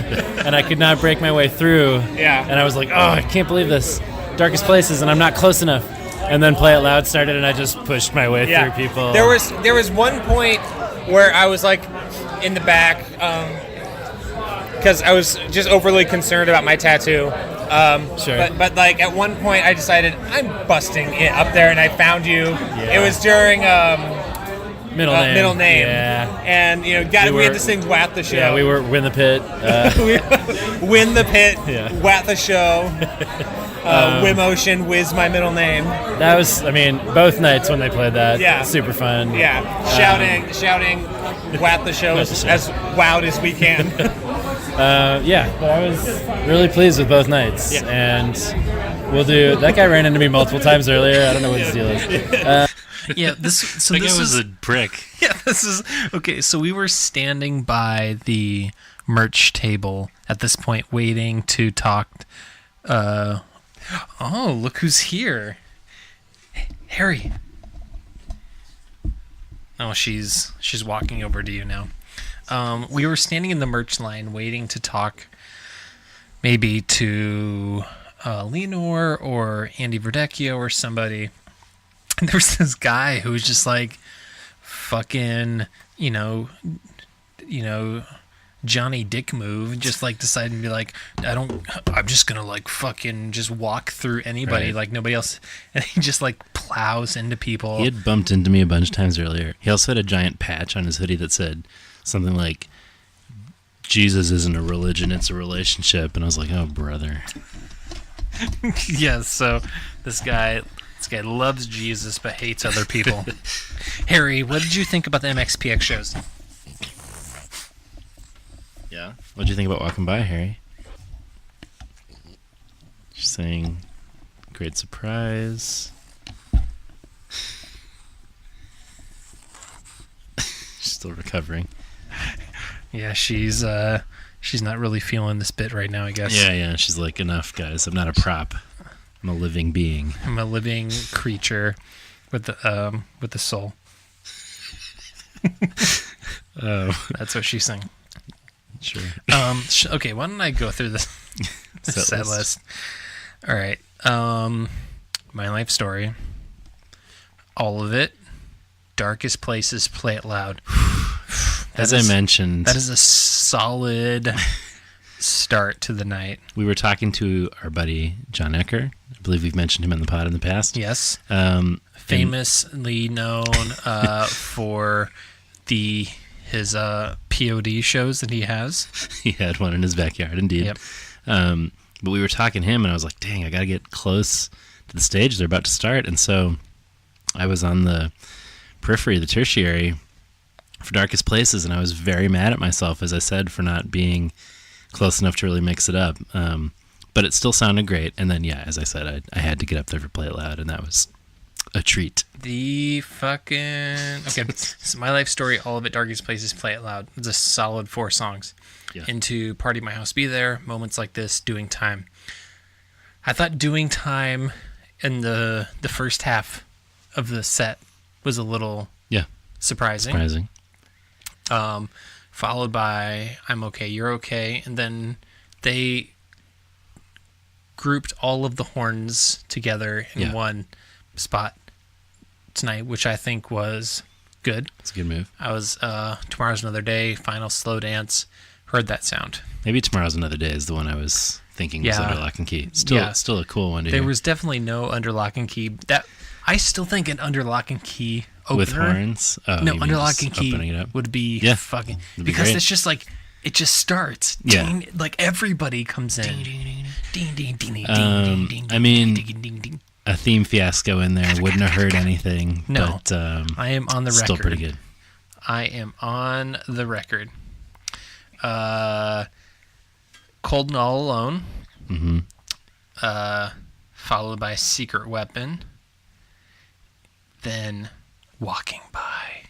And I could not break my way through. Yeah. And I was like, oh, I can't believe this. Darkest Places, and I'm not close enough. And then Play It Loud started, and I just pushed my way through people. There was one point where I was like in the back because I was just overly concerned about my tattoo. Sure. But like at one point I decided I'm busting it up there, and I found you. Yeah. It was during middle name. Yeah. And we had to sing "Wat the Show." Yeah, we were Win the Pit. Win the Pit. Yeah. Wat the Show. Wimotion, Wiz my middle name. That was, both nights when they played that. Yeah. Super fun. Yeah. Shouting, Wat the Show as wowed as we can. But I was really pleased with both nights. Yeah. And we'll do, that guy ran into me multiple times earlier. I don't know what his deal is. This guy was a prick. Yeah, this is okay. So we were standing by the merch table at this point, waiting to talk. Oh, look who's here, Harry. Oh, she's walking over to you now. We were standing in the merch line, waiting to talk, maybe to Lenore or Andy Verdecchio or somebody. And there was this guy who was just like, fucking, Johnny Dick move, just like decided to be like, I'm just gonna like fucking just walk through anybody, like nobody else, and he just like plows into people. He had bumped into me a bunch of times earlier. He also had a giant patch on his hoodie that said something like, Jesus isn't a religion, it's a relationship. And I was like, oh brother. Yeah, so this guy loves Jesus but hates other people. Harry, what did you think about the MxPx shows? Yeah. What did you think about walking by, Harry? She's saying, great surprise. She's still recovering. Yeah, she's not really feeling this bit right now, I guess. Yeah. She's like, enough, guys. I'm not a prop. I'm a living being. I'm a living creature with the soul. Oh, that's what she's saying. Sure. Okay, why don't I go through this set list? All right. My life story. All of it. Darkest Places, Play It Loud. As I mentioned, that is a solid start to the night. We were talking to our buddy John Ecker. I believe we've mentioned him in the pod in the past. Yes. Famously known for his POD shows that he has. He had one in his backyard, indeed. Yep. But we were talking to him, and I was like, dang, I got to get close to the stage. They're about to start. And so I was on the periphery, the tertiary, for Darkest Places, and I was very mad at myself, as I said, for not being close enough to really mix it up. But it still sounded great. And then, yeah, as I said, I had to get up there for Play It Loud, and that was a treat. Okay, so my life story, all of it, Darkest Places, Play It Loud. It's a solid 4 songs. Yeah. Into Party at My House, Be There, Moments Like This, Doing Time. I thought Doing Time in the first half of the set was a little surprising. Followed by I'm Okay, You're Okay, and then they grouped all of the horns together in one spot tonight, which I think was good. It's a good move. I was Tomorrow's Another Day, Final Slow Dance, heard that sound. Maybe Tomorrow's Another Day is the one I was thinking was under lock and key. Still a cool one to hear. There was definitely no under lock and key. That I still think an under lock and key opener with horns. Oh, no, under lock and key would be fucking because it's just like it just starts. Yeah. Ding, like everybody comes in. Ding ding ding ding ding ding. I mean, a theme fiasco in there wouldn't have hurt anything. No, but I am on the record. Still pretty good. I am on the record. Cold and All Alone. Mm-hmm. Followed by Secret Weapon. Then Walking By.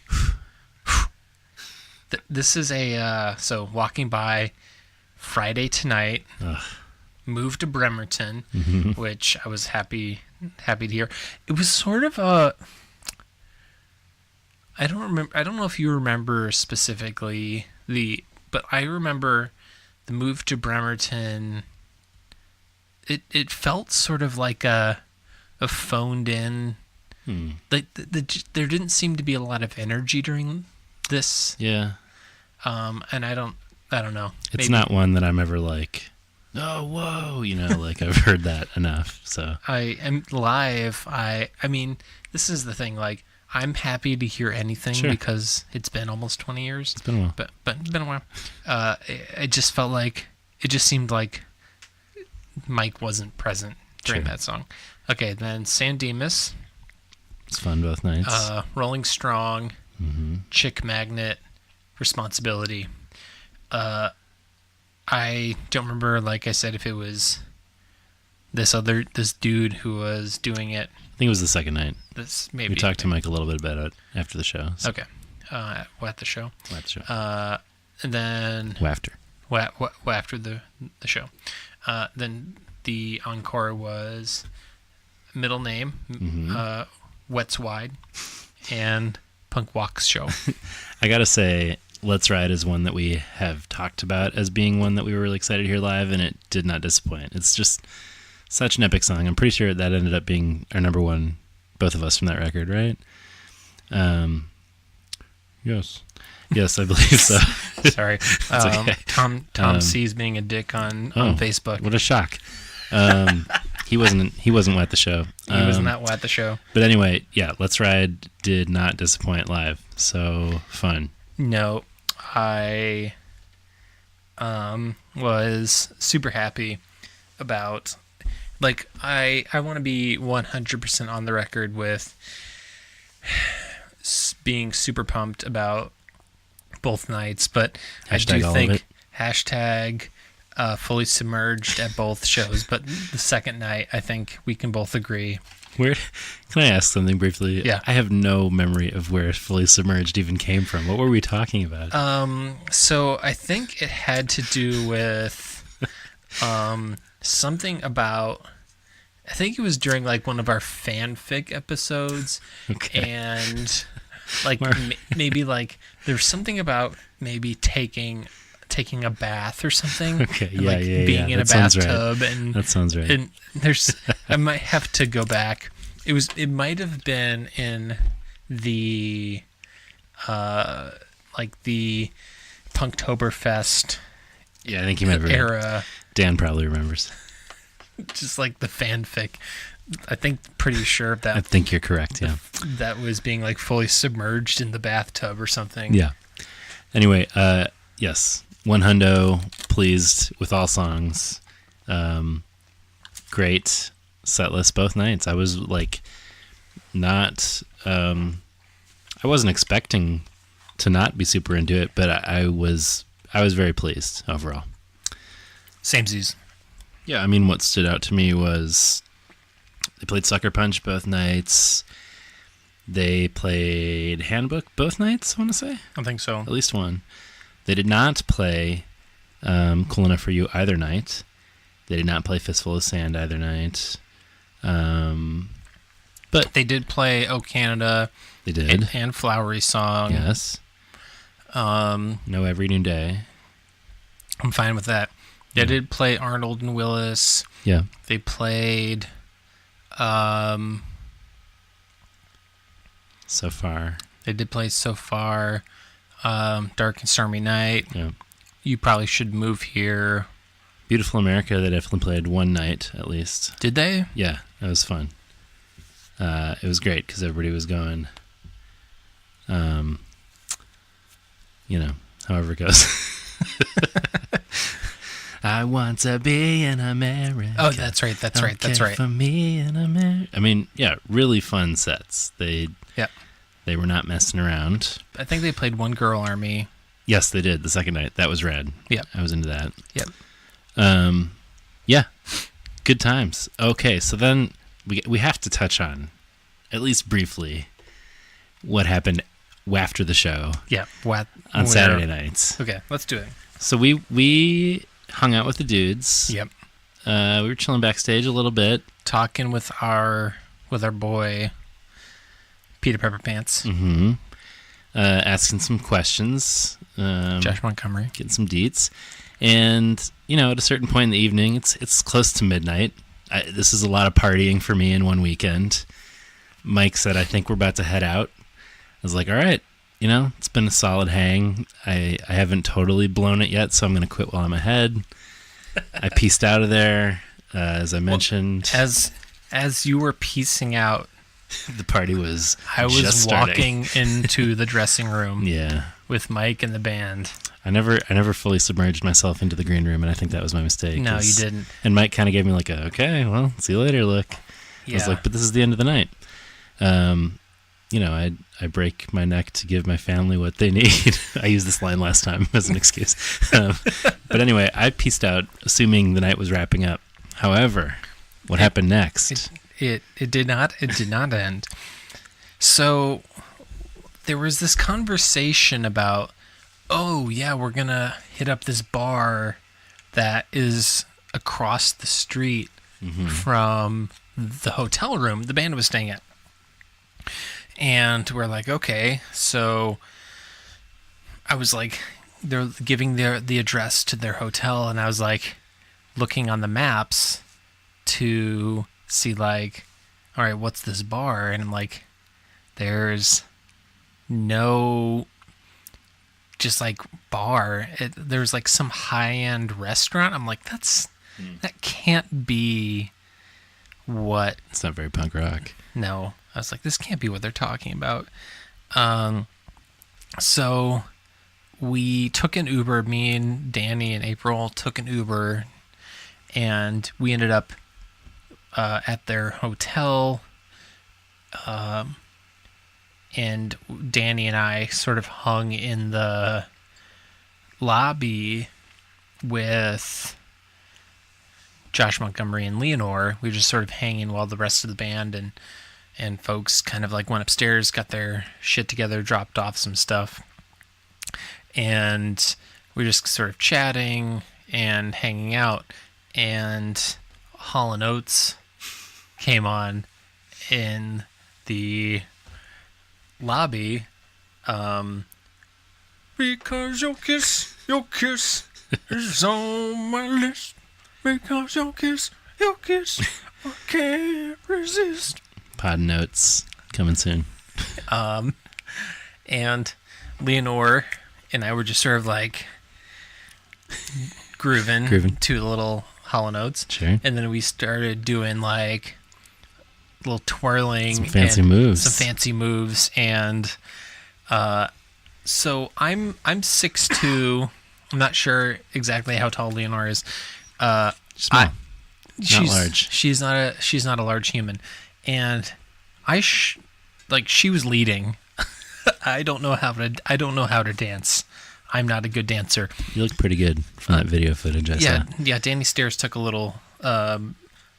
This is so Walking By, Friday Tonight. Ugh. Moved to Bremerton, Mm-hmm. which I was happy to hear. It was sort of a, I don't know if you remember specifically but I remember the move to Bremerton. It felt sort of like a phoned in. Like there didn't seem to be a lot of energy during this. Yeah. And I don't know. It's not one that I'm ever like, oh, whoa, like I've heard that enough. So I am live. I mean, this is the thing. Like, I'm happy to hear anything because it's been almost 20 years. It's been a while. But it's been a while. It just felt like, it just seemed like Mike wasn't present during that song. Okay, then San Dimas. It's fun both nights. Rolling Strong. Chick Magnet. Responsibility. I don't remember, like I said, if it was this dude who was doing it. I think it was the second night. Maybe we talked to Mike a little bit about it after the show. So. Okay. At the show. At the show. And then after the show. Then the encore was middle name, Wets Wide, and Punk Walks Show. I gotta say, Let's Ride is one that we have talked about as being one that we were really excited to hear live, and it did not disappoint. It's just such an epic song. I'm pretty sure that ended up being our number one, both of us, from that record, right? Yes, I believe so. Sorry. Okay. Tom C's being a dick on Facebook. What a shock. He wasn't at the show. He was not at the show. But anyway, yeah, Let's Ride did not disappoint live. So fun. No, I was super happy about, like, I want to be 100% on the record with being super pumped about both nights, but hashtag I do think hashtag fully submerged at both shows, but the second night, I think we can both agree. Can I ask something briefly? Yeah. I have no memory of where Fully Submerged even came from. What were we talking about? So I think it had to do with something about, I think it was during like one of our fanfic episodes. Okay. And like maybe like there's something about maybe taking a bath or something. Okay, and, like being in a bathtub, right. and that sounds right. And there's, I might have to go back. It might have been in the like the Punktoberfest. Yeah, I think you might have era. Dan probably remembers. Just like the fanfic. I think pretty sure that. I think you're correct. Yeah. That was being like fully submerged in the bathtub or something. Yeah. Anyway, yes. 100 pleased with all songs. Great set list both nights. I was like not I wasn't expecting to not be super into it, but I was very pleased overall. Samesies. Yeah, I mean, what stood out to me was they played Sucker Punch both nights. They played Handbook both nights, I want to say. I think so. At least one. They did not play Cool Enough for You either night. They did not play Fistful of Sand either night. But they did play Oh Canada. They did. And Flowery Song. Yes. No Every New Day. I'm fine with that. They did play Arnold and Willis. Yeah. They played So Far. They did play So Far. Dark and Stormy Night. Yeah. You Probably Should Move Here. Beautiful America, they definitely played one night at least. Did they? Yeah, that was fun. It was great because everybody was going, however it goes. I want to be in America. Oh, that's right. That's right. That's right. For me in America. I mean, yeah, really fun sets. They were not messing around. I think they played One Girl Army. Yes, they did the second night. That was rad. Yeah, I was into that. Yep. Yeah, good times. Okay, so then we have to touch on, at least briefly, what happened after the show. Yeah, on Saturday nights. Okay, let's do it. So we hung out with the dudes. Yep. We were chilling backstage a little bit, talking with our boy Peter Pepper Pants. Mm-hmm. asking some questions. Josh Montgomery. Getting some deets. And, at a certain point in the evening, it's close to midnight. This is a lot of partying for me in one weekend. Mike said, I think we're about to head out. I was like, all right, it's been a solid hang. I haven't totally blown it yet, so I'm going to quit while I'm ahead. I pieced out of there, as I mentioned. As you were piecing out, the party was I was just walking into the dressing room yeah. with Mike and the band. I never fully submerged myself into the green room, and I think that was my mistake. No, you didn't. And Mike kind of gave me like okay, well, see you later look. Yeah. I was like, but this is the end of the night. I break my neck to give my family what they need. I used this line last time as an excuse. But anyway, I pieced out, assuming the night was wrapping up. However, what happened next? It did not end. So there was this conversation about, oh yeah, we're gonna hit up this bar that is across the street from the hotel room the band was staying at. And we're like, okay. So I was like, they're giving the address to their hotel, and I was like looking on the maps to see like, all right, what's this bar? And I'm like, there's no just like bar. There's like some high-end restaurant. I'm like, that can't be what. It's not very punk rock. No. I was like, this can't be what they're talking about. So we took an Uber. Me and Danny and April took an Uber, and we ended up at their hotel. And Danny and I sort of hung in the lobby with Josh Montgomery and Leonore. We were just sort of hanging while the rest of the band and folks kind of like went upstairs, got their shit together, dropped off some stuff. And we were just sort of chatting and hanging out. And Hall & Oates came on in the lobby. Because your kiss is on my list. Because your kiss, I can't resist. Pod notes coming soon. And Leonore and I were just sort of like grooving to a little Hall & Oates. Sure. And then we started doing like little twirling, some fancy moves, and so I'm 6'2". I'm not sure exactly how tall Leonore is. Small. She's not large. She's not a large human. And she was leading. I don't know how to dance. I'm not a good dancer. You look pretty good from that video footage I saw. Yeah, Danny Stairs took a little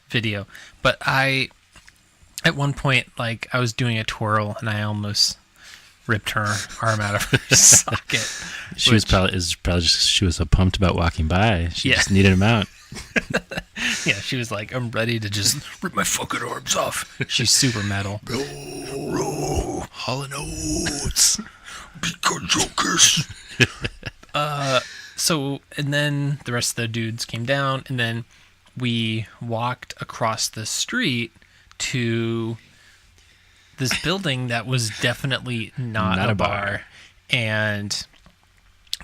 video. But at one point, like, I was doing a twirl and I almost ripped her arm out of her socket. She was so pumped about walking by. She just needed him out. Yeah, she was like, I'm ready to just rip my fucking arms off. She's super metal. Hall & Oates. Because your kiss. So, and then the rest of the dudes came down, and then we walked across the street to this building that was definitely not a bar. And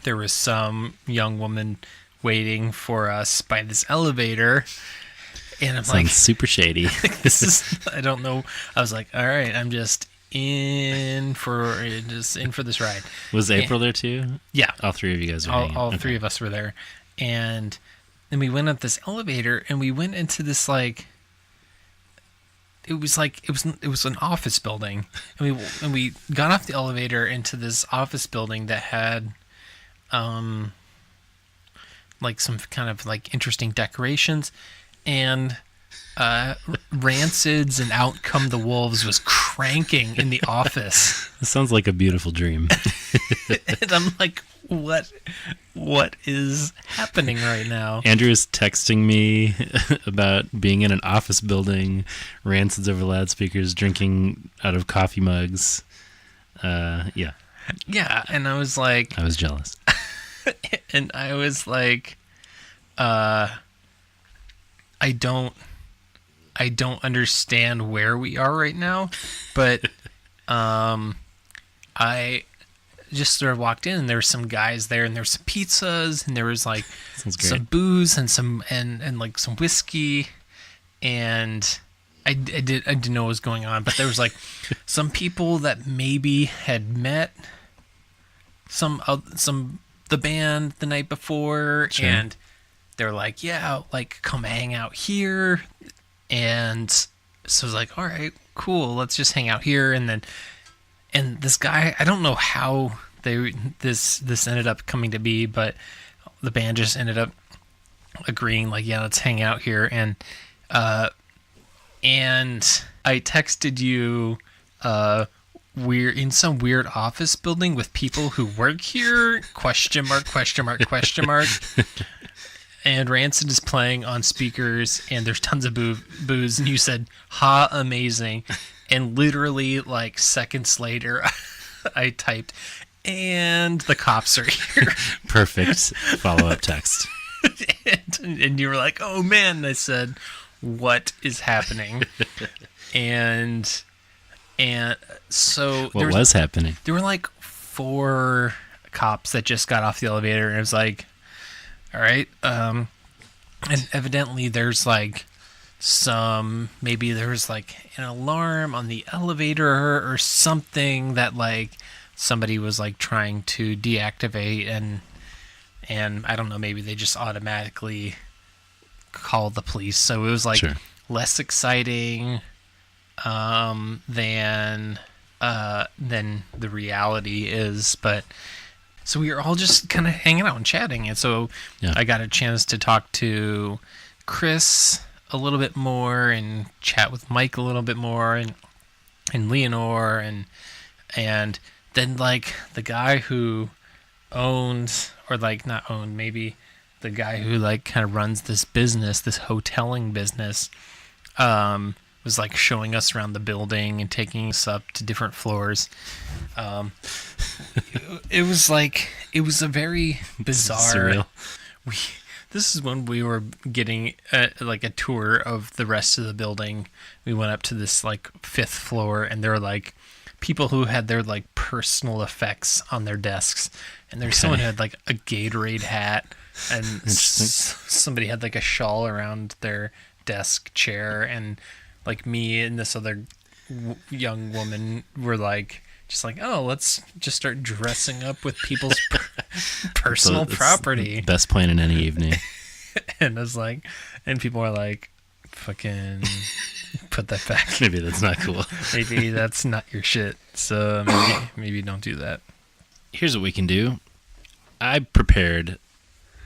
there was some young woman waiting for us by this elevator. And I'm like, super shady. I don't know. I was like, all right, I'm just in for this ride. Was April there too? Yeah. All three of you guys were all three of us were there. And then we went up this elevator and we went into this it was an office building. And we got off the elevator into this office building that had like some kind of like interesting decorations, and Rancids and Out Come the Wolves was cranking in the office. This sounds like a beautiful dream. And I'm like, what is happening right now? Andrew's texting me about being in an office building, Rancids over loudspeakers, drinking out of coffee mugs. Yeah. Yeah, and I was like... I was jealous. And I was like, I don't understand where we are right now, but I just sort of walked in and there were some guys there and there were some pizzas and there was like some booze and some and like some whiskey, and I didn't know what was going on, but there was like some people that maybe had met the band the night before, sure. And they're like, yeah, like come hang out here. And so I was like, all right, cool, let's just hang out here. And this guy, I don't know how this ended up coming to be, but the band just ended up agreeing, like, yeah, let's hang out here. And I texted you, we're in some weird office building with people who work here, ? And Rancid is playing on speakers, and there's tons of booze, and you said, ha, amazing. And literally, like, seconds later, I typed, and the cops are here. Perfect follow-up text. and you were like, oh, man. And I said, what is happening? and so... What was happening? There were, like, 4 cops that just got off the elevator, and it was like... All right. And evidently there's like maybe there's like an alarm on the elevator or something that like somebody was like trying to deactivate, and I don't know, maybe they just automatically called the police. So it was like sure. Less exciting than the reality is, but so we were all just kind of hanging out and chatting. And so yeah. I got a chance to talk to Chris a little bit more and chat with Mike a little bit more and Leonore and then like the guy who owns, or like not owned, maybe the guy who like kind of runs this business, this hoteling business, was like showing us around the building and taking us up to different floors. It was a very bizarre. This is when we were getting like a tour of the rest of the building. We went up to this like 5th floor, and there were like people who had their like personal effects on their desks, and there's someone who had like a Gatorade hat, and somebody had like a shawl around their desk chair, and like me and this other young woman were like, just like, oh, let's just start dressing up with people's personal property. Best plan in any evening. And I was like, and people are like, fucking put that back. Maybe that's not cool. Maybe that's not your shit. So maybe don't do that. Here's what we can do. I prepared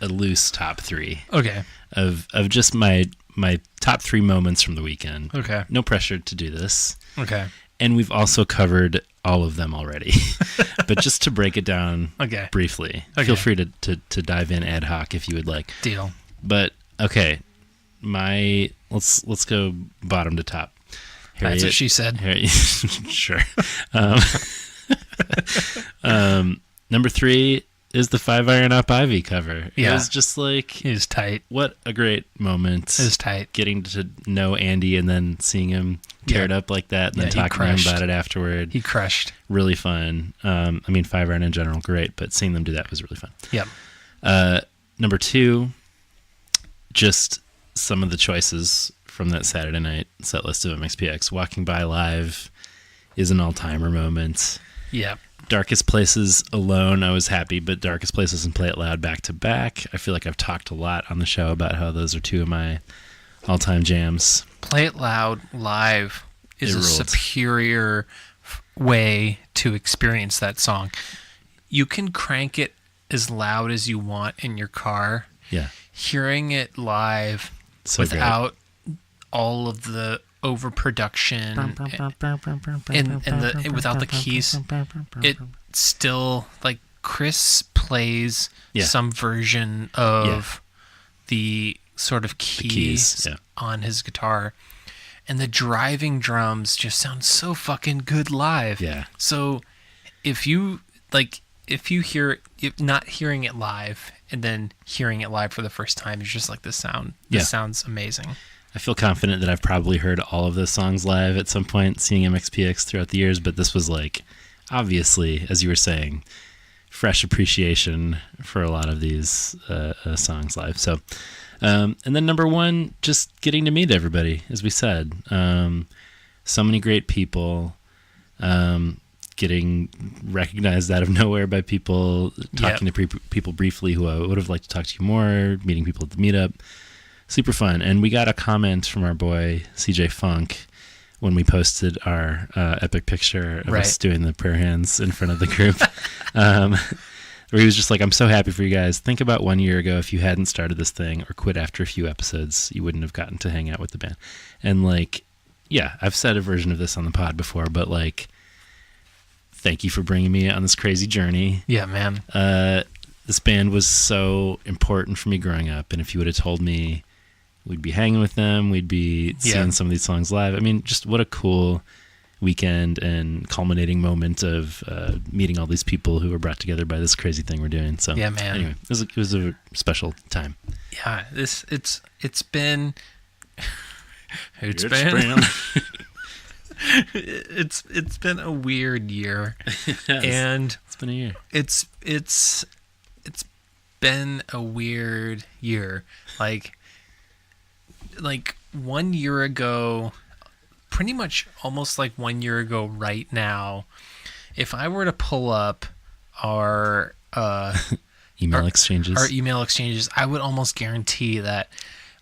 a loose top 3. Okay. Of just my top 3 moments from the weekend. Okay. No pressure to do this. Okay. And we've also covered all of them already. But just to break it down briefly, feel free to dive in ad hoc if you would like. Deal. But okay, let's go bottom to top. Harriet, that's what she said. Sure. Number 3 is the 5 Iron Up Ivy cover. Yeah. It was just like... It was tight. What a great moment. It was tight. Getting to know Andy and then seeing him tear it up like that and then talking to him about it afterward. He crushed. Really fun. I mean, 5 Iron in general, great, but seeing them do that was really fun. Yep. Number 2, just some of the choices from that Saturday night set list of MxPx. Walking By Live is an all-timer moment. Yeah. Darkest Places alone, I was happy, but Darkest Places and Play It Loud back to back. I feel like I've talked a lot on the show about how those are 2 of my all-time jams. Play It Loud live is a superior way to experience that song. You can crank it as loud as you want in your car. Yeah. Hearing it live without all of the overproduction and without the keys, it still, like, Chris plays some version of the sort of keys on his guitar, and the driving drums just sound so fucking good live. Yeah. So if you like if you hear if not hearing it live and then hearing it live for the first time, it's just like this sound. This sounds amazing. I feel confident that I've probably heard all of those songs live at some point, seeing MxPx throughout the years, but this was like, obviously, as you were saying, fresh appreciation for a lot of these songs live. So, and then number one, just getting to meet everybody, as we said. So many great people, getting recognized out of nowhere by people, talking to people briefly who I would have liked to talk to you more, meeting people at the meetup. Super fun. And we got a comment from our boy CJ Funk when we posted our epic picture of us doing the prayer hands in front of the group, where he was just like, I'm so happy for you guys. Think about 1 year ago, if you hadn't started this thing or quit after a few episodes, you wouldn't have gotten to hang out with the band. And like, yeah, I've said a version of this on the pod before, but like, thank you for bringing me on this crazy journey. Yeah, man. This band was so important for me growing up. And if you would have told me we'd be hanging with them, we'd be seeing some of these songs live. I mean, just what a cool weekend and culminating moment of meeting all these people who were brought together by this crazy thing we're doing. So yeah, man. Anyway, it was a special time. Yeah, it's been it's been a weird year. And it's been a year. It's been a weird year. Like 1 year ago, pretty much almost like 1 year ago right now, if I were to pull up our email exchanges, I would almost guarantee that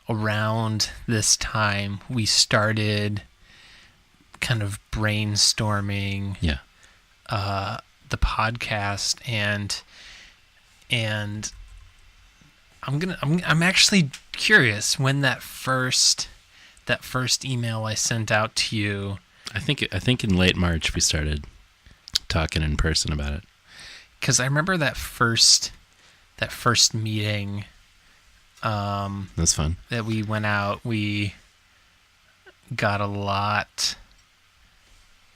around this time we started kind of brainstorming the podcast, and I'm actually curious when that first email I sent out to you. I think in late March we started talking in person about it. Because I remember that first meeting. That's fun. That we went out. We got a lot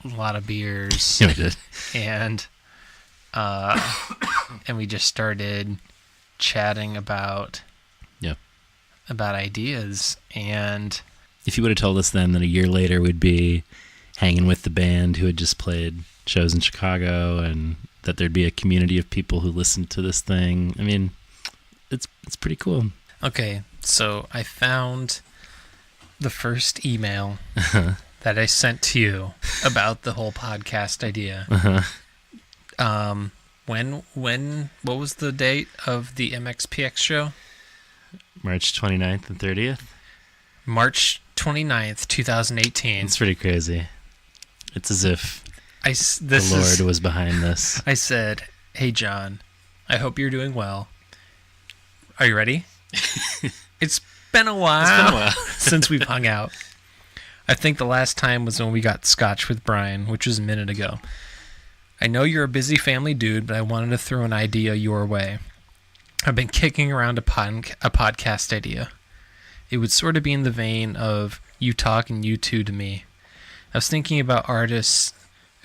of beers. Yeah, we did. And we just started chatting about ideas. And if you would have told us then that a year later we'd be hanging with the band who had just played shows in Chicago, and that there'd be a community of people who listened to this thing, I mean, it's pretty cool. Okay, so I found the first email that I sent to you about the whole podcast idea. What was the date of the MxPx show? March 29th and 30th? March 29th, 2018. It's pretty crazy. It's as if the Lord was behind this. I said, hey, John, I hope you're doing well. Are you ready? It's been a while since we've hung out. I think the last time was when we got scotch with Brian, which was a minute ago. I know you're a busy family dude, but I wanted to throw an idea your way. I've been kicking around a podcast idea. It would sort of be in the vein of you talking U2 to me. I was thinking about artists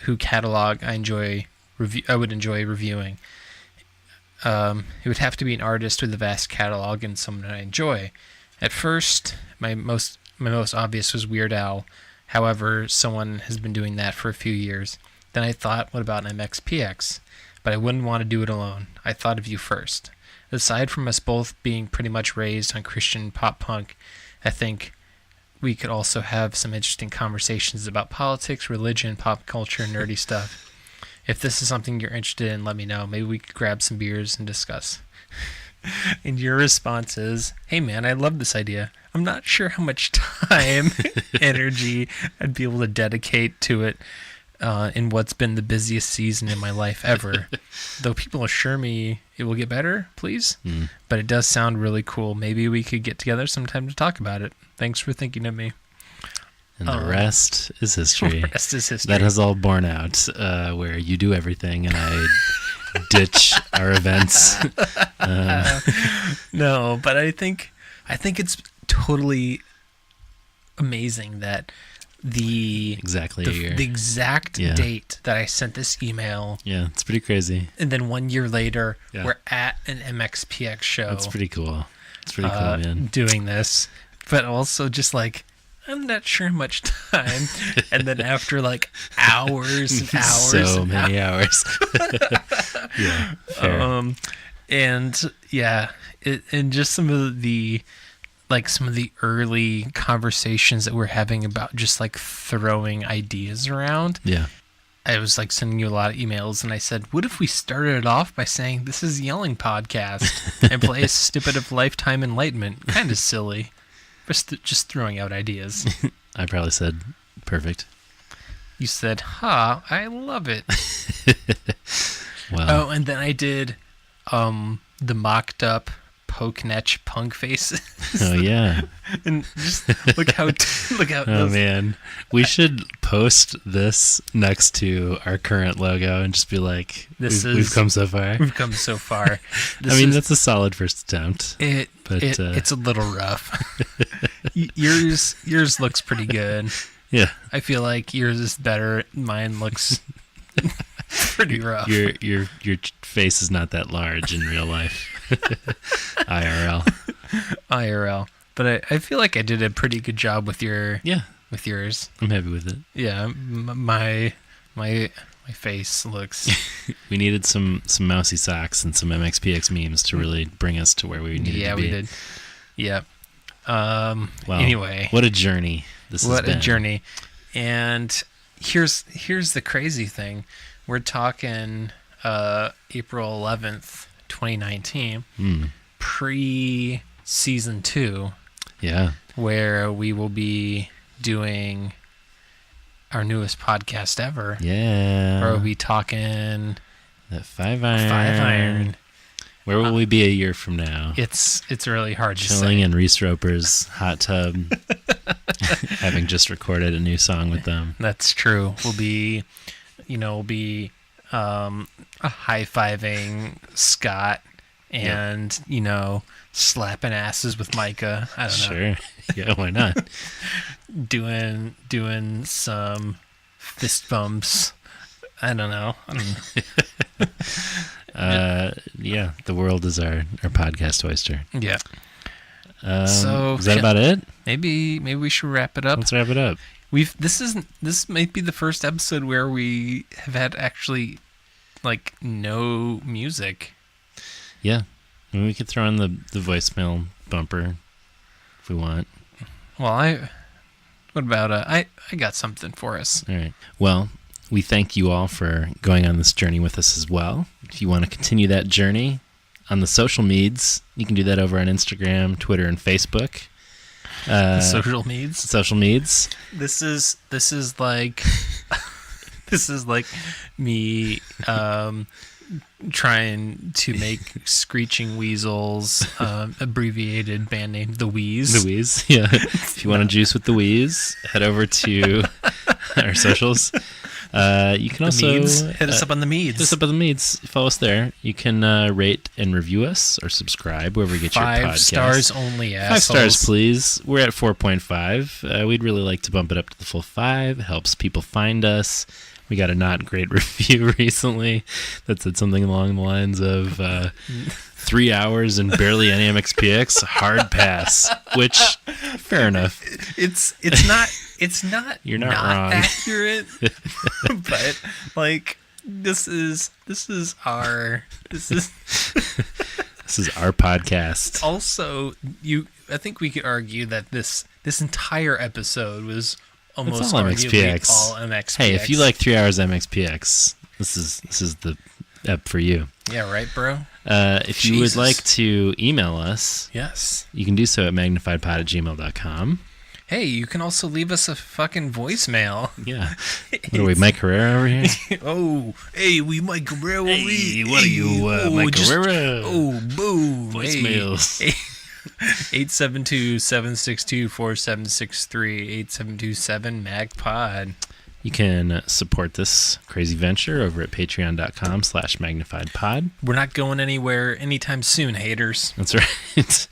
who catalog I would enjoy reviewing. It would have to be an artist with a vast catalog and someone I enjoy. At first, my most obvious was Weird Al. However, someone has been doing that for a few years. Then I thought, what about an MxPx? But I wouldn't want to do it alone. I thought of you first. Aside from us both being pretty much raised on Christian pop punk, I think we could also have some interesting conversations about politics, religion, pop culture, nerdy stuff. If this is something you're interested in, let me know. Maybe we could grab some beers and discuss. And your response is, hey man, I love this idea. I'm not sure how much time, energy I'd be able to dedicate to it in what's been the busiest season in my life ever. Though people assure me it will get better, please. But it does sound really cool. Maybe we could get together sometime to talk about it. Thanks for thinking of me. And the rest is history. The rest is history. That has all borne out, where you do everything and I ditch our events. No, but I think it's totally amazing that exactly a year. The exact date that I sent this email. Yeah, it's pretty crazy. And then 1 year later, we're at an MxPx show. That's pretty cool. It's pretty cool, man. Doing this, but also just like, I'm not sure how much time. And then after like hours and hours. So many hours. Yeah. Fair. And just some of the early conversations that we're having about just like throwing ideas around. Yeah. I was like sending you a lot of emails, and I said, what if we started it off by saying this is Yelling Podcast and play a snippet of Lifetime Enlightenment? Kind of silly. Just throwing out ideas. I probably said perfect. You said, I love it. Wow. Oh, and then I did the mocked up Pokenetch punk faces. Oh yeah. And just look how oh man, we should post this next to our current logo and just be like, we've come so far. We've come so far. That's a solid first attempt. It's a little rough. yours looks pretty good. Yeah. I feel like yours is better. Mine looks pretty rough. Your face is not that large in real life. IRL. But I feel like I did a pretty good job with yours. I'm happy with it. Yeah, my face looks. We needed some mousy socks and some MxPx memes to really bring us to where we needed to be. Yeah, we did. Yep. Well, anyway, what a journey this has been. What a journey. And here's the crazy thing. We're talking April 11th, 2019, pre-season 2. Yeah. Where we will be doing our newest podcast ever. Yeah. Where we'll be talking that 5 Iron. Where will we be a year from now? It's really hard to say. Chilling in Reese Roper's hot tub, having just recorded a new song with them. That's true. We'll be high-fiving Scott and, slapping asses with Micah. I don't know. Sure. Yeah, why not? Doing some fist bumps. I don't know. Yeah, the world is our podcast oyster. Yeah. So is that about it? Maybe we should wrap it up. Let's wrap it up. This might be the first episode where we have had actually like no music. Yeah. I mean, we could throw in the voicemail bumper if we want. Well, what about I got something for us. All right. Well, we thank you all for going on this journey with us as well. If you want to continue that journey on the social medias, you can do that over on Instagram, Twitter, and Facebook. Social medias. This is like me trying to make Screeching Weasel's abbreviated band name The Wheeze. The Wheeze, yeah. If you want to juice with The Wheeze, head over to our socials. You can also hit us up on the Meads. Hit us up on the Meads. Follow us there. You can rate and review us or subscribe wherever you get your podcast. 5 stars only, assholes. 5 stars, please. We're at 4.5. We'd really like to bump it up to the full 5. It helps people find us. We got a not great review recently that said something along the lines of 3 hours and barely any MxPx, hard pass. Which, fair enough. It's not. You're not wrong. Accurate, but like this is our podcast. Also, I think we could argue that this entire episode was almost all MxPx. All MxPx. Hey, if you like 3 hours MxPx, this is the app for you. Yeah, right, bro. If you would like to email us, yes, you can do so at magnifiedpod@gmail.com. Hey, you can also leave us a fucking voicemail. Yeah. What are we, Mike Herrera over here? Oh, hey, we Mike Herrera. Hey, what are you, Mike Herrera? Oh, boo. Voicemails. Hey. 872-762-4763, 8727-MAGPOD. You can support this crazy venture over at patreon.com/magnifiedpod. We're not going anywhere anytime soon, haters. That's right.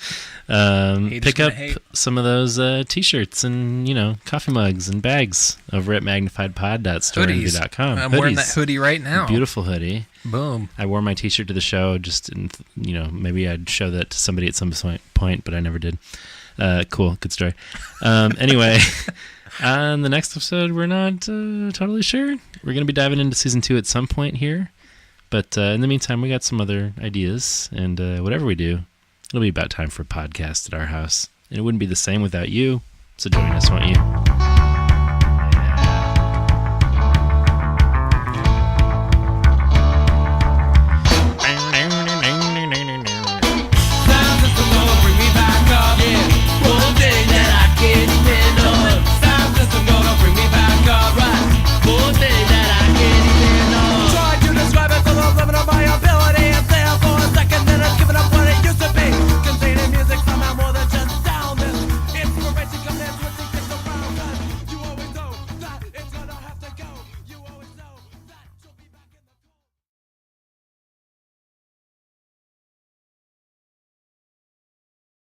Pick up some of those t-shirts and, coffee mugs and bags over at magnifiedpod.storeenvy.com. I'm wearing that hoodie right now. Beautiful hoodie. Boom. I wore my t-shirt to the show just, maybe I'd show that to somebody at some point, but I never did. Cool. Good story. Anyway, on the next episode, we're not totally sure. We're going to be diving into season 2 at some point here. But in the meantime, we got some other ideas. And whatever we do, it'll be about time for a podcast at our house. And it wouldn't be the same without you. So join us, won't you?